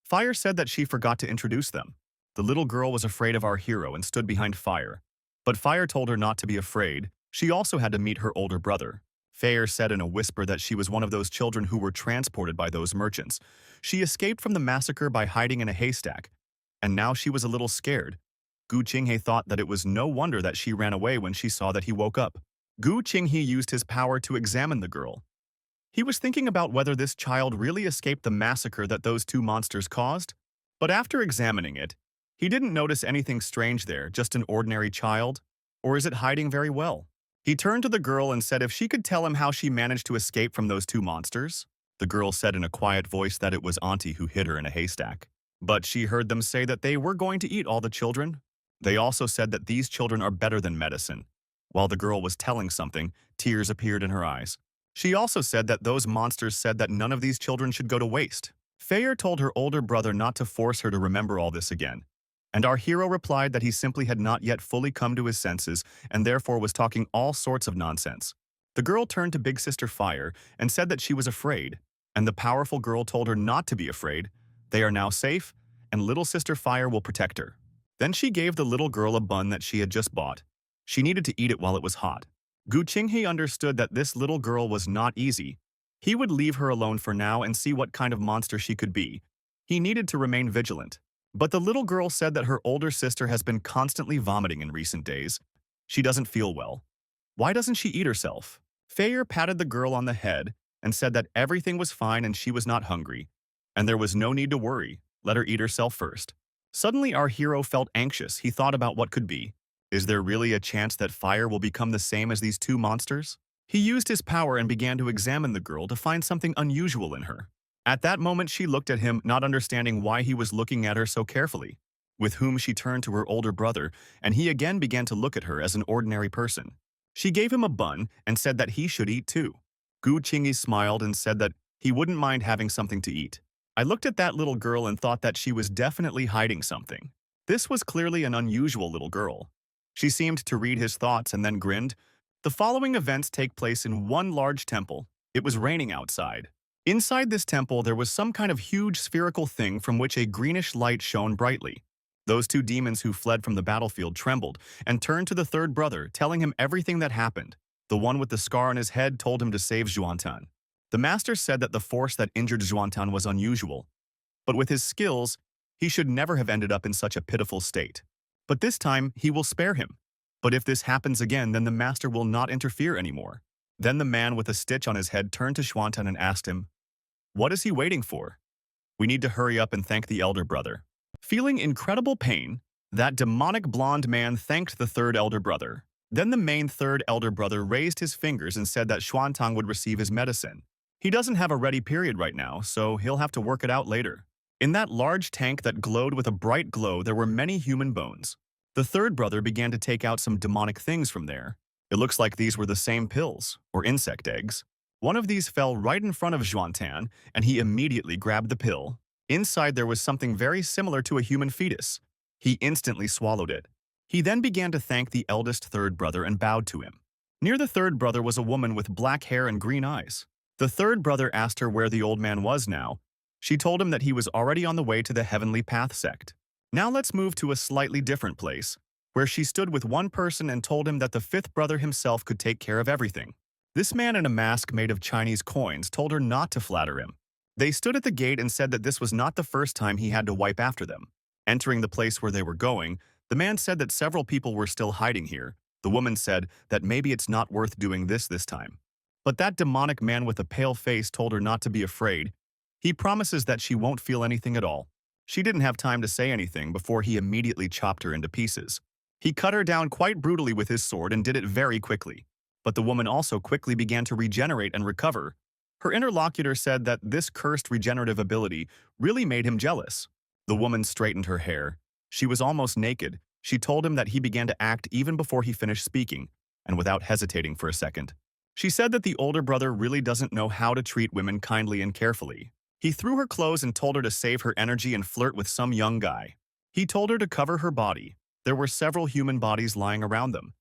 Fire said that she forgot to introduce them. The little girl was afraid of our hero and stood behind Fire. But Fire told her not to be afraid. She also had to meet her older brother. Fire said in a whisper that she was one of those children who were transported by those merchants. She escaped from the massacre by hiding in a haystack, and now she was a little scared. Gu Qinghe thought that it was no wonder that she ran away when she saw that he woke up. Gu Qinghe used his power to examine the girl. He was thinking about whether this child really escaped the massacre that those 2 monsters caused. But after examining it, he didn't notice anything strange there, just an ordinary child. Or is it hiding very well? He turned to the girl and said if she could tell him how she managed to escape from those 2 monsters. The girl said in a quiet voice that it was Auntie who hid her in a haystack. But she heard them say that they were going to eat all the children. They also said that these children are better than medicine. While the girl was telling something, tears appeared in her eyes. She also said that those monsters said that none of these children should go to waste. Feyre told her older brother not to force her to remember all this again. And our hero replied that he simply had not yet fully come to his senses and therefore was talking all sorts of nonsense. The girl turned to Big Sister Fire and said that she was afraid, and the powerful girl told her not to be afraid. They are now safe, and Little Sister Fire will protect her. Then she gave the little girl a bun that she had just bought. She needed to eat it while it was hot. Gu Qinghe understood that this little girl was not easy. He would leave her alone for now and see what kind of monster she could be. He needed to remain vigilant. But the little girl said that her older sister has been constantly vomiting in recent days. She doesn't feel well. Why doesn't she eat herself? Feyre patted the girl on the head and said that everything was fine and she was not hungry. And there was no need to worry. Let her eat herself first. Suddenly our hero felt anxious. He thought about what could be. Is there really a chance that Fire will become the same as these 2 monsters? He used his power and began to examine the girl to find something unusual in her. At that moment she looked at him, not understanding why he was looking at her so carefully, with whom she turned to her older brother, and he again began to look at her as an ordinary person. She gave him a bun and said that he should eat too. Gu Qingyi smiled and said that he wouldn't mind having something to eat. I looked at that little girl and thought that she was definitely hiding something. This was clearly an unusual little girl. She seemed to read his thoughts and then grinned. The following events take place in one large temple. It was raining outside. Inside this temple, there was some kind of huge spherical thing from which a greenish light shone brightly. Those 2 demons who fled from the battlefield trembled and turned to the 3rd brother, telling him everything that happened. The one with the scar on his head told him to save Zhuantan. The master said that the force that injured Zhuantan was unusual, but with his skills, he should never have ended up in such a pitiful state. But this time, he will spare him. But if this happens again, then the master will not interfere anymore. Then the man with a stitch on his head turned to Zhuantan and asked him, "What is he waiting for? We need to hurry up and thank the elder brother." Feeling incredible pain, that demonic blonde man thanked the 3rd elder brother. Then the main 3rd elder brother raised his fingers and said that Zhuantan would receive his medicine. He doesn't have a ready period right now, so he'll have to work it out later. In that large tank that glowed with a bright glow, there were many human bones. The 3rd brother began to take out some demonic things from there. It looks like these were the same pills, or insect eggs. One of these fell right in front of Zhuantan, and he immediately grabbed the pill. Inside there was something very similar to a human fetus. He instantly swallowed it. He then began to thank the eldest 3rd brother and bowed to him. Near the 3rd brother was a woman with black hair and green eyes. The 3rd brother asked her where the old man was now. She told him that he was already on the way to the Heavenly Path sect. Now let's move to a slightly different place, where she stood with one person and told him that the 5th brother himself could take care of everything. This man in a mask made of Chinese coins told her not to flatter him. They stood at the gate and said that this was not the first time he had to wipe after them. Entering the place where they were going, the man said that several people were still hiding here. The woman said that maybe it's not worth doing this time. But that demonic man with a pale face told her not to be afraid. He promises that she won't feel anything at all. She didn't have time to say anything before he immediately chopped her into pieces. He cut her down quite brutally with his sword and did it very quickly. But the woman also quickly began to regenerate and recover. Her interlocutor said that this cursed regenerative ability really made him jealous. The woman straightened her hair. She was almost naked. She told him that he began to act even before he finished speaking, and without hesitating for a second. She said that the older brother really doesn't know how to treat women kindly and carefully. He threw her clothes and told her to save her energy and flirt with some young guy. He told her to cover her body. There were several human bodies lying around them.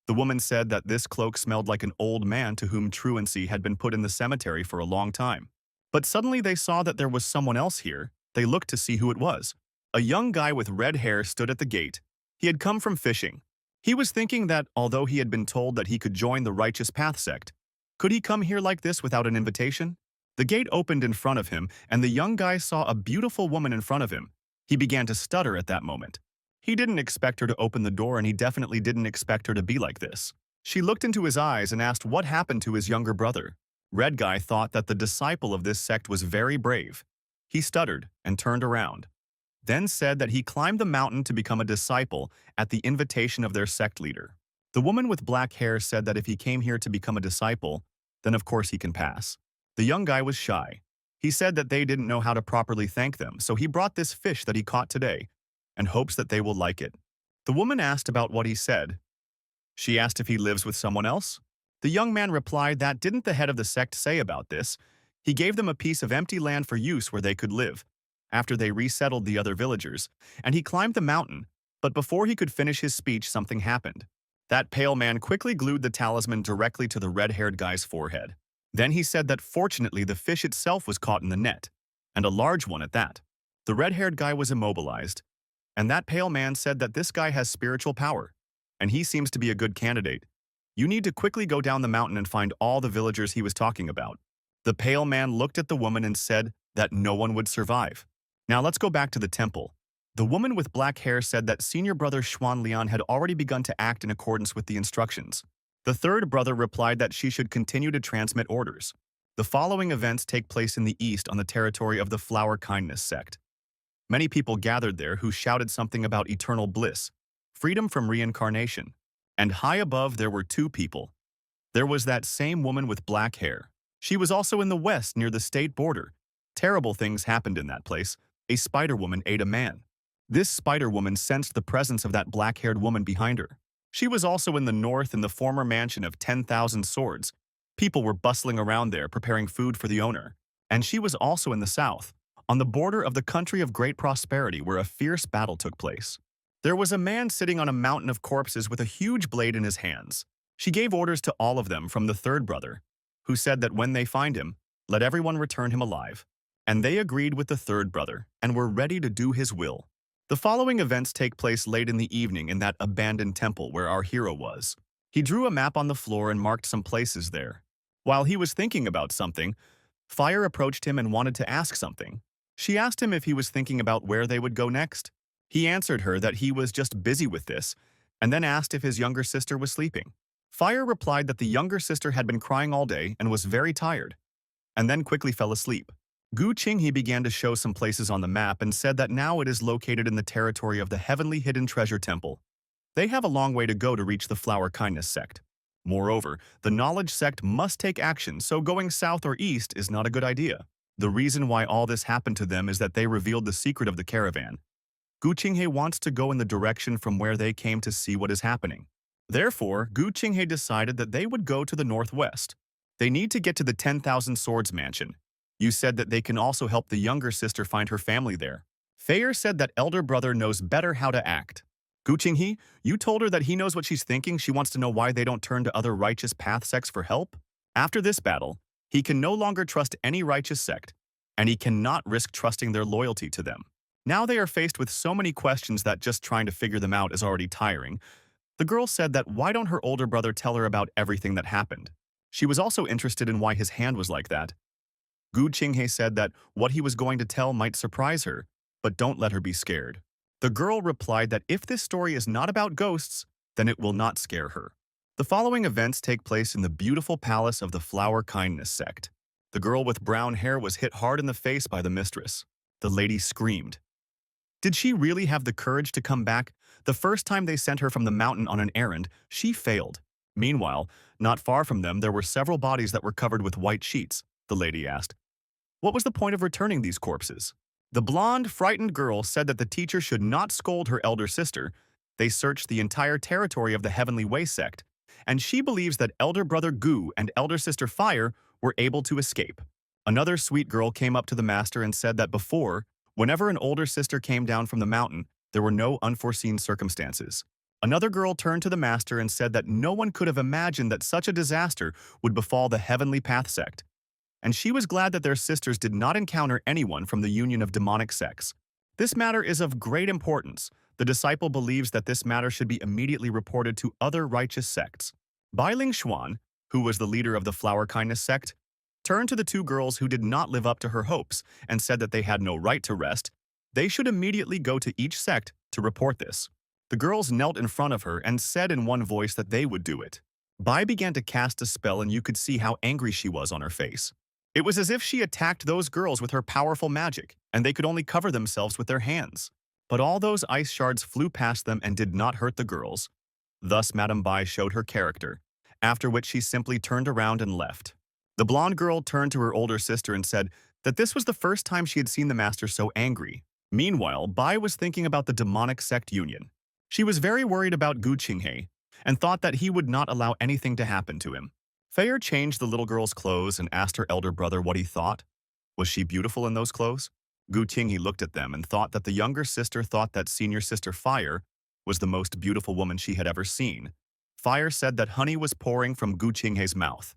The woman said that this cloak smelled like an old man to whom truancy had been put in the cemetery for a long time. But suddenly they saw that there was someone else here. They looked to see who it was. A young guy with red hair stood at the gate. He had come from fishing. He was thinking that, although he had been told that he could join the Righteous Path sect, could he come here like this without an invitation? The gate opened in front of him, and the young guy saw a beautiful woman in front of him. He began to stutter at that moment. He didn't expect her to open the door, and he definitely didn't expect her to be like this. She looked into his eyes and asked what happened to his younger brother. Red Guy thought that the disciple of this sect was very brave. He stuttered and turned around, then said that he climbed the mountain to become a disciple at the invitation of their sect leader. The woman with black hair said that if he came here to become a disciple, then of course he can pass. The young guy was shy. He said that they didn't know how to properly thank them, so he brought this fish that he caught today and hopes that they will like it. The woman asked about what he said. She asked if he lives with someone else. The young man replied that didn't the head of the sect say about this? He gave them a piece of empty land for use where they could live, after they resettled the other villagers, and he climbed the mountain, but before he could finish his speech, something happened. That pale man quickly glued the talisman directly to the red-haired guy's forehead. Then he said that fortunately the fish itself was caught in the net, and a large one at that. The red-haired guy was immobilized, and that pale man said that this guy has spiritual power, and he seems to be a good candidate. You need to quickly go down the mountain and find all the villagers he was talking about. The pale man looked at the woman and said that no one would survive. Now let's go back to the temple. The woman with black hair said that senior brother Xuan Lian had already begun to act in accordance with the instructions. The third brother replied that she should continue to transmit orders. The following events take place in the east on the territory of the Flower Kindness sect. Many people gathered there who shouted something about eternal bliss, freedom from reincarnation. And high above there were two people. There was that same woman with black hair. She was also in the west near the state border. Terrible things happened in that place. A spider woman ate a man. This spider woman sensed the presence of that black-haired woman behind her. She was also in the north in the former mansion of 10,000 swords. People were bustling around there preparing food for the owner. And she was also in the south, on the border of the country of great prosperity where a fierce battle took place. There was a man sitting on a mountain of corpses with a huge blade in his hands. She gave orders to all of them from the third brother, who said that when they find him, let everyone return him alive. And they agreed with the third brother and were ready to do his will. The following events take place late in the evening in that abandoned temple where our hero was. He drew a map on the floor and marked some places there. While he was thinking about something, Fire approached him and wanted to ask something. She asked him if he was thinking about where they would go next. He answered her that he was just busy with this, and then asked if his younger sister was sleeping. Fire replied that the younger sister had been crying all day and was very tired, and then quickly fell asleep. Gu Qinghe began to show some places on the map and said that now it is located in the territory of the Heavenly Hidden Treasure Temple. They have a long way to go to reach the Flower Kindness sect. Moreover, the Knowledge sect must take action, so going south or east is not a good idea. The reason why all this happened to them is that they revealed the secret of the caravan. Gu Qinghe wants to go in the direction from where they came to see what is happening. Therefore, Gu Qinghe decided that they would go to the northwest. They need to get to the 10,000 Swords Mansion. You said that they can also help the younger sister find her family there. Fayer said that elder brother knows better how to act. Gu Qinghe, you told her that he knows what she's thinking. She wants to know why they don't turn to other righteous path sects for help. After this battle, he can no longer trust any righteous sect, and he cannot risk trusting their loyalty to them. Now they are faced with so many questions that just trying to figure them out is already tiring. The girl said that why don't her older brother tell her about everything that happened? She was also interested in why his hand was like that. Gu Qinghe said that what he was going to tell might surprise her, but don't let her be scared. The girl replied that if this story is not about ghosts, then it will not scare her. The following events take place in the beautiful palace of the Flower Kindness sect. The girl with brown hair was hit hard in the face by the mistress. The lady screamed. Did she really have the courage to come back? The first time they sent her from the mountain on an errand, she failed. Meanwhile, not far from them there were several bodies that were covered with white sheets. The lady asked, what was the point of returning these corpses? The blonde, frightened girl said that the teacher should not scold her elder sister. They searched the entire territory of the Heavenly Way sect, and she believes that elder brother Gu and elder sister Fire were able to escape. Another sweet girl came up to the master and said that before, whenever an older sister came down from the mountain, there were no unforeseen circumstances. Another girl turned to the master and said that no one could have imagined that such a disaster would befall the Heavenly Path sect, and she was glad that their sisters did not encounter anyone from the union of demonic sects. This matter is of great importance. The disciple believes that this matter should be immediately reported to other righteous sects. Bai Ling Xuan, who was the leader of the Flower Kindness sect, turned to the two girls who did not live up to her hopes and said that they had no right to rest. They should immediately go to each sect to report this. The girls knelt in front of her and said in one voice that they would do it. Bai began to cast a spell and you could see how angry she was on her face. It was as if she attacked those girls with her powerful magic, and they could only cover themselves with their hands. But all those ice shards flew past them and did not hurt the girls. Thus Madame Bai showed her character, after which she simply turned around and left. The blonde girl turned to her older sister and said that this was the first time she had seen the master so angry. Meanwhile, Bai was thinking about the demonic sect union. She was very worried about Gu Qinghe and thought that he would not allow anything to happen to him. Feier changed the little girl's clothes and asked her elder brother what he thought. Was she beautiful in those clothes? Gu Qinghe looked at them and thought that the younger sister thought that senior sister Fire was the most beautiful woman she had ever seen. Fire said that honey was pouring from Gu Qinghe's mouth.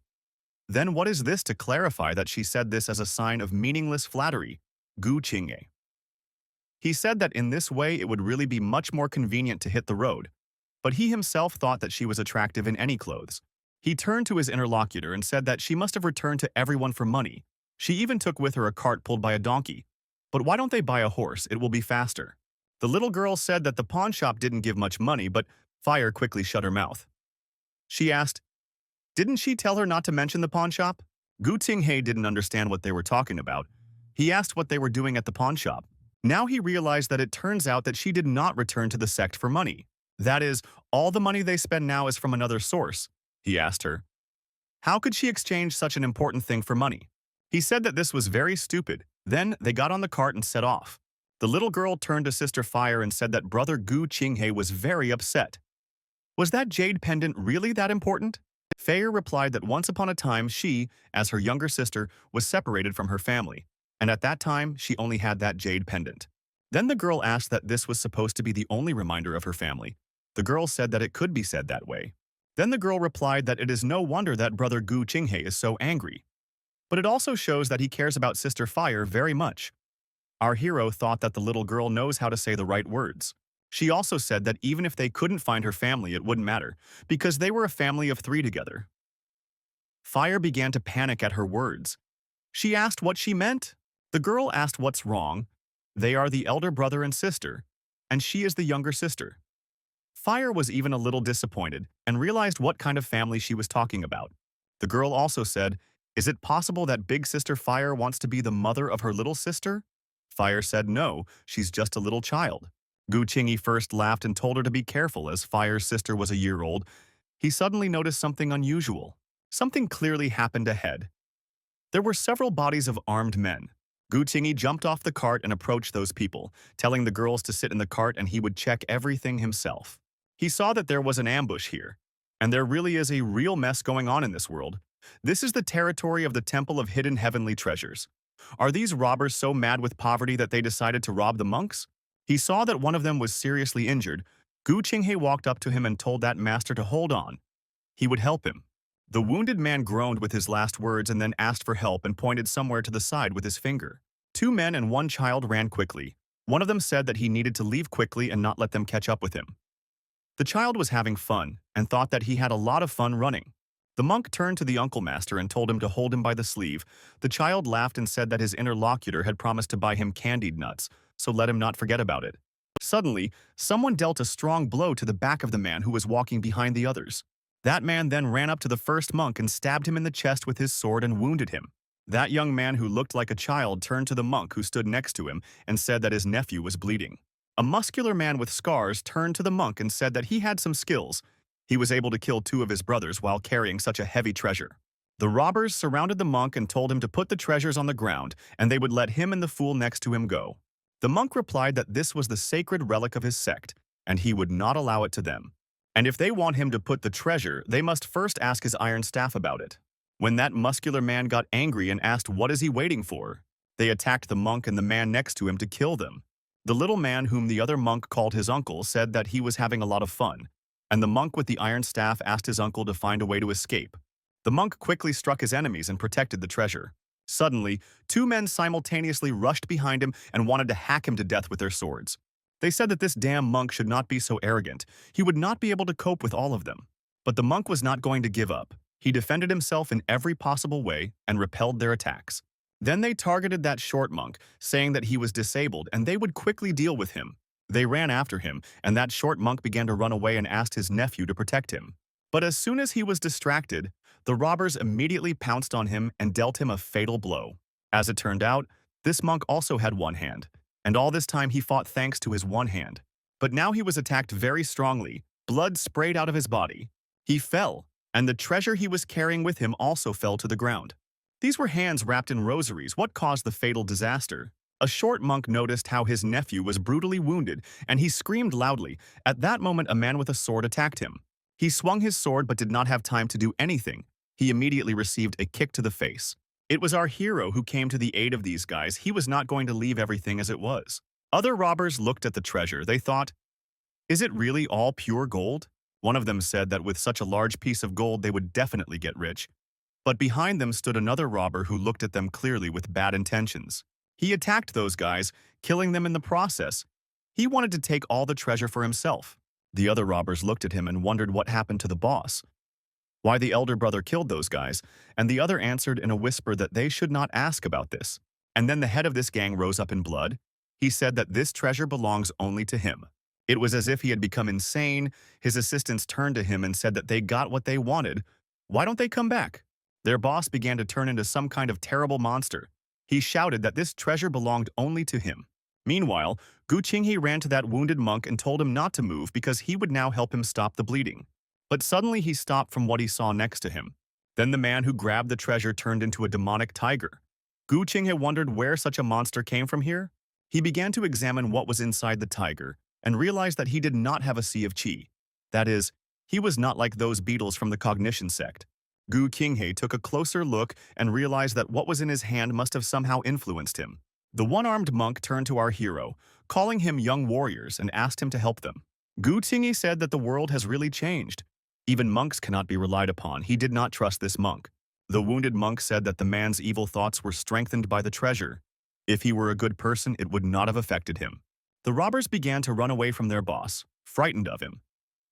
Then what is this to clarify that she said this as a sign of meaningless flattery? Gu Qinghe. He said that in this way it would really be much more convenient to hit the road, but he himself thought that she was attractive in any clothes. He turned to his interlocutor and said that she must have returned to everyone for money. She even took with her a cart pulled by a donkey. But why don't they buy a horse? It will be faster. The little girl said that the pawn shop didn't give much money, but Fire quickly shut her mouth. She asked, didn't she tell her not to mention the pawn shop? Gu Qinghe didn't understand what they were talking about. He asked what they were doing at the pawn shop. Now he realized that it turns out that she did not return to the sect for money. That is, all the money they spend now is from another source. He asked her, how could she exchange such an important thing for money? He said that this was very stupid. Then they got on the cart and set off. The little girl turned to Sister Fire and said that brother Gu Qinghe was very upset. Was that jade pendant really that important? Feier replied that once upon a time she, as her younger sister, was separated from her family, and at that time she only had that jade pendant. Then the girl asked that this was supposed to be the only reminder of her family. The girl said that it could be said that way. Then the girl replied that it is no wonder that brother Gu Qinghe is so angry. But it also shows that he cares about Sister Fire very much. Our hero thought that the little girl knows how to say the right words. She also said that even if they couldn't find her family, it wouldn't matter, because they were a family of 3 together. Fire began to panic at her words. She asked what she meant. The girl asked what's wrong. They are the elder brother and sister, and she is the younger sister. Fire was even a little disappointed and realized what kind of family she was talking about. The girl also said, is it possible that big sister Fire wants to be the mother of her little sister? Fire said no, she's just a little child. Gu Qinghe first laughed and told her to be careful as Fire's sister was a year old. He suddenly noticed something unusual. Something clearly happened ahead. There were several bodies of armed men. Gu Qinghe jumped off the cart and approached those people, telling the girls to sit in the cart and he would check everything himself. He saw that there was an ambush here, and there really is a real mess going on in this world. This is the territory of the Temple of Hidden Heavenly Treasures. Are these robbers so mad with poverty that they decided to rob the monks? He saw that one of them was seriously injured. Gu Qinghe walked up to him and told that master to hold on. He would help him. The wounded man groaned with his last words and then asked for help and pointed somewhere to the side with his finger. 2 men and 1 child ran quickly. One of them said that he needed to leave quickly and not let them catch up with him. The child was having fun and thought that he had a lot of fun running. The monk turned to the uncle master and told him to hold him by the sleeve. The child laughed and said that his interlocutor had promised to buy him candied nuts, so let him not forget about it. Suddenly, someone dealt a strong blow to the back of the man who was walking behind the others. That man then ran up to the first monk and stabbed him in the chest with his sword and wounded him. That young man who looked like a child turned to the monk who stood next to him and said that his nephew was bleeding. A muscular man with scars turned to the monk and said that he had some skills. He was able to kill 2 of his brothers while carrying such a heavy treasure. The robbers surrounded the monk and told him to put the treasures on the ground, and they would let him and the fool next to him go. The monk replied that this was the sacred relic of his sect, and he would not allow it to them. And if they want him to put the treasure, they must first ask his iron staff about it. When that muscular man got angry and asked what is he waiting for, they attacked the monk and the man next to him to kill them. The little man, whom the other monk called his uncle, said that he was having a lot of fun, and the monk with the iron staff asked his uncle to find a way to escape. The monk quickly struck his enemies and protected the treasure. Suddenly, two men simultaneously rushed behind him and wanted to hack him to death with their swords. They said that this damn monk should not be so arrogant. He would not be able to cope with all of them. But the monk was not going to give up. He defended himself in every possible way and repelled their attacks. Then they targeted that short monk, saying that he was disabled and they would quickly deal with him. They ran after him, and that short monk began to run away and asked his nephew to protect him. But as soon as he was distracted, the robbers immediately pounced on him and dealt him a fatal blow. As it turned out, this monk also had one hand, and all this time he fought thanks to his one hand. But now he was attacked very strongly. Blood sprayed out of his body. He fell, and the treasure he was carrying with him also fell to the ground. These were hands wrapped in rosaries. What caused the fatal disaster? A short monk noticed how his nephew was brutally wounded, and he screamed loudly. At that moment, a man with a sword attacked him. He swung his sword but did not have time to do anything. He immediately received a kick to the face. It was our hero who came to the aid of these guys. He was not going to leave everything as it was. Other robbers looked at the treasure. They thought, is it really all pure gold? One of them said that with such a large piece of gold they would definitely get rich. But behind them stood another robber who looked at them clearly with bad intentions. He attacked those guys, killing them in the process. He wanted to take all the treasure for himself. The other robbers looked at him and wondered what happened to the boss. Why the elder brother killed those guys, and the other answered in a whisper that they should not ask about this. And then the head of this gang rose up in blood. He said that this treasure belongs only to him. It was as if he had become insane. His assistants turned to him and said that they got what they wanted. Why don't they come back? Their boss began to turn into some kind of terrible monster. He shouted that this treasure belonged only to him. Meanwhile, Gu Qinghe ran to that wounded monk and told him not to move because he would now help him stop the bleeding. But suddenly he stopped from what he saw next to him. Then the man who grabbed the treasure turned into a demonic tiger. Gu Qinghe wondered where such a monster came from here. He began to examine what was inside the tiger and realized that he did not have a sea of qi. That is, he was not like those beetles from the cognition sect. Gu Qinghe took a closer look and realized that what was in his hand must have somehow influenced him. The one-armed monk turned to our hero, calling him young warriors, and asked him to help them. Gu Qinghe said that the world has really changed. Even monks cannot be relied upon. He did not trust this monk. The wounded monk said that the man's evil thoughts were strengthened by the treasure. If he were a good person, it would not have affected him. The robbers began to run away from their boss, frightened of him.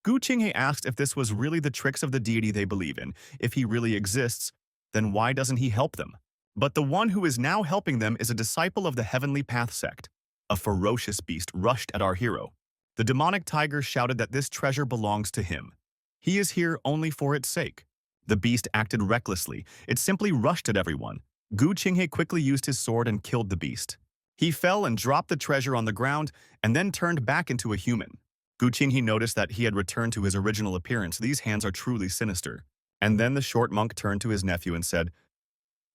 Gu Qinghe asked if this was really the tricks of the deity they believe in. If he really exists, then why doesn't he help them? But the one who is now helping them is a disciple of the Heavenly Path sect. A ferocious beast rushed at our hero. The demonic tiger shouted that this treasure belongs to him. He is here only for its sake. The beast acted recklessly. It simply rushed at everyone. Gu Qinghe quickly used his sword and killed the beast. He fell and dropped the treasure on the ground and then turned back into a human. Gu Qinghe noticed that he had returned to his original appearance. These hands are truly sinister. And then the short monk turned to his nephew and said,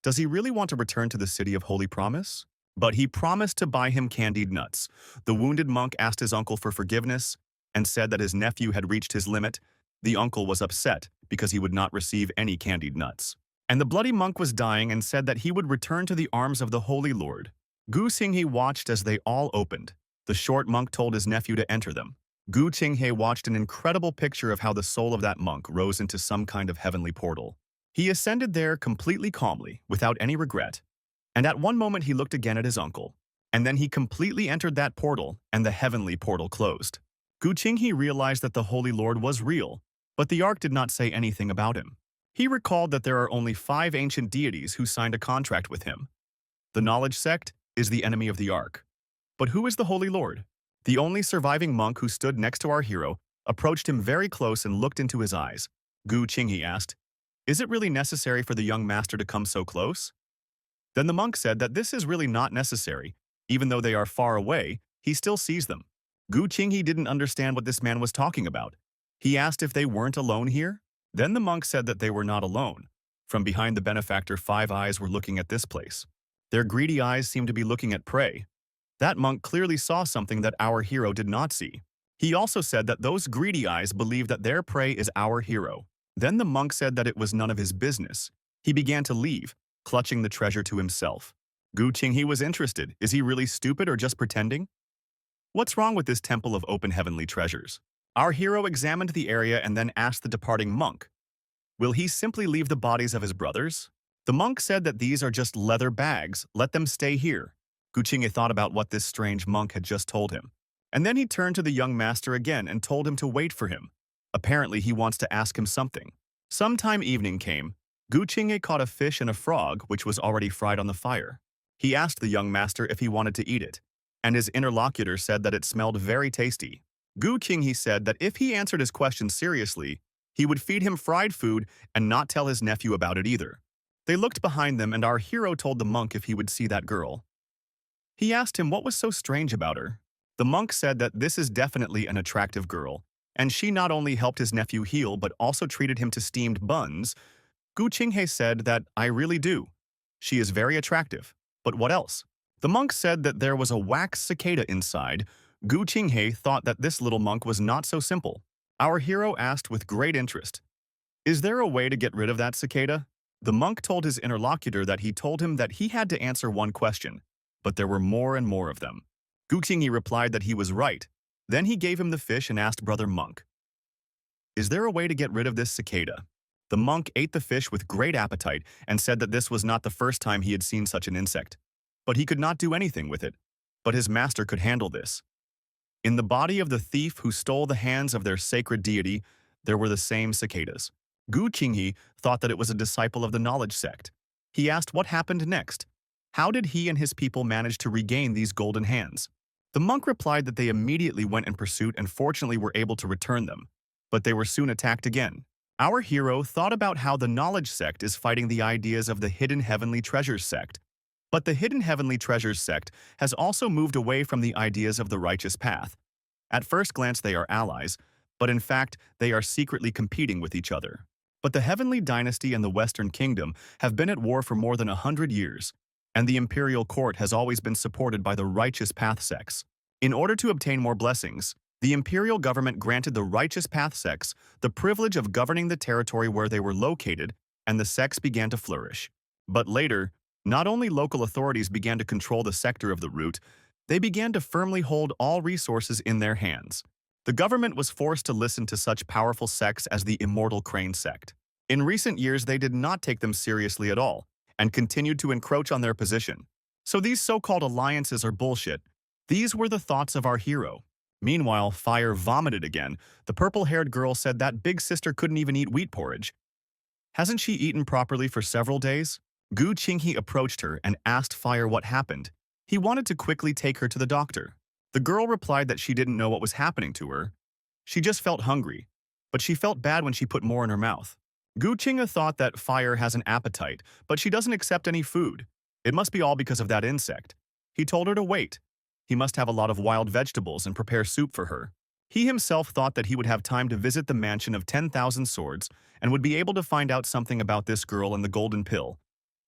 does he really want to return to the city of Holy Promise? But he promised to buy him candied nuts. The wounded monk asked his uncle for forgiveness and said that his nephew had reached his limit. The uncle was upset because he would not receive any candied nuts. And the bloody monk was dying and said that he would return to the arms of the Holy Lord. Gu Qinghe watched as they all opened. The short monk told his nephew to enter them. Gu Qinghe watched an incredible picture of how the soul of that monk rose into some kind of heavenly portal. He ascended there completely calmly, without any regret. And at one moment he looked again at his uncle. And then he completely entered that portal, and the heavenly portal closed. Gu Qinghe realized that the Holy Lord was real, but the Ark did not say anything about him. He recalled that there are only 5 ancient deities who signed a contract with him. The Knowledge Sect is the enemy of the Ark. But who is the Holy Lord? The only surviving monk who stood next to our hero approached him very close and looked into his eyes. Gu Qinghe asked, is it really necessary for the young master to come so close? Then the monk said that this is really not necessary. Even though they are far away, he still sees them. Gu Qinghe didn't understand what this man was talking about. He asked if they weren't alone here. Then the monk said that they were not alone. From behind the benefactor, 5 eyes were looking at this place. Their greedy eyes seemed to be looking at prey. That monk clearly saw something that our hero did not see. He also said that those greedy eyes believe that their prey is our hero. Then the monk said that it was none of his business. He began to leave, clutching the treasure to himself. Gu Qinghe was interested. Is he really stupid or just pretending? What's wrong with this temple of open heavenly treasures? Our hero examined the area and then asked the departing monk, will he simply leave the bodies of his brothers? The monk said that these are just leather bags, let them stay here. Gu Qinghe thought about what this strange monk had just told him. And then he turned to the young master again and told him to wait for him. Apparently he wants to ask him something. Sometime evening came. Gu Qinghe caught a fish and a frog which was already fried on the fire. He asked the young master if he wanted to eat it, and his interlocutor said that it smelled very tasty. Gu Qinghe said that if he answered his question seriously, he would feed him fried food and not tell his nephew about it either. They looked behind them and our hero told the monk if he would see that girl. He asked him what was so strange about her. The monk said that this is definitely an attractive girl, and she not only helped his nephew heal but also treated him to steamed buns. Gu Qinghe said that I really do. She is very attractive. But what else? The monk said that there was a wax cicada inside. Gu Qinghe thought that this little monk was not so simple. Our hero asked with great interest, is there a way to get rid of that cicada? The monk told his interlocutor that he told him that he had to answer one question, but there were more and more of them. Gu Qinghe replied that he was right. Then he gave him the fish and asked Brother Monk, is there a way to get rid of this cicada? The monk ate the fish with great appetite and said that this was not the first time he had seen such an insect. But he could not do anything with it. But his master could handle this. In the body of the thief who stole the hands of their sacred deity, there were the same cicadas. Gu Qinghe thought that it was a disciple of the knowledge sect. He asked what happened next. How did he and his people manage to regain these golden hands? The monk replied that they immediately went in pursuit and fortunately were able to return them. But they were soon attacked again. Our hero thought about how the knowledge sect is fighting the ideas of the hidden heavenly treasures sect. But the hidden heavenly treasures sect has also moved away from the ideas of the righteous path. At first glance they are allies, but in fact they are secretly competing with each other. But the heavenly dynasty and the Western Kingdom have been at war for more than 100 years, and the imperial court has always been supported by the righteous path sects. In order to obtain more blessings, the imperial government granted the righteous path sects the privilege of governing the territory where they were located, and the sects began to flourish. But later, not only local authorities began to control the sector of the root, they began to firmly hold all resources in their hands. The government was forced to listen to such powerful sects as the Immortal Crane sect. In recent years, they did not take them seriously at all, and continued to encroach on their position. So these so-called alliances are bullshit. These were the thoughts of our hero. Meanwhile, Fire vomited again. The purple-haired girl said that big sister couldn't even eat wheat porridge. Hasn't she eaten properly for several days? Gu Qinghe approached her and asked Fire what happened. He wanted to quickly take her to the doctor. The girl replied that she didn't know what was happening to her. She just felt hungry, but she felt bad when she put more in her mouth. Gu Qinghe thought that Fire has an appetite, but she doesn't accept any food. It must be all because of that insect. He told her to wait. He must have a lot of wild vegetables and prepare soup for her. He himself thought that he would have time to visit the mansion of 10,000 swords and would be able to find out something about this girl and the golden pill.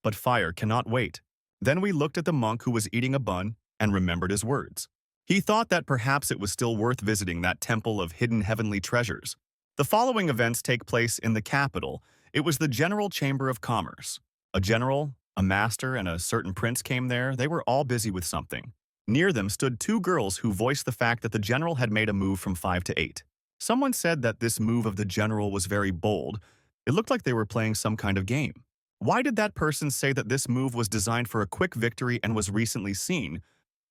But Fire cannot wait. Then we looked at the monk who was eating a bun and remembered his words. He thought that perhaps it was still worth visiting that temple of hidden heavenly treasures. The following events take place in the capital. It was the General Chamber of Commerce. A general, a master, and a certain prince came there. They were all busy with something. Near them stood two girls who voiced the fact that the general had made a move from 5 to 8. Someone said that this move of the general was very bold. It looked like they were playing some kind of game. Why did that person say that this move was designed for a quick victory and was recently seen,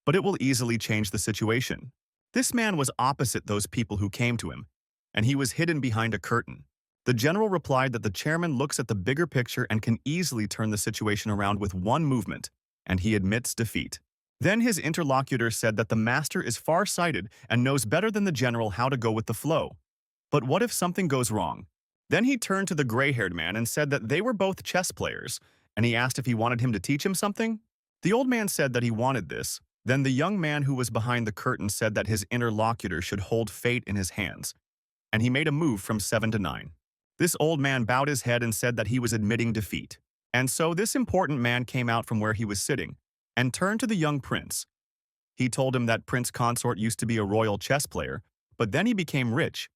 but it will easily change the situation? This man was opposite those people who came to him, and he was hidden behind a curtain. The general replied that the chairman looks at the bigger picture and can easily turn the situation around with one movement, and he admits defeat. Then his interlocutor said that the master is far-sighted and knows better than the general how to go with the flow. But what if something goes wrong? Then he turned to the gray-haired man and said that they were both chess players, and he asked if he wanted him to teach him something. The old man said that he wanted this. Then the young man who was behind the curtain said that his interlocutor should hold fate in his hands, and he made a move from 7 to 9. This old man bowed his head and said that he was admitting defeat. And so this important man came out from where he was sitting and turned to the young prince. He told him that Prince Consort used to be a royal chess player, but then he became rich.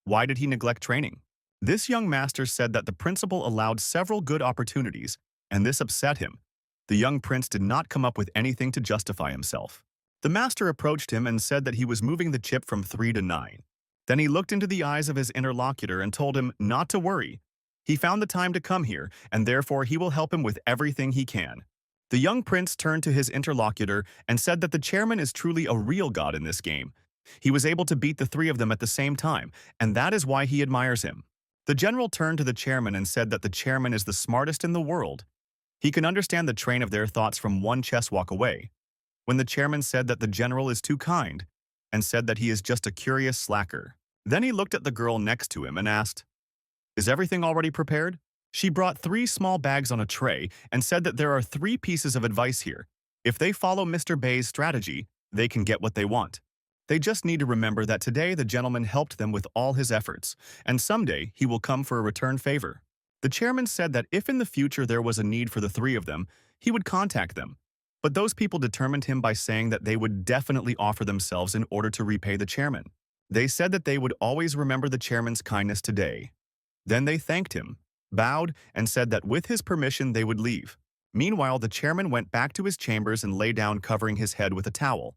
Why did he neglect training? This young master said that the principal allowed several good opportunities, and this upset him. The young prince did not come up with anything to justify himself. The master approached him and said that he was moving the chip from 3 to 9. Then he looked into the eyes of his interlocutor and told him not to worry. He found the time to come here, and therefore he will help him with everything he can. The young prince turned to his interlocutor and said that the chairman is truly a real god in this game. He was able to beat the three of them at the same time, and that is why he admires him. The general turned to the chairman and said that the chairman is the smartest in the world. He can understand the train of their thoughts from one chess walk away. When the chairman said that the general is too kind, and said that he is just a curious slacker. Then he looked at the girl next to him and asked, "Is everything already prepared?" She brought 3 small bags on a tray and said that there are 3 pieces of advice here. If they follow Mr. Bay's strategy, they can get what they want. They just need to remember that today the gentleman helped them with all his efforts, and someday he will come for a return favor. The chairman said that if in the future there was a need for the 3 of them, he would contact them. But those people determined him by saying that they would definitely offer themselves in order to repay the chairman. They said that they would always remember the chairman's kindness today. Then they thanked him, bowed, and said that with his permission they would leave. Meanwhile, the chairman went back to his chambers and lay down covering his head with a towel.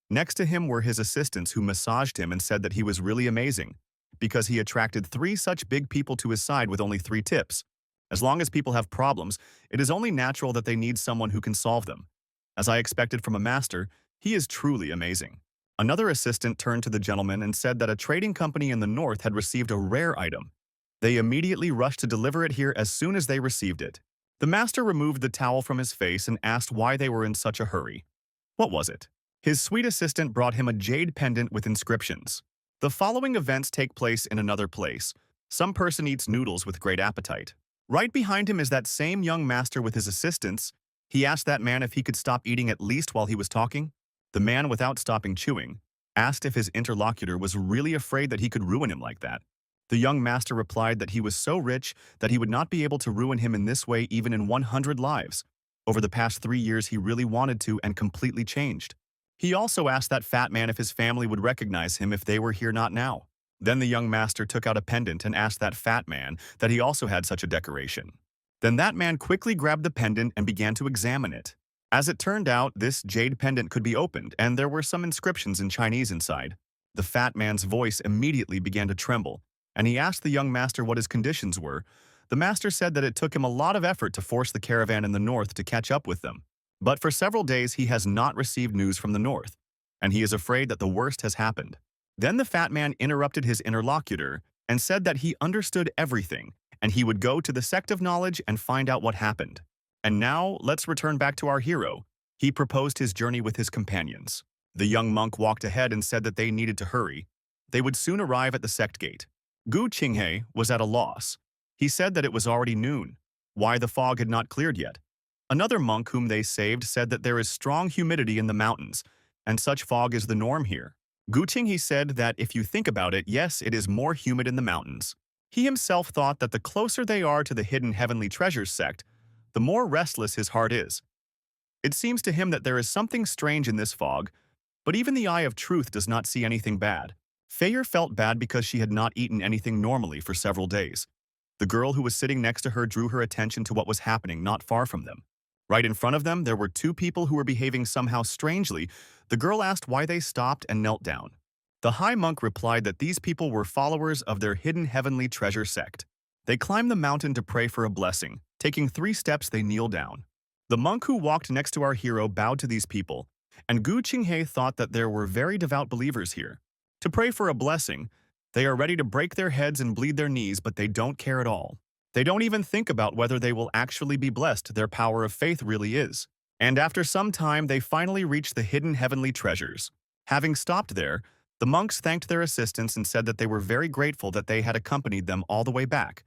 Next to him were his assistants who massaged him and said that he was really amazing, because he attracted 3 such big people to his side with only 3 tips. As long as people have problems, it is only natural that they need someone who can solve them. As I expected from a master, he is truly amazing. Another assistant turned to the gentleman and said that a trading company in the north had received a rare item. They immediately rushed to deliver it here as soon as they received it. The master removed the towel from his face and asked why they were in such a hurry. What was it? His sweet assistant brought him a jade pendant with inscriptions. The following events take place in another place. Some person eats noodles with great appetite. Right behind him is that same young master with his assistants. He asked that man if he could stop eating at least while he was talking. The man, without stopping chewing, asked if his interlocutor was really afraid that he could ruin him like that. The young master replied that he was so rich that he would not be able to ruin him in this way even in 100 lives. Over the past 3 years he really wanted to and completely changed. He also asked that fat man if his family would recognize him if they were here not now. Then the young master took out a pendant and asked that fat man that he also had such a decoration. Then that man quickly grabbed the pendant and began to examine it. As it turned out, this jade pendant could be opened, and there were some inscriptions in Chinese inside. The fat man's voice immediately began to tremble, and he asked the young master what his conditions were. The master said that it took him a lot of effort to force the caravan in the north to catch up with them. But for several days he has not received news from the north, and he is afraid that the worst has happened. Then the fat man interrupted his interlocutor and said that he understood everything, and he would go to the sect of knowledge and find out what happened. And now, let's return back to our hero. He proposed his journey with his companions. The young monk walked ahead and said that they needed to hurry. They would soon arrive at the sect gate. Gu Qinghe was at a loss. He said that it was already noon. Why the fog had not cleared yet? Another monk whom they saved said that there is strong humidity in the mountains, and such fog is the norm here. Gu Qinghe said that if you think about it, yes, it is more humid in the mountains. He himself thought that the closer they are to the hidden heavenly treasures sect, the more restless his heart is. It seems to him that there is something strange in this fog, but even the eye of truth does not see anything bad. Feyre felt bad because she had not eaten anything normally for several days. The girl who was sitting next to her drew her attention to what was happening not far from them. Right in front of them, there were 2 people who were behaving somehow strangely. The girl asked why they stopped and knelt down. The high monk replied that these people were followers of their hidden heavenly treasure sect. They climbed the mountain to pray for a blessing. Taking 3 steps, they kneeled down. The monk who walked next to our hero bowed to these people, and Gu Qinghe thought that there were very devout believers here. To pray for a blessing, they are ready to break their heads and bleed their knees, but they don't care at all. They don't even think about whether they will actually be blessed. Their power of faith really is. And after some time, they finally reached the hidden heavenly treasures. Having stopped there, the monks thanked their assistants and said that they were very grateful that they had accompanied them all the way back.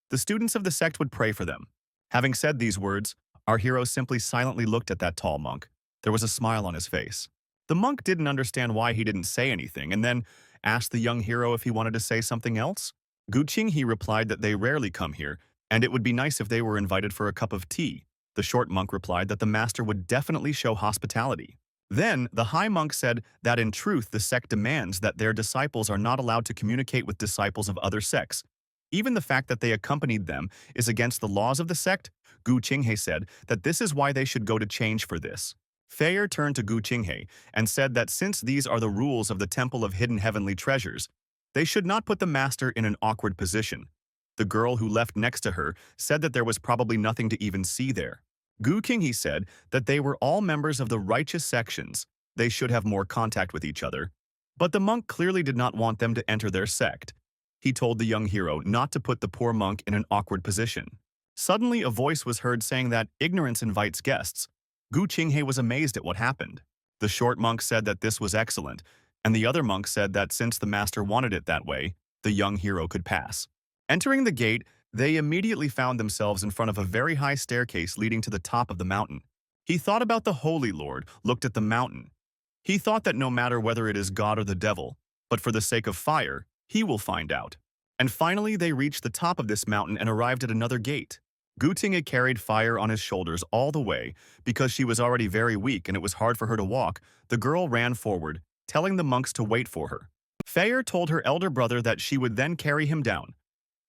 The students of the sect would pray for them. Having said these words, our hero simply silently looked at that tall monk. There was a smile on his face. The monk didn't understand why he didn't say anything, and then asked the young hero if he wanted to say something else. Gu Qinghe replied that they rarely come here, and it would be nice if they were invited for a cup of tea. The short monk replied that the master would definitely show hospitality. Then, the high monk said that in truth the sect demands that their disciples are not allowed to communicate with disciples of other sects. Even the fact that they accompanied them is against the laws of the sect. Gu Qinghe said that this is why they should go to change for this. Feier turned to Gu Qinghe and said that since these are the rules of the Temple of Hidden Heavenly Treasures, they should not put the master in an awkward position. The girl who left next to her said that there was probably nothing to even see there. Gu Qinghe said that they were all members of the righteous sections. They should have more contact with each other. But the monk clearly did not want them to enter their sect. He told the young hero not to put the poor monk in an awkward position. Suddenly, a voice was heard saying that ignorance invites guests. Gu Qinghe was amazed at what happened. The short monk said that this was excellent, and the other monk said that since the master wanted it that way, the young hero could pass. Entering the gate, they immediately found themselves in front of a very high staircase leading to the top of the mountain. He thought about the Holy Lord, looked at the mountain. He thought that no matter whether it is God or the devil, but for the sake of fire, he will find out. And finally, they reached the top of this mountain and arrived at another gate. Gu Qinghe carried Fire on his shoulders all the way. Because she was already very weak and it was hard for her to walk, the girl ran forward, telling the monks to wait for her. Feier told her elder brother that she would then carry him down.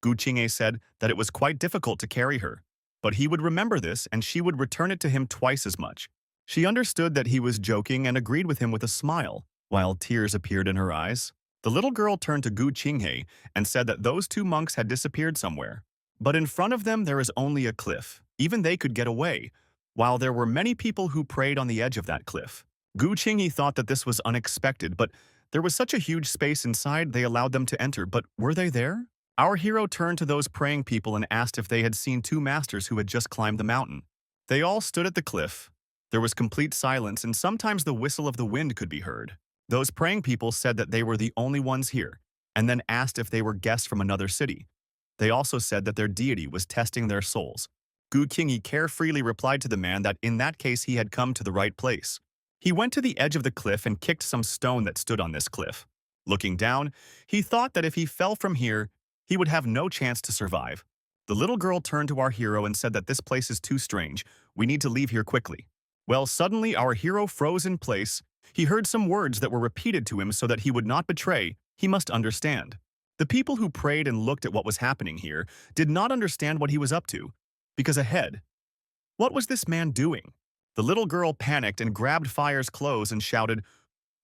Gu Qinghe said that it was quite difficult to carry her, but he would remember this and she would return it to him twice as much. She understood that he was joking and agreed with him with a smile, while tears appeared in her eyes. The little girl turned to Gu Qinghe and said that those two monks had disappeared somewhere. But in front of them there is only a cliff. Even they could get away, while there were many people who prayed on the edge of that cliff. Gu Qinghe thought that this was unexpected, but there was such a huge space inside they allowed them to enter, but were they there? Our hero turned to those praying people and asked if they had seen two masters who had just climbed the mountain. They all stood at the cliff. There was complete silence, and sometimes the whistle of the wind could be heard. Those praying people said that they were the only ones here, and then asked if they were guests from another city. They also said that their deity was testing their souls. Gu Qinghe carefreely replied to the man that in that case he had come to the right place. He went to the edge of the cliff and kicked some stone that stood on this cliff. Looking down, he thought that if he fell from here, he would have no chance to survive. The little girl turned to our hero and said that this place is too strange. We need to leave here quickly. Well, suddenly our hero froze in place. He heard some words that were repeated to him so that he would not betray. He must understand. The people who prayed and looked at what was happening here did not understand what he was up to, because ahead, what was this man doing? The little girl panicked and grabbed Fire's clothes and shouted,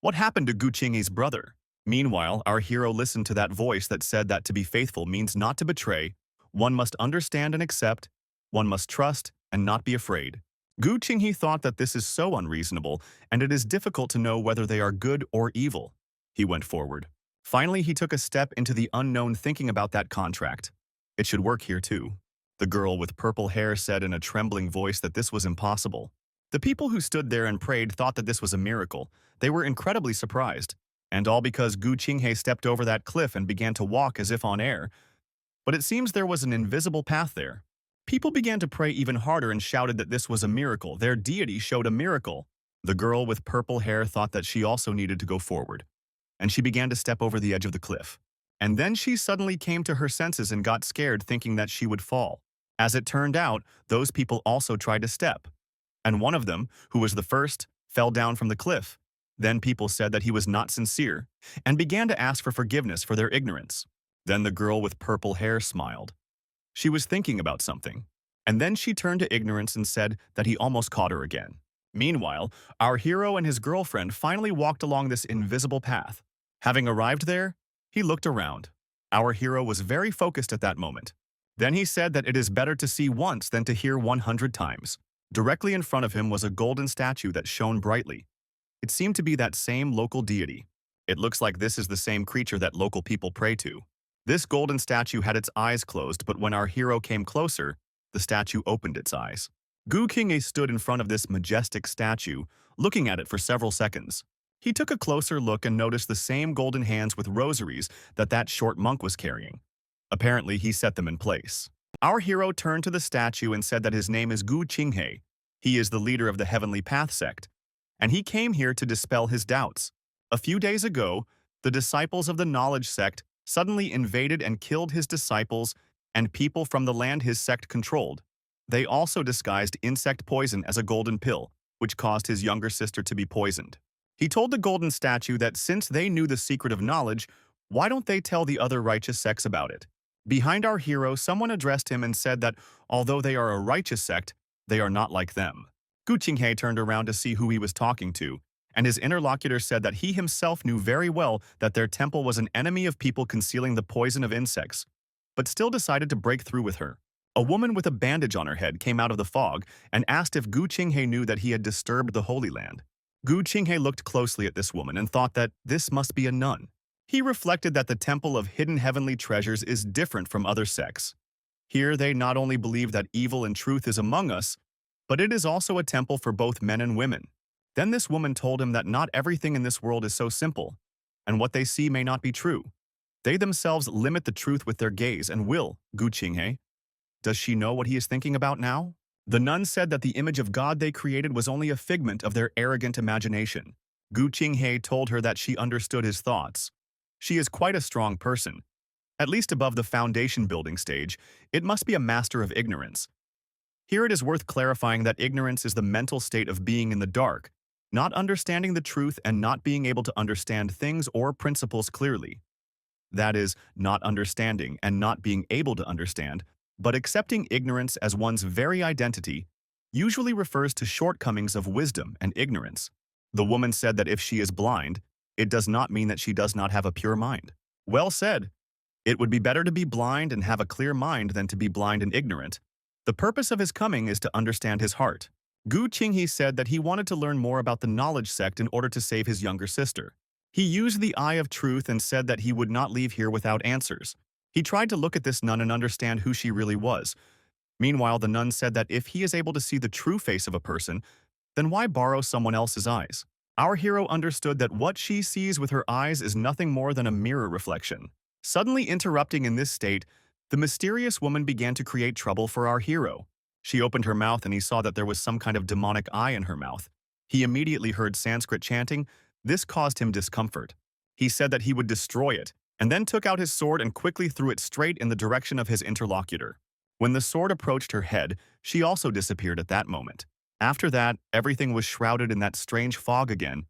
"What happened to Gu Qinghe's brother?" Meanwhile, our hero listened to that voice that said that to be faithful means not to betray. One must understand and accept. One must trust and not be afraid. Gu Qinghe thought that this is so unreasonable, and it is difficult to know whether they are good or evil. He went forward. Finally, he took a step into the unknown thinking about that contract. It should work here too. The girl with purple hair said in a trembling voice that this was impossible. The people who stood there and prayed thought that this was a miracle. They were incredibly surprised. And all because Gu Qinghe stepped over that cliff and began to walk as if on air. But it seems there was an invisible path there. People began to pray even harder and shouted that this was a miracle. Their deity showed a miracle. The girl with purple hair thought that she also needed to go forward, and she began to step over the edge of the cliff. And then she suddenly came to her senses and got scared, thinking that she would fall. As it turned out, those people also tried to step. And one of them, who was the first, fell down from the cliff. Then people said that he was not sincere and began to ask for forgiveness for their ignorance. Then the girl with purple hair smiled. She was thinking about something. And then she turned to ignorance and said that he almost caught her again. Meanwhile, our hero and his girlfriend finally walked along this invisible path. Having arrived there, he looked around. Our hero was very focused at that moment. Then he said that it is better to see once than to hear 100 times. Directly in front of him was a golden statue that shone brightly. It seemed to be that same local deity. It looks like this is the same creature that local people pray to. This golden statue had its eyes closed, but when our hero came closer, the statue opened its eyes. Gu Qinghe stood in front of this majestic statue, looking at it for several seconds. He took a closer look and noticed the same golden hands with rosaries that short monk was carrying. Apparently, he set them in place. Our hero turned to the statue and said that his name is Gu Qinghe. He is the leader of the Heavenly Path sect, and he came here to dispel his doubts. A few days ago, the disciples of the Knowledge sect suddenly invaded and killed his disciples and people from the land his sect controlled. They also disguised insect poison as a golden pill, which caused his younger sister to be poisoned. He told the golden statue that since they knew the secret of knowledge, why don't they tell the other righteous sects about it? Behind our hero, someone addressed him and said that although they are a righteous sect, they are not like them. Gu Qinghe turned around to see who he was talking to, and his interlocutor said that he himself knew very well that their temple was an enemy of people concealing the poison of insects, but still decided to break through with her. A woman with a bandage on her head came out of the fog and asked if Gu Qinghe knew that he had disturbed the Holy Land. Gu Qinghe looked closely at this woman and thought that this must be a nun. He reflected that the Temple of Hidden Heavenly Treasures is different from other sects. Here they not only believe that evil and truth is among us, but it is also a temple for both men and women. Then this woman told him that not everything in this world is so simple, and what they see may not be true. They themselves limit the truth with their gaze and will, Gu Qinghe. Does she know what he is thinking about now? The nun said that the image of God they created was only a figment of their arrogant imagination. Gu Qinghe told her that she understood his thoughts. She is quite a strong person. At least above the foundation building stage, it must be a master of ignorance. Here it is worth clarifying that ignorance is the mental state of being in the dark, not understanding the truth and not being able to understand things or principles clearly. That is, not understanding and not being able to understand, but accepting ignorance as one's very identity usually refers to shortcomings of wisdom and ignorance. The woman said that if she is blind, it does not mean that she does not have a pure mind. Well said. It would be better to be blind and have a clear mind than to be blind and ignorant. The purpose of his coming is to understand his heart. Gu Qinghe said that he wanted to learn more about the knowledge sect in order to save his younger sister. He used the eye of truth and said that he would not leave here without answers. He tried to look at this nun and understand who she really was. Meanwhile, the nun said that if he is able to see the true face of a person, then why borrow someone else's eyes? Our hero understood that what she sees with her eyes is nothing more than a mirror reflection. Suddenly interrupting in this state, the mysterious woman began to create trouble for our hero. She opened her mouth and he saw that there was some kind of demonic eye in her mouth. He immediately heard Sanskrit chanting. This caused him discomfort. He said that he would destroy it, and then took out his sword and quickly threw it straight in the direction of his interlocutor. When the sword approached her head, she also disappeared at that moment. After that, everything was shrouded in that strange fog again.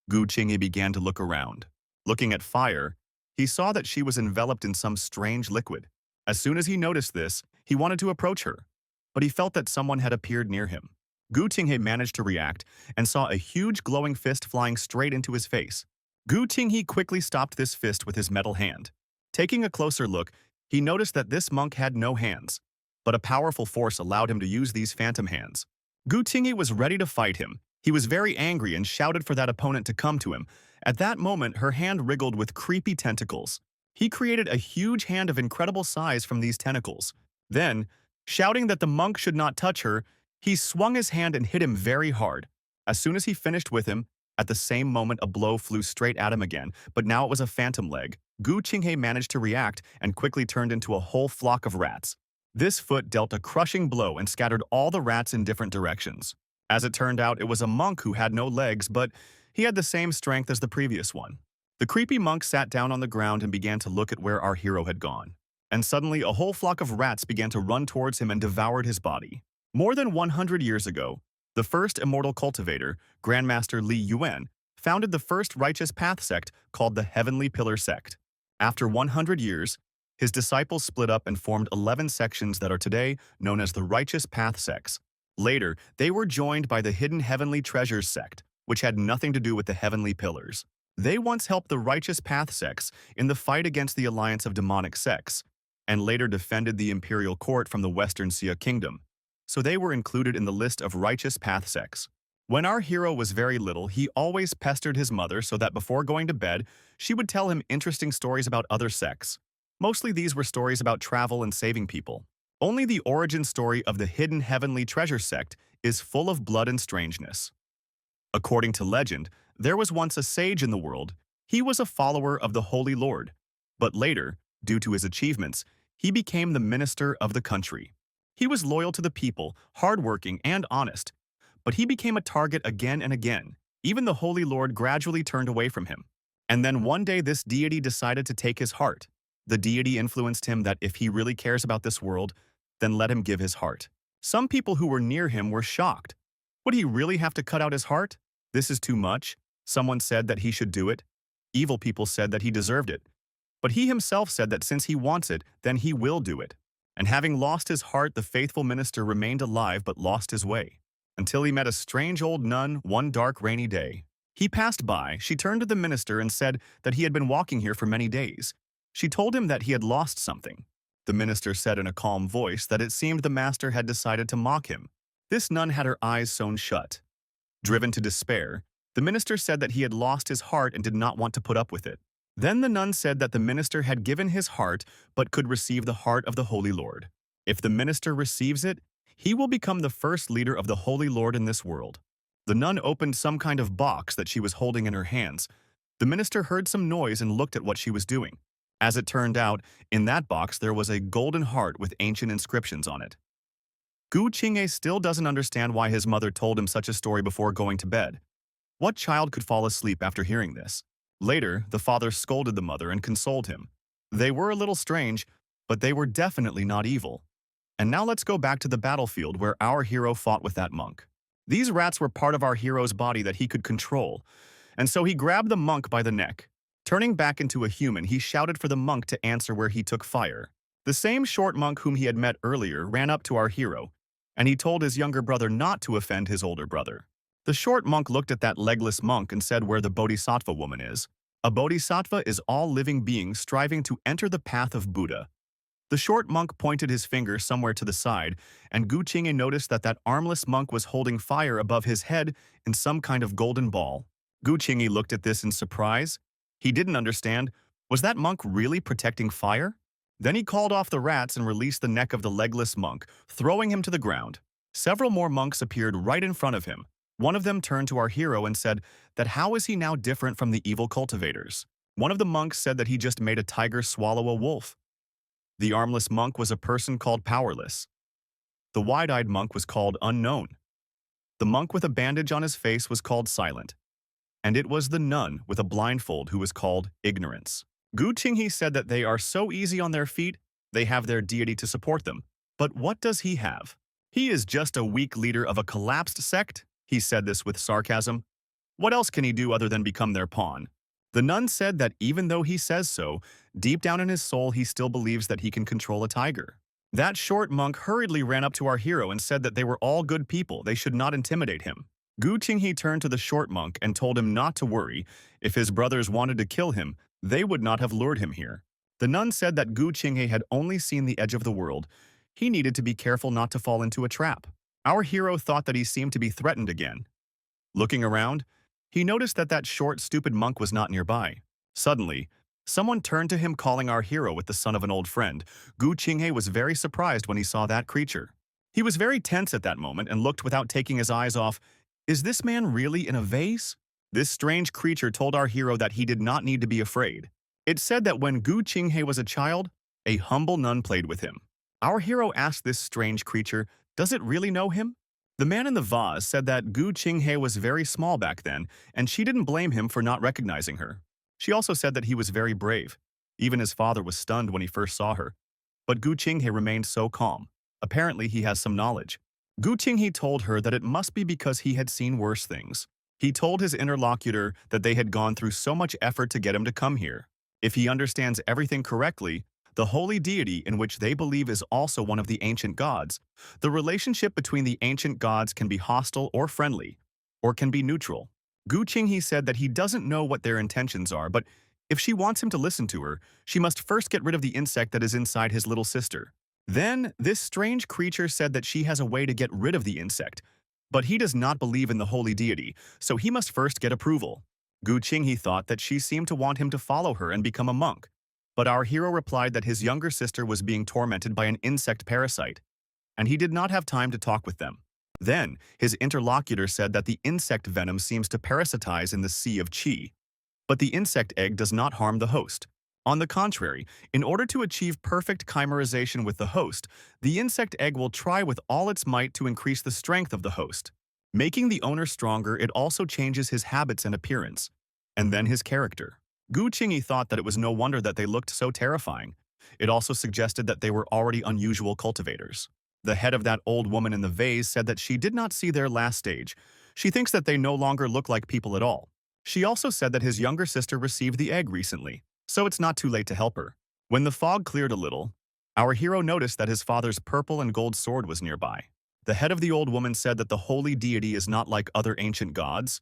Gu Qinghe began to look around. Looking at fire, he saw that she was enveloped in some strange liquid. As soon as he noticed this, he wanted to approach her, but he felt that someone had appeared near him. Gu Qinghe managed to react and saw a huge glowing fist flying straight into his face. Gu Qinghe quickly stopped this fist with his metal hand. Taking a closer look, he noticed that this monk had no hands, but a powerful force allowed him to use these phantom hands. Gu Qinghe was ready to fight him. He was very angry and shouted for that opponent to come to him. At that moment, her hand wriggled with creepy tentacles. He created a huge hand of incredible size from these tentacles. Then, shouting that the monk should not touch her, he swung his hand and hit him very hard. As soon as he finished with him, at the same moment a blow flew straight at him again, but now it was a phantom leg. Gu Qinghe managed to react and quickly turned into a whole flock of rats. This foot dealt a crushing blow and scattered all the rats in different directions. As it turned out, it was a monk who had no legs, but he had the same strength as the previous one. The creepy monk sat down on the ground and began to look at where our hero had gone. And suddenly, a whole flock of rats began to run towards him and devoured his body. More than 100 years ago, the first immortal cultivator, Grandmaster Li Yuan, founded the first righteous path sect called the Heavenly Pillar Sect. After 100 years, his disciples split up and formed 11 sections that are today known as the Righteous Path sects. Later, they were joined by the Hidden Heavenly Treasures sect, which had nothing to do with the Heavenly Pillars. They once helped the Righteous Path sects in the fight against the alliance of demonic sects, and later defended the imperial court from the Western Xia Kingdom. So they were included in the list of Righteous Path sects. When our hero was very little, he always pestered his mother so that before going to bed, she would tell him interesting stories about other sects. Mostly these were stories about travel and saving people. Only the origin story of the Hidden Heavenly Treasure sect is full of blood and strangeness. According to legend, there was once a sage in the world. He was a follower of the Holy Lord, but later, due to his achievements, he became the minister of the country. He was loyal to the people, hardworking, and honest, but he became a target again and again. Even the Holy Lord gradually turned away from him. And then one day this deity decided to take his heart. The deity influenced him that if he really cares about this world, then let him give his heart. Some people who were near him were shocked. Would he really have to cut out his heart? This is too much. Someone said that he should do it. Evil people said that he deserved it. But he himself said that since he wants it, then he will do it. And having lost his heart, the faithful minister remained alive but lost his way, until he met a strange old nun one dark rainy day. He passed by, she turned to the minister and said that he had been walking here for many days. She told him that he had lost something. The minister said in a calm voice that it seemed the master had decided to mock him. This nun had her eyes sewn shut. Driven to despair, the minister said that he had lost his heart and did not want to put up with it. Then the nun said that the minister had given his heart but could receive the heart of the Holy Lord. If the minister receives it, he will become the first leader of the Holy Lord in this world. The nun opened some kind of box that she was holding in her hands. The minister heard some noise and looked at what she was doing. As it turned out, in that box there was a golden heart with ancient inscriptions on it. Gu Qinghe still doesn't understand why his mother told him such a story before going to bed. What child could fall asleep after hearing this? Later, the father scolded the mother and consoled him. They were a little strange, but they were definitely not evil. And now let's go back to the battlefield where our hero fought with that monk. These rats were part of our hero's body that he could control, and so he grabbed the monk by the neck. Turning back into a human, he shouted for the monk to answer where he took fire. The same short monk whom he had met earlier ran up to our hero, and he told his younger brother not to offend his older brother. The short monk looked at that legless monk and said where the bodhisattva woman is. A bodhisattva is all living beings striving to enter the path of Buddha. The short monk pointed his finger somewhere to the side, and Gu Qinghe noticed that that armless monk was holding fire above his head in some kind of golden ball. Gu Qinghe looked at this in surprise. He didn't understand. Was that monk really protecting fire? Then he called off the rats and released the neck of the legless monk, throwing him to the ground. Several more monks appeared right in front of him. One of them turned to our hero and said that how is he now different from the evil cultivators? One of the monks said that he just made a tiger swallow a wolf. The armless monk was a person called Powerless. The wide-eyed monk was called Unknown. The monk with a bandage on his face was called Silent. And it was the nun with a blindfold who was called Ignorance. Gu Qinghe said that they are so easy on their feet, they have their deity to support them. But what does he have? He is just a weak leader of a collapsed sect. He said this with sarcasm. What else can he do other than become their pawn? The nun said that even though he says so, deep down in his soul he still believes that he can control a tiger. That short monk hurriedly ran up to our hero and said that they were all good people, they should not intimidate him. Gu Qinghe turned to the short monk and told him not to worry. If his brothers wanted to kill him, they would not have lured him here. The nun said that Gu Qinghe had only seen the edge of the world. He needed to be careful not to fall into a trap. Our hero thought that he seemed to be threatened again. Looking around, he noticed that that short, stupid monk was not nearby. Suddenly, someone turned to him calling our hero with the son of an old friend. Gu Qinghe was very surprised when he saw that creature. He was very tense at that moment and looked without taking his eyes off. Is this man really in a vase? This strange creature told our hero that he did not need to be afraid. It said that when Gu Qinghe was a child, a humble nun played with him. Our hero asked this strange creature, does it really know him? The man in the vase said that Gu Qinghe was very small back then, and she didn't blame him for not recognizing her. She also said that he was very brave. Even his father was stunned when he first saw her. But Gu Qinghe remained so calm. Apparently, he has some knowledge. Gu Qinghe told her that it must be because he had seen worse things. He told his interlocutor that they had gone through so much effort to get him to come here. If he understands everything correctly, the holy deity in which they believe is also one of the ancient gods. The relationship between the ancient gods can be hostile or friendly, or can be neutral. Gu Qinghe said that he doesn't know what their intentions are, but if she wants him to listen to her, she must first get rid of the insect that is inside his little sister. Then, this strange creature said that she has a way to get rid of the insect, but he does not believe in the holy deity, so he must first get approval. Gu Qinghe thought that she seemed to want him to follow her and become a monk. But our hero replied that his younger sister was being tormented by an insect parasite, and he did not have time to talk with them. Then, his interlocutor said that the insect venom seems to parasitize in the sea of qi, but the insect egg does not harm the host. On the contrary, in order to achieve perfect chimerization with the host, the insect egg will try with all its might to increase the strength of the host. Making the owner stronger, it also changes his habits and appearance, and then his character. Gu Qinghe thought that it was no wonder that they looked so terrifying. It also suggested that they were already unusual cultivators. The head of that old woman in the vase said that she did not see their last stage. She thinks that they no longer look like people at all. She also said that his younger sister received the egg recently, so it's not too late to help her. When the fog cleared a little, our hero noticed that his father's purple and gold sword was nearby. The head of the old woman said that the holy deity is not like other ancient gods.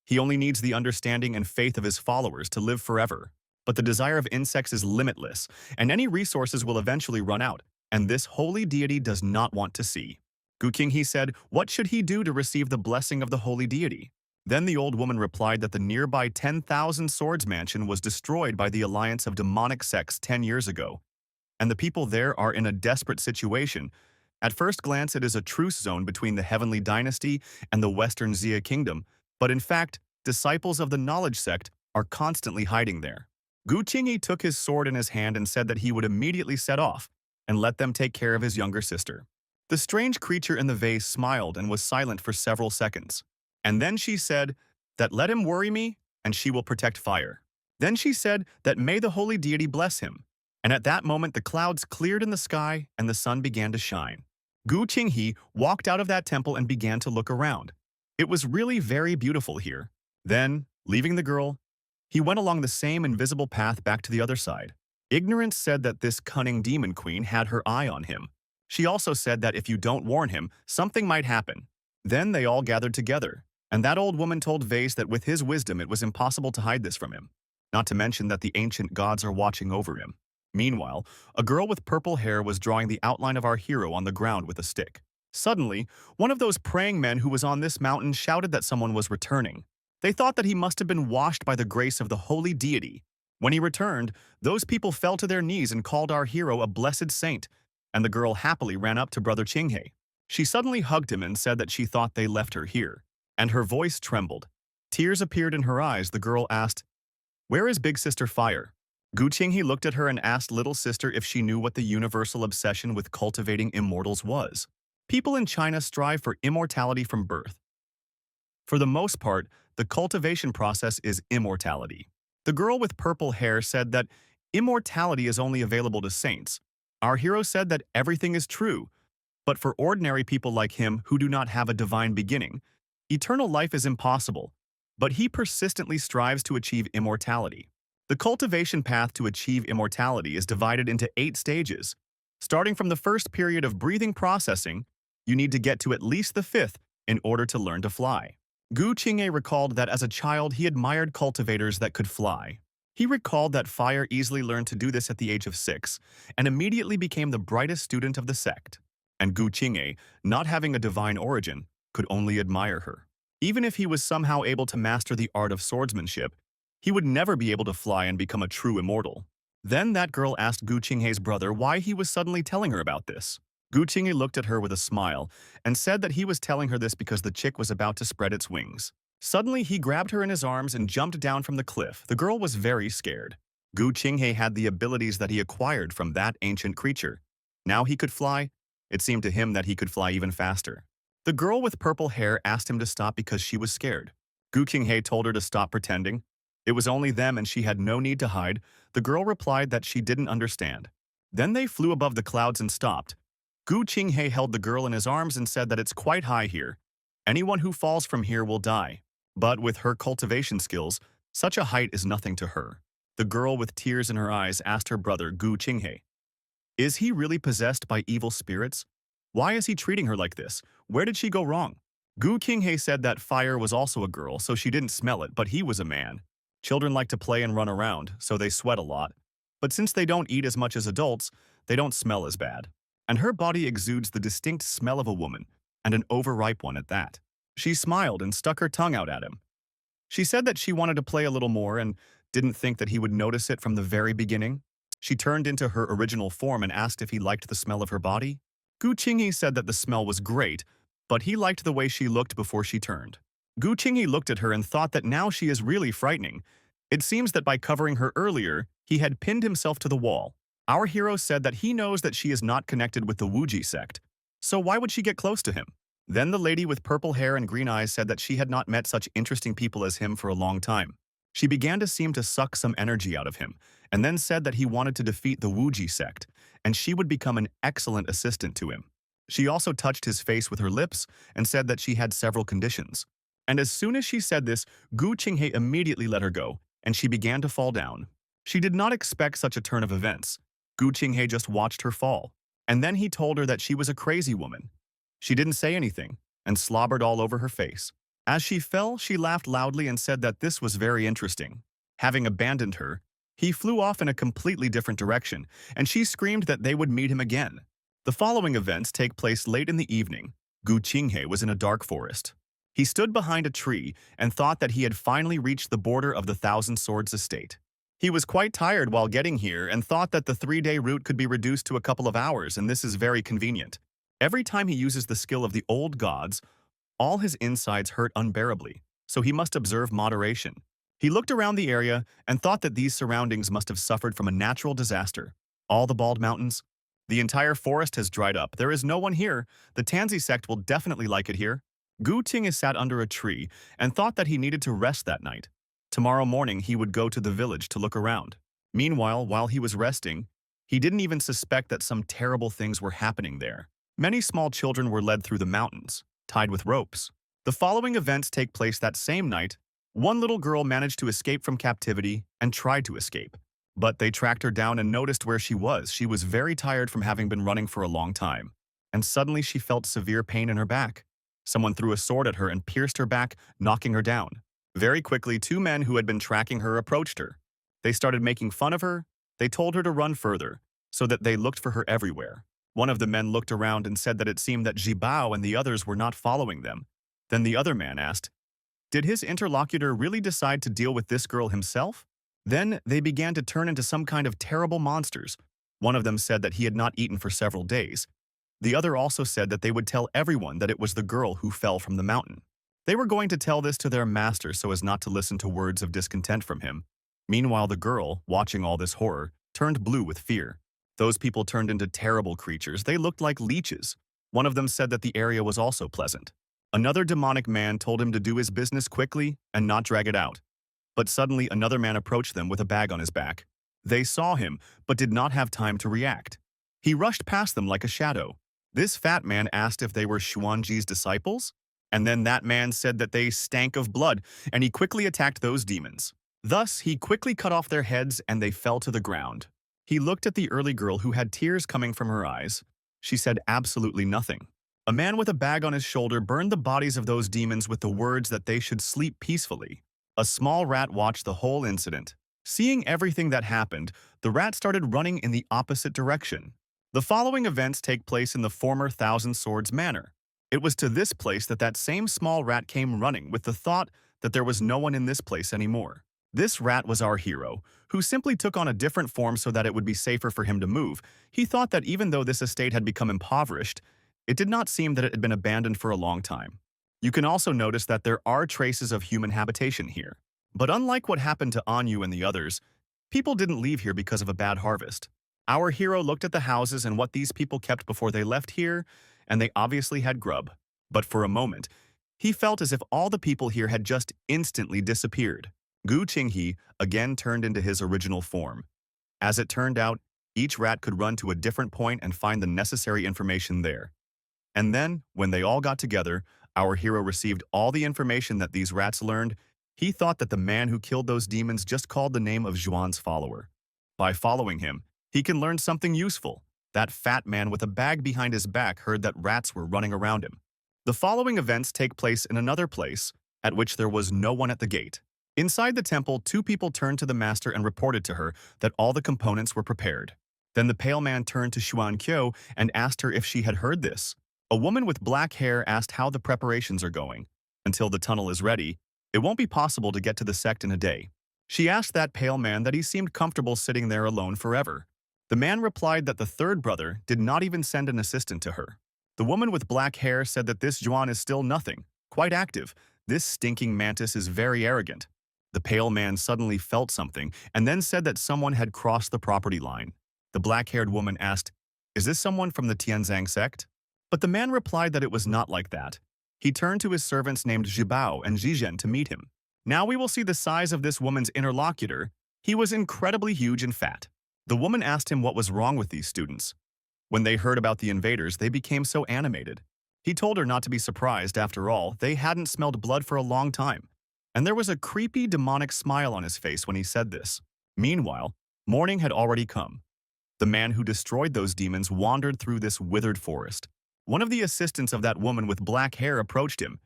He only needs the understanding and faith of his followers to live forever. But the desire of insects is limitless, and any resources will eventually run out, and this holy deity does not want to see. He said, what should he do to receive the blessing of the holy deity? Then the old woman replied that the nearby 10,000 swords mansion was destroyed by the alliance of demonic sects 10 years ago, and the people there are in a desperate situation. At first glance, it is a truce zone between the Heavenly Dynasty and the Western Xia Kingdom, but in fact, disciples of the Knowledge Sect are constantly hiding there. Qingyi took his sword in his hand and said that he would immediately set off and let them take care of his younger sister. The strange creature in the vase smiled and was silent for several seconds. And then she said that let him worry me and she will protect fire. Then she said that may the holy deity bless him. And at that moment the clouds cleared in the sky and the sun began to shine. Qingyi walked out of that temple and began to look around. It was really very beautiful here. Then, leaving the girl, he went along the same invisible path back to the other side. Ignorance said that this cunning demon queen had her eye on him. She also said that if you don't warn him, something might happen. Then they all gathered together, and that old woman told Vase that with his wisdom it was impossible to hide this from him, not to mention that the ancient gods are watching over him. Meanwhile, a girl with purple hair was drawing the outline of our hero on the ground with a stick. Suddenly, one of those praying men who was on this mountain shouted that someone was returning. They thought that he must have been washed by the grace of the holy deity. When he returned, those people fell to their knees and called our hero a blessed saint, and the girl happily ran up to Brother Qinghe. She suddenly hugged him and said that she thought they left her here, and her voice trembled. Tears appeared in her eyes. The girl asked, "Where is Big Sister Fire?" Qinghe looked at her and asked Little Sister if she knew what the universal obsession with cultivating immortals was. People in China strive for immortality from birth. For the most part, the cultivation process is immortality. The girl with purple hair said that immortality is only available to saints. Our hero said that everything is true, but for ordinary people like him who do not have a divine beginning, eternal life is impossible, but he persistently strives to achieve immortality. The cultivation path to achieve immortality is divided into 8 stages. Starting from the first period of breathing processing, you need to get to at least the 5th in order to learn to fly. Qinghe recalled that as a child he admired cultivators that could fly. He recalled that Fire easily learned to do this at the age of 6 and immediately became the brightest student of the sect. And Qinghe, not having a divine origin, could only admire her. Even if he was somehow able to master the art of swordsmanship, he would never be able to fly and become a true immortal. Then that girl asked Qinghe's brother why he was suddenly telling her about this. Qinghe looked at her with a smile and said that he was telling her this because the chick was about to spread its wings. Suddenly, he grabbed her in his arms and jumped down from the cliff. The girl was very scared. Qinghe had the abilities that he acquired from that ancient creature. Now he could fly. It seemed to him that he could fly even faster. The girl with purple hair asked him to stop because she was scared. Qinghe told her to stop pretending. It was only them and she had no need to hide. The girl replied that she didn't understand. Then they flew above the clouds and stopped. Qinghe held the girl in his arms and said that it's quite high here. Anyone who falls from here will die. But with her cultivation skills, such a height is nothing to her. The girl with tears in her eyes asked her brother Qinghe, "Is he really possessed by evil spirits? Why is he treating her like this? Where did she go wrong?" Qinghe said that Fire was also a girl, so she didn't smell it, but he was a man. Children like to play and run around, so they sweat a lot. But since they don't eat as much as adults, they don't smell as bad. And her body exudes the distinct smell of a woman, and an overripe one at that. She smiled and stuck her tongue out at him. She said that she wanted to play a little more and didn't think that he would notice it from the very beginning. She turned into her original form and asked if he liked the smell of her body. Qinghe said that the smell was great, but he liked the way she looked before she turned. Qinghe looked at her and thought that now she is really frightening. It seems that by covering her earlier, he had pinned himself to the wall. Our hero said that he knows that she is not connected with the Wuji sect, so why would she get close to him? Then the lady with purple hair and green eyes said that she had not met such interesting people as him for a long time. She began to seem to suck some energy out of him, and then said that he wanted to defeat the Wuji sect, and she would become an excellent assistant to him. She also touched his face with her lips and said that she had several conditions. And as soon as she said this, Gu Qinghe immediately let her go, and she began to fall down. She did not expect such a turn of events. Gu Qinghe just watched her fall, and then he told her that she was a crazy woman. She didn't say anything, and slobbered all over her face. As she fell, she laughed loudly and said that this was very interesting. Having abandoned her, he flew off in a completely different direction, and she screamed that they would meet him again. The following events take place late in the evening. Gu Qinghe was in a dark forest. He stood behind a tree and thought that he had finally reached the border of the Thousand Swords estate. He was quite tired while getting here and thought that the 3-day route could be reduced to a couple of hours, and this is very convenient. Every time he uses the skill of the old gods, all his insides hurt unbearably, so he must observe moderation. He looked around the area and thought that these surroundings must have suffered from a natural disaster. All the bald mountains, the entire forest has dried up. There is no one here. The Tanzi sect will definitely like it here. Gu Ting sat under a tree and thought that he needed to rest that night. Tomorrow morning he would go to the village to look around. Meanwhile, while he was resting, he didn't even suspect that some terrible things were happening there. Many small children were led through the mountains, tied with ropes. The following events take place that same night. One little girl managed to escape from captivity and tried to escape. But they tracked her down and noticed where she was. She was very tired from having been running for a long time. And suddenly she felt severe pain in her back. Someone threw a sword at her and pierced her back, knocking her down. Very quickly, 2 men who had been tracking her approached her. They started making fun of her. They told her to run further, so that they looked for her everywhere. One of the men looked around and said that it seemed that Jibao and the others were not following them. Then the other man asked, did his interlocutor really decide to deal with this girl himself? Then they began to turn into some kind of terrible monsters. One of them said that he had not eaten for several days. The other also said that they would tell everyone that it was the girl who fell from the mountain. They were going to tell this to their master so as not to listen to words of discontent from him. Meanwhile, the girl, watching all this horror, turned blue with fear. Those people turned into terrible creatures. They looked like leeches. One of them said that the area was also pleasant. Another demonic man told him to do his business quickly and not drag it out. But suddenly another man approached them with a bag on his back. They saw him, but did not have time to react. He rushed past them like a shadow. This fat man asked if they were Xuanji's disciples, and then that man said that they stank of blood, and he quickly attacked those demons. Thus, he quickly cut off their heads and they fell to the ground. He looked at the early girl who had tears coming from her eyes. She said absolutely nothing. A man with a bag on his shoulder burned the bodies of those demons with the words that they should sleep peacefully. A small rat watched the whole incident. Seeing everything that happened, the rat started running in the opposite direction. The following events take place in the former Thousand Swords Manor. It was to this place that that same small rat came running with the thought that there was no one in this place anymore. This rat was our hero, who simply took on a different form so that it would be safer for him to move. He thought that even though this estate had become impoverished, it did not seem that it had been abandoned for a long time. You can also notice that there are traces of human habitation here. But unlike what happened to Anyu and the others, people didn't leave here because of a bad harvest. Our hero looked at the houses and what these people kept before they left here, and they obviously had grub. But for a moment, he felt as if all the people here had just instantly disappeared. Gu Qinghe again turned into his original form. As it turned out, each rat could run to a different point and find the necessary information there. And then, when they all got together, our hero received all the information that these rats learned. He thought that the man who killed those demons just called the name of Zhuan's follower. By following him, he can learn something useful. That fat man with a bag behind his back heard that rats were running around him. The following events take place in another place, at which there was no one at the gate. Inside the temple, 2 people turned to the master and reported to her that all the components were prepared. Then the pale man turned to Xuan Qiu and asked her if she had heard this. A woman with black hair asked how the preparations are going. Until the tunnel is ready, it won't be possible to get to the sect in a day. She asked that pale man that he seemed comfortable sitting there alone forever. The man replied that the third brother did not even send an assistant to her. The woman with black hair said that this Zhuan is still nothing, quite active. This stinking mantis is very arrogant. The pale man suddenly felt something and then said that someone had crossed the property line. The black-haired woman asked, "Is this someone from the Tianzang sect?" But the man replied that it was not like that. He turned to his servants named Zhibao and Zhizhen to meet him. Now we will see the size of this woman's interlocutor. He was incredibly huge and fat. The woman asked him what was wrong with these students. When they heard about the invaders, they became so animated. He told her not to be surprised. After all, they hadn't smelled blood for a long time, and there was a creepy demonic smile on his face when he said this. Meanwhile, morning had already come. The man who destroyed those demons wandered through this withered forest. One of the assistants of that woman with black hair approached him.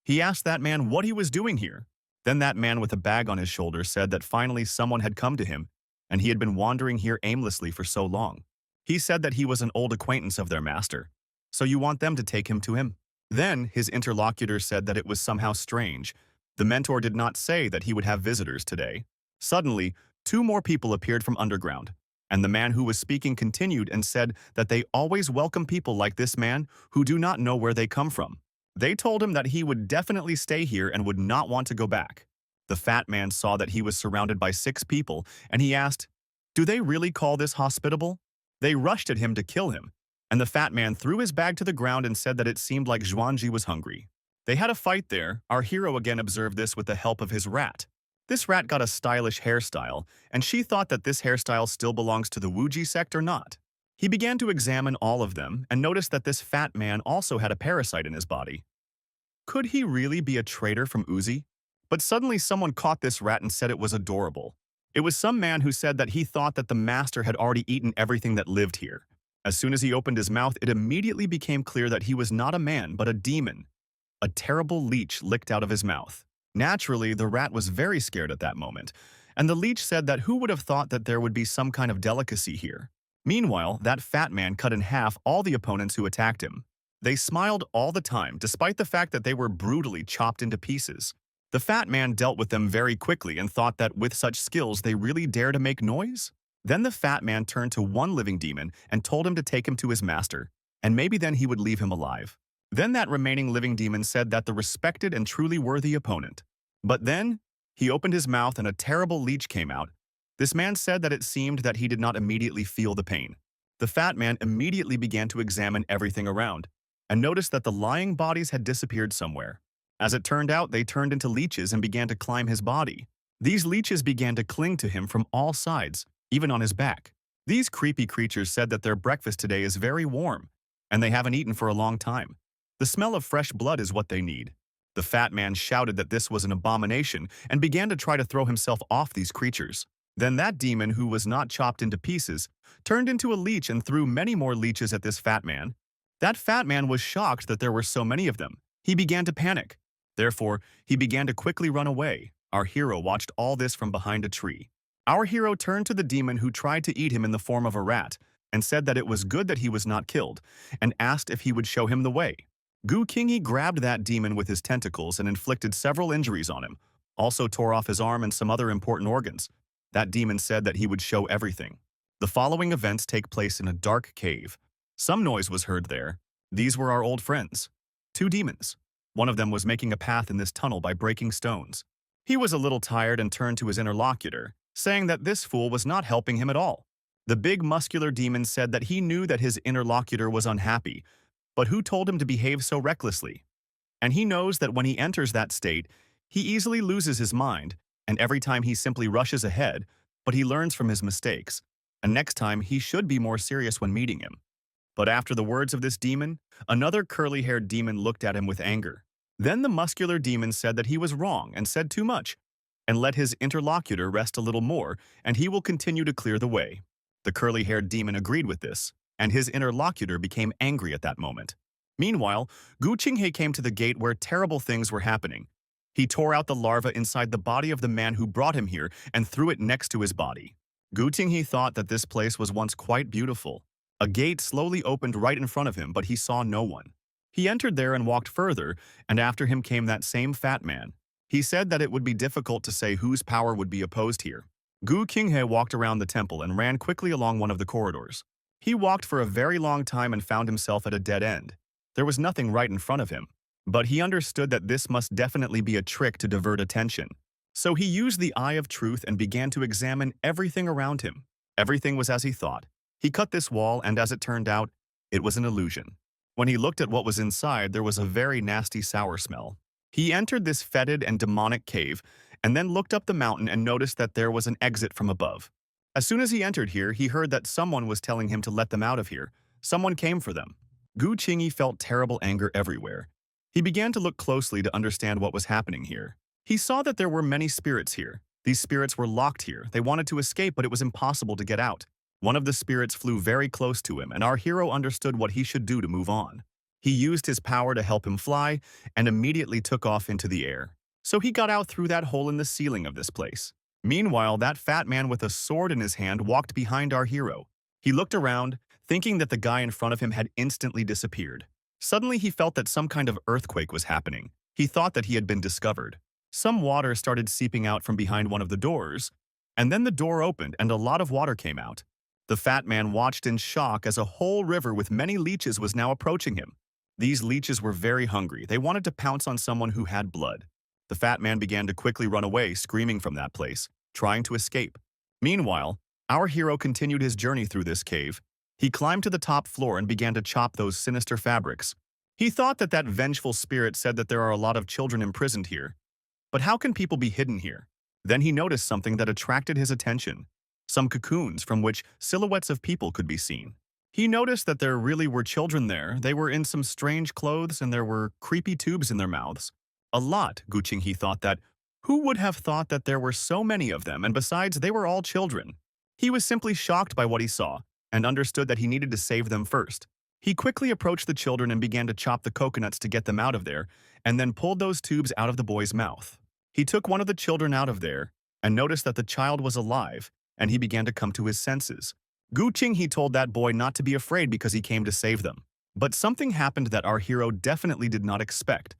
He asked that man what he was doing here. Then that man with a bag on his shoulder said that finally someone had come to him, and he had been wandering here aimlessly for so long. He said that he was an old acquaintance of their master. So you want them to take him to him? Then his interlocutor said that it was somehow strange. The mentor did not say that he would have visitors today. Suddenly, two more people appeared from underground, and the man who was speaking continued and said that they always welcome people like this man who do not know where they come from. They told him that he would definitely stay here and would not want to go back. The fat man saw that he was surrounded by 6 people, and he asked, "Do they really call this hospitable?" They rushed at him to kill him, and the fat man threw his bag to the ground and said that it seemed like Zhuangji was hungry. They had a fight there. Our hero again observed this with the help of his rat. This rat got a stylish hairstyle, and she thought that this hairstyle still belongs to the Wuji sect or not. He began to examine all of them and noticed that this fat man also had a parasite in his body. Could he really be a traitor from Uzi? But suddenly someone caught this rat and said it was adorable. It was some man who said that he thought that the master had already eaten everything that lived here. As soon as he opened his mouth, it immediately became clear that he was not a man but a demon. A terrible leech licked out of his mouth. Naturally, the rat was very scared at that moment, and the leech said that who would have thought that there would be some kind of delicacy here. Meanwhile, that fat man cut in half all the opponents who attacked him. They smiled all the time, despite the fact that they were brutally chopped into pieces. The fat man dealt with them very quickly and thought that with such skills they really dare to make noise? Then the fat man turned to one living demon and told him to take him to his master, and maybe then he would leave him alive. Then that remaining living demon said that the respected and truly worthy opponent. But then, he opened his mouth and a terrible leech came out. This man said that it seemed that he did not immediately feel the pain. The fat man immediately began to examine everything around, and noticed that the lying bodies had disappeared somewhere. As it turned out, they turned into leeches and began to climb his body. These leeches began to cling to him from all sides, even on his back. These creepy creatures said that their breakfast today is very warm, and they haven't eaten for a long time. The smell of fresh blood is what they need. The fat man shouted that this was an abomination and began to try to throw himself off these creatures. Then that demon, who was not chopped into pieces, turned into a leech and threw many more leeches at this fat man. That fat man was shocked that there were so many of them. He began to panic. Therefore, he began to quickly run away. Our hero watched all this from behind a tree. Our hero turned to the demon who tried to eat him in the form of a rat and said that it was good that he was not killed and asked if he would show him the way. Gu Qingyi grabbed that demon with his tentacles and inflicted several injuries on him, also tore off his arm and some other important organs. That demon said that he would show everything. The following events take place in a dark cave. Some noise was heard there. These were our old friends. 2 demons. One of them was making a path in this tunnel by breaking stones. He was a little tired and turned to his interlocutor, saying that this fool was not helping him at all. The big muscular demon said that he knew that his interlocutor was unhappy, but who told him to behave so recklessly? And he knows that when he enters that state, he easily loses his mind, and every time he simply rushes ahead, but he learns from his mistakes, and next time he should be more serious when meeting him. But after the words of this demon, another curly-haired demon looked at him with anger. Then the muscular demon said that he was wrong and said too much, and let his interlocutor rest a little more, and he will continue to clear the way. The curly-haired demon agreed with this, and his interlocutor became angry at that moment. Meanwhile, Gu Qinghe came to the gate where terrible things were happening. He tore out the larva inside the body of the man who brought him here and threw it next to his body. Gu Qinghe thought that this place was once quite beautiful. A gate slowly opened right in front of him, but he saw no one. He entered there and walked further, and after him came that same fat man. He said that it would be difficult to say whose power would be opposed here. Gu Qinghe walked around the temple and ran quickly along one of the corridors. He walked for a very long time and found himself at a dead end. There was nothing right in front of him, but he understood that this must definitely be a trick to divert attention. So he used the eye of truth and began to examine everything around him. Everything was as he thought. He cut this wall, and as it turned out, it was an illusion. When he looked at what was inside, there was a very nasty sour smell. He entered this fetid and demonic cave, and then looked up the mountain and noticed that there was an exit from above. As soon as he entered here, he heard that someone was telling him to let them out of here. Someone came for them. Gu Qingyi felt terrible anger everywhere. He began to look closely to understand what was happening here. He saw that there were many spirits here. These spirits were locked here. They wanted to escape, but it was impossible to get out. One of the spirits flew very close to him, and our hero understood what he should do to move on. He used his power to help him fly and immediately took off into the air. So he got out through that hole in the ceiling of this place. Meanwhile, that fat man with a sword in his hand walked behind our hero. He looked around, thinking that the guy in front of him had instantly disappeared. Suddenly, he felt that some kind of earthquake was happening. He thought that he had been discovered. Some water started seeping out from behind one of the doors, and then the door opened and a lot of water came out. The fat man watched in shock as a whole river with many leeches was now approaching him. These leeches were very hungry. They wanted to pounce on someone who had blood. The fat man began to quickly run away, screaming from that place, trying to escape. Meanwhile, our hero continued his journey through this cave. He climbed to the top floor and began to chop those sinister fabrics. He thought that that vengeful spirit said that there are a lot of children imprisoned here. But how can people be hidden here? Then he noticed something that attracted his attention. Some cocoons from which silhouettes of people could be seen. He noticed that there really were children there. They were in some strange clothes and there were creepy tubes in their mouths. A lot, Gu Qingyi thought that. Who would have thought that there were so many of them, and besides, they were all children? He was simply shocked by what he saw and understood that he needed to save them first. He quickly approached the children and began to chop the coconuts to get them out of there, and then pulled those tubes out of the boy's mouth. He took one of the children out of there and noticed that the child was alive, and he began to come to his senses. Gu Qingyi told that boy not to be afraid because he came to save them. But something happened that our hero definitely did not expect.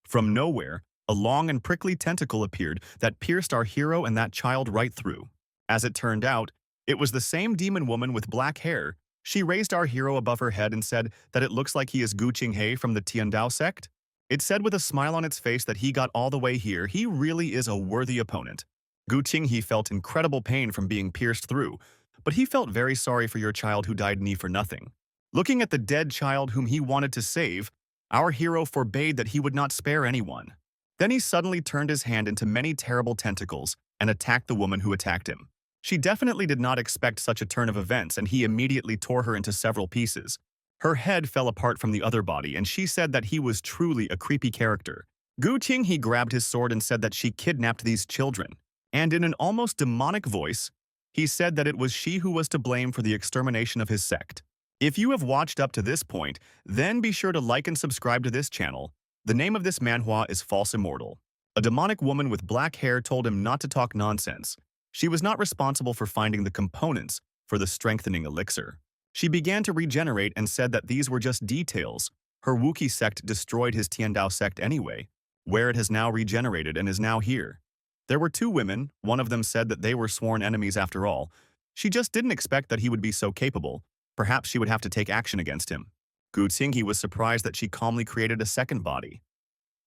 From nowhere, a long and prickly tentacle appeared that pierced our hero and that child right through. As it turned out, it was the same demon woman with black hair. She raised our hero above her head and said that it looks like he is Gu Qinghe from the Tiandao sect. It said with a smile on its face that he got all the way here. He really is a worthy opponent. Gu Qinghe felt incredible pain from being pierced through, but he felt very sorry for your child who died knee for nothing. Looking at the dead child whom he wanted to save, our hero forbade that he would not spare anyone. Then he suddenly turned his hand into many terrible tentacles and attacked the woman who attacked him. She definitely did not expect such a turn of events, and he immediately tore her into several pieces. Her head fell apart from the other body, and she said that he was truly a creepy character. Gu Qinghe grabbed his sword and said that she kidnapped these children. And in an almost demonic voice, he said that it was she who was to blame for the extermination of his sect. If you have watched up to this point, then be sure to like and subscribe to this channel. The name of this manhwa is False Immortal. A demonic woman with black hair told him not to talk nonsense. She was not responsible for finding the components for the strengthening elixir. She began to regenerate and said that these were just details. Her Wookiee sect destroyed his Tiandao sect anyway, where it has now regenerated and is now here. There were two women. One of them said that they were sworn enemies after all. She just didn't expect that he would be so capable. Perhaps she would have to take action against him. Gu Qinghe was surprised that she calmly created a second body.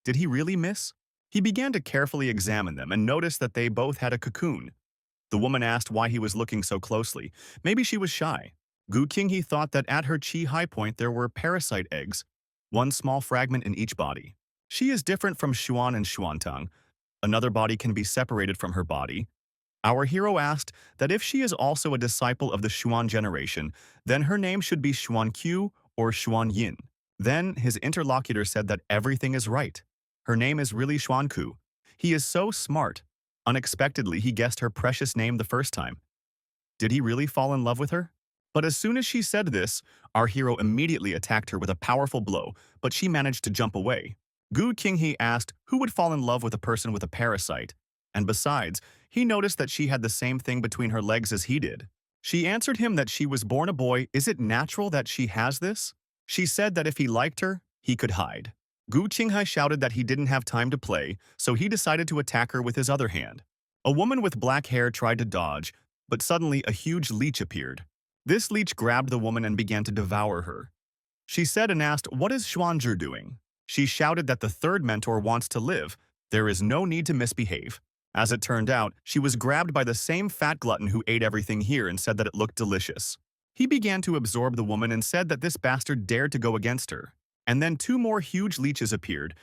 Did he really miss? He began to carefully examine them and noticed that they both had a cocoon. The woman asked why he was looking so closely. Maybe she was shy. Gu Qinghe thought that at her chi high point there were parasite eggs, one small fragment in each body. She is different from Xuan and Xuantang. Another body can be separated from her body. Our hero asked that if she is also a disciple of the Xuan generation, then her name should be Xuan Q or Xuan Yin. Then his interlocutor said that everything is right. Her name is really Xuan Ku. He is so smart. Unexpectedly, he guessed her precious name the first time. Did he really fall in love with her? But as soon as she said this, our hero immediately attacked her with a powerful blow, but she managed to jump away. Gu Qinghe asked who would fall in love with a person with a parasite, and besides, he noticed that she had the same thing between her legs as he did. She answered him that she was born a boy. Is it natural that she has this? She said that if he liked her, he could hide. Gu Qinghe shouted that he didn't have time to play, so he decided to attack her with his other hand. A woman with black hair tried to dodge, but suddenly a huge leech appeared. This leech grabbed the woman and began to devour her. She said and asked, "What is Xuanzhi doing?" She shouted that the third mentor wants to live. There is no need to misbehave. As it turned out, she was grabbed by the same fat glutton who ate everything here and said that it looked delicious. He began to absorb the woman and said that this bastard dared to go against her. And then two more huge leeches appeared,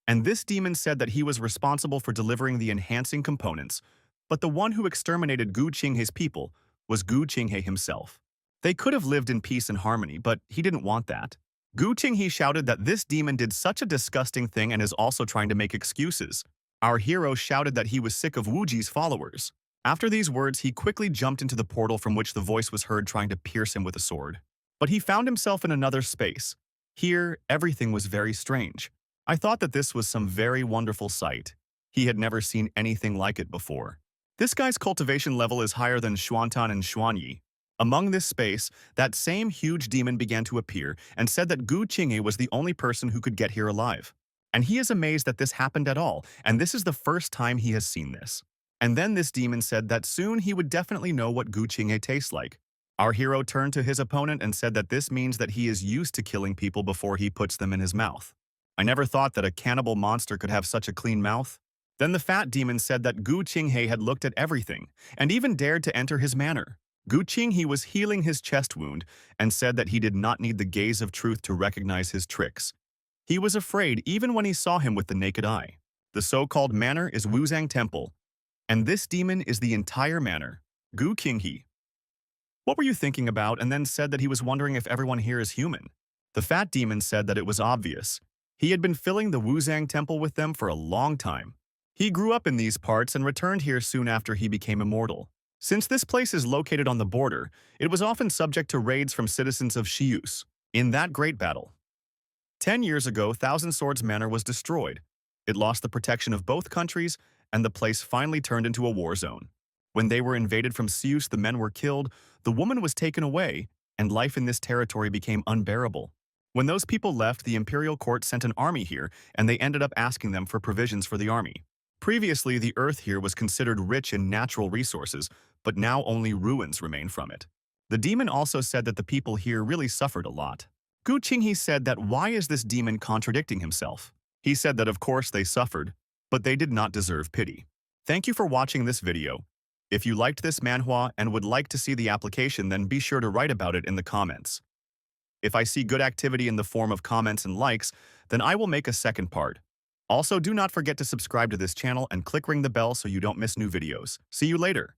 and this demon said that he was responsible for delivering the enhancing components, but the one who exterminated Gu Qinghe's people was Gu Qinghe himself. They could have lived in peace and harmony, but he didn't want that. Gu Qinghe shouted that this demon did such a disgusting thing and is also trying to make excuses. Our hero shouted that he was sick of Wuji's followers. After these words, he quickly jumped into the portal from which the voice was heard trying to pierce him with a sword. But he found himself in another space. Here, everything was very strange. I thought that this was some very wonderful sight. He had never seen anything like it before. This guy's cultivation level is higher than Xuantan and Xuanyi. Among this space, that same huge demon began to appear and said that Gu Qinghe was the only person who could get here alive. And he is amazed that this happened at all, and this is the first time he has seen this. And then this demon said that soon he would definitely know what Gu Qinghe tastes like. Our hero turned to his opponent and said that this means that he is used to killing people before he puts them in his mouth. I never thought that a cannibal monster could have such a clean mouth. Then the fat demon said that Gu Qinghe had looked at everything, and even dared to enter his manor. Gu Qinghe was healing his chest wound and said that he did not need the gaze of truth to recognize his tricks. He was afraid even when he saw him with the naked eye. The so-called manor is Wuzang Temple, and this demon is the entire manor. Gu Qinghe. What were you thinking about? And then said that he was wondering if everyone here is human. The fat demon said that it was obvious. He had been filling the Wuzang Temple with them for a long time. He grew up in these parts and returned here soon after he became immortal. Since this place is located on the border, it was often subject to raids from citizens of Shius. In that great battle, 10 years ago, Thousand Swords Manor was destroyed. It lost the protection of both countries, and the place finally turned into a war zone. When they were invaded from Sius, the men were killed, the woman was taken away, and life in this territory became unbearable. When those people left, the imperial court sent an army here, and they ended up asking them for provisions for the army. Previously, the earth here was considered rich in natural resources, but now only ruins remain from it. The demon also said that the people here really suffered a lot. Gu Qinghe said that why is this demon contradicting himself? He said that of course they suffered, but they did not deserve pity. Thank you for watching this video. If you liked this manhwa and would like to see the application, then be sure to write about it in the comments. If I see good activity in the form of comments and likes, then I will make a second part. Also, do not forget to subscribe to this channel and ring the bell so you don't miss new videos. See you later.